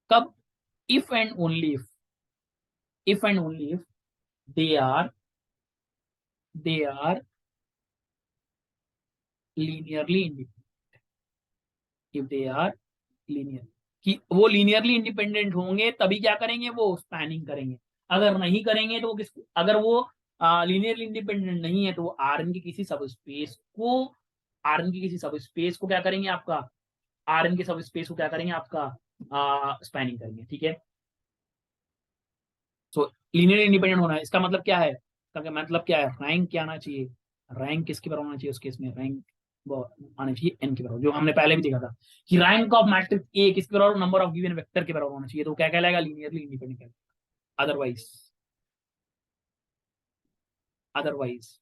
कब, if and only if and only if they are linearly independent, if they are linear, कि वो linearly independent होंगे तभी क्या करेंगे, वो spanning करेंगे। अगर नहीं करेंगे तो वो किस, अगर वो लीनियरली इंडिपेंडेंट नहीं है तो वो आरएन की किसी सब स्पेस को, आरएन की किसी सब स्पेस को क्या करेंगे आपका, आरएन के सब स्पेस को क्या करेंगे आपका, स्पैनिंग करेंगे। ठीक है, सो लीनियर इंडिपेंडेंट होना है, इसका मतलब क्या है, इसका मतलब क्या है, रैंक क्या आना चाहिए, रैंक किसके बराबर होना चाहिए उस केस में, रैंक वो आना चाहिए n के बराबर, जो हमने पहले भी देखा था कि रैंक ऑफ मैट्रिक्स ए किसके बराबर, नंबर ऑफ गिवन वेक्टर के बराबर होना चाहिए, तो क्या कहलाएगा, linearly independent. Otherwise otherwise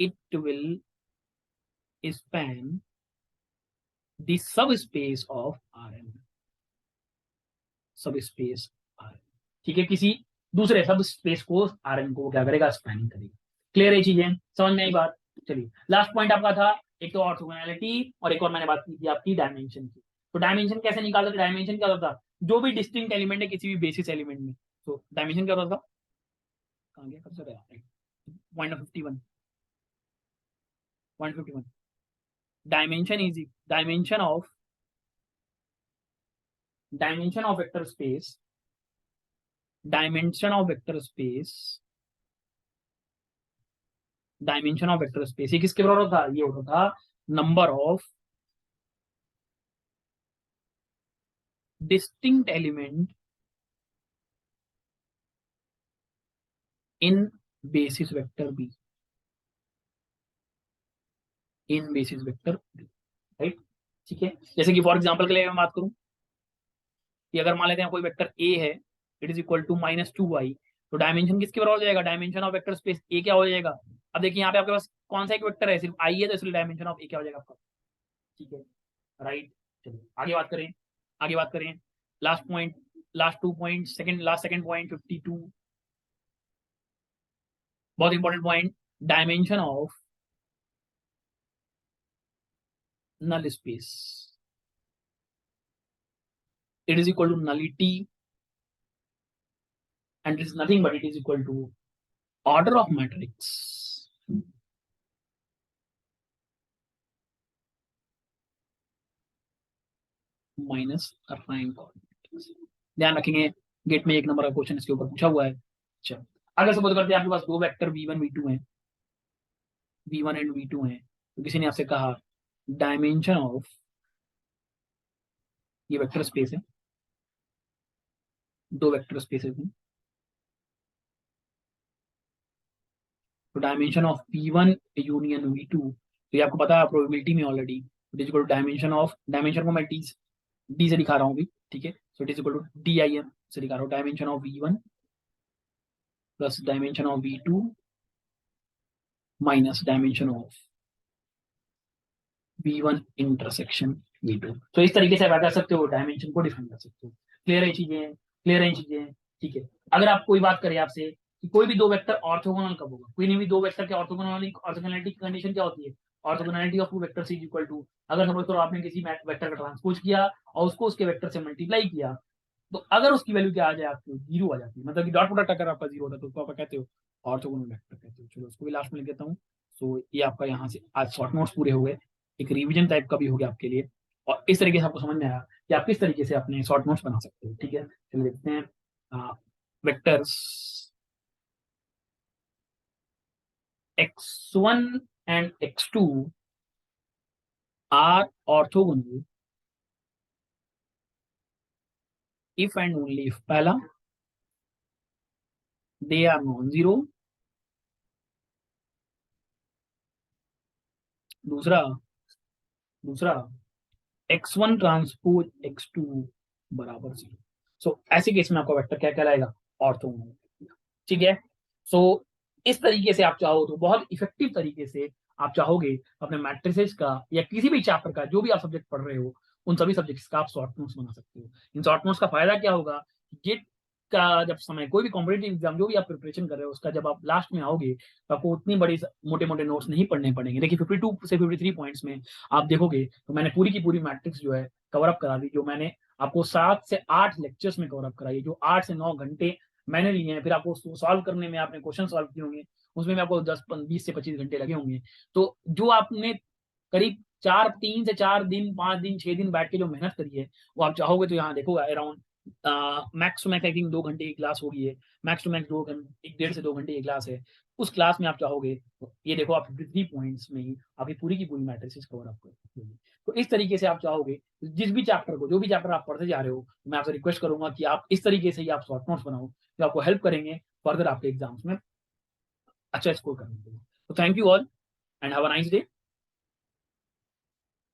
it will span the subspace of Rn, subspace Rn, ठीक है, किसी दूसरे सब स्पेस को Rn को क्या करेगा, स्पैनिंग करेगा। क्लियर है चीजें, समझ में आई बात। चलिए लास्ट पॉइंट आपका था, एक तो ऑर्थोगोनैलिटी और एक और मैंने बात की थी आपकी डायमेंशन की। तो डायमेंशन कैसे निकालते थे, डायमेंशन क्या होता था, जो भी डिस्टिंक्ट एलिमेंट है किसी भी बेसिस एलिमेंट में, तो डायमेंशन क्या होता था, कहाँ गया cursor, point 51, point 51, dimension is dimension of vector space, dimension of vector space, dimension of vector space ये किसके बराबर था, ये होता था number of distinct element in basis vector B, in basis vector B, right. ठीक है, जैसे कि फॉर एग्जांपल के लिए मैं बात करूं कि अगर मान लेते हैं कोई वेक्टर ए है, it is equal to -2y, तो डायमेंशन किसके बराबर हो जाएगा, डायमेंशन ऑफ वेक्टर स्पेस ए क्या हो जाएगा। अब देखिए यहाँ पे आपके पास कौन सा एक वेक्टर है, सिर्फ आई है, तो इसलिए डायमेंशन ऑफ ए क्या हो जाएगा आपका, ठीक है, राइट। चलिए आगे बात करें, आगे बात करें, last point, last 2 point, second point 52, बहुत important point, dimension of null space, it is equal to nullity and it is nothing but it is equal to order of matrix minus rank of matrix. ध्यान रखेंगे, gate में 1 number का question इसके ऊपर पूछा हुआ है। अच्छा, अगर सपोज करते हैं आपके पास दो वेक्टर v1 v2 हैं, v1 एंड v2 हैं, तो किसी ने आपसे कहा डायमेंशन ऑफ, ये वेक्टर स्पेस है, दो वेक्टर स्पेसेस हैं, तो dimension of v1 union v2, तो ये आपको पता है प्रोबेबिलिटी में already, it is equal to dimension of, dimension को मैं डी से दिखा रहा हूँ अभी, ठीक है, so it is equal to D I M से दिखा रहा हूँ, dimension of v1 plus dimension of v2 minus dimension of v1 intersection v2। तो इस तरीके से आप कर सकते हो, डायमेंशन को डिफाइन कर सकते हो। क्लियर है चीजें, क्लियर है चीजें, ठीक है। अगर आप कोई बात करें आपसे कि कोई भी दो वेक्टर ऑर्थोगोनल कब होगा, कोई नहीं भी दो वेक्टर के ऑर्थोगोनैलिटी की कंडीशन क्या होती है, orthogonality of two vectors is equal to, अगर सपोज करो आपने किसी वेक्टर का ट्रांसपोज किया और उसको उसके वेक्टर से मल्टीप्लाई किया, तो अगर उसकी वैल्यू क्या आ जाए आपको, जीरो आ जाती है, मतलब कि डॉट प्रोडक्ट अगर आपका जीरो होता है तो उसको आप कहते हो ऑर्थोगोनल वेक्टर कहते हो। चलो उसको भी लास्ट में लिख देता हूँ। सो ये आपका यहाँ से आज शॉर्ट नोट्स पूरे हो गए, एक रिवीजन टाइप का भी हो गया आपके लिए, और इस तरीके से आपको समझ में आया कि आप किस तरीके से अपने शॉर्ट नोट्स बना सकते हो। ठीक है, चलिए देखते हैं vectors x1 and x2 are orthogonal if and only if, पहला दे आर नॉन जीरो, दूसरा दूसरा x1 ट्रांसपोज x2 बराबर 0। सो ऐसे केस में आपका वेक्टर क्या कहलाएगा, ऑर्थोगोनल। ठीक है, सो इस तरीके से आप चाहो तो बहुत इफेक्टिव तरीके से आप चाहोगे अपने मैट्रिसेस का या किसी भी चैप्टर का जो भी आप सब्जेक्ट पढ़ रहे हो उन सभी सब्जेक्ट्स का आप शॉर्ट नोट्स बना सकते हो। इन शॉर्ट नोट्स का फायदा क्या होगा, गेट का जब समय कोई भी कॉम्पिटेटिव एग्जाम जो भी आप प्रिपरेशन कर रहे हो उसका जब आप लास्ट में आओगे तो आपको उतनी बड़ी मोटे मोटे नोट्स नहीं पढ़ने पड़ेंगे। देखिए 52 से 53 पॉइंट्स में आप देखोगे तो मैंने पूरी की पूरी मैट्रिक्स जो है कवर अप करा दी, जो मैंने आपको 7 से 8 लेक्चर्स में कवर अप कराई, जो 8 से 9 घंटे मैंने लिए हैं। फिर आपको सॉल्व करने में आपने क्वेश्चन सॉल्व किए होंगे, उसमें भी आपको 20 से 25 घंटे लगे होंगे। तो जो आपने करीब 3 से 4 दिन 5 दिन 6 दिन बैठ के जो मेहनत करी है वो आप चाहोगे तो यहाँ देखोगे around max to max I think 2 घंटे की क्लास होगी है, मैक्स टू मैक्स 1.5 से 2 घंटे की क्लास है। उस क्लास में आप चाहोगे तो ये देखो आप 53 पॉइंट्स में ही आपकी पूरी की पूरी मैट्रिसेस कवर अप कर। तो इस तरीके से आप चाहोगे जिस भी चैप्टर को, जो भी चैप्टर आप पढ़ते जा रहे हो, मैं आपसे रिक्वेस्ट करूँगा कि आप इस तरीके से ही आप शॉर्ट नोट्स बनाओ, जो आपको हेल्प करेंगे फर्दर आपके एग्ज़ाम्स में अच्छा स्कोर करने के लिए। तो thank you all and have a nice day.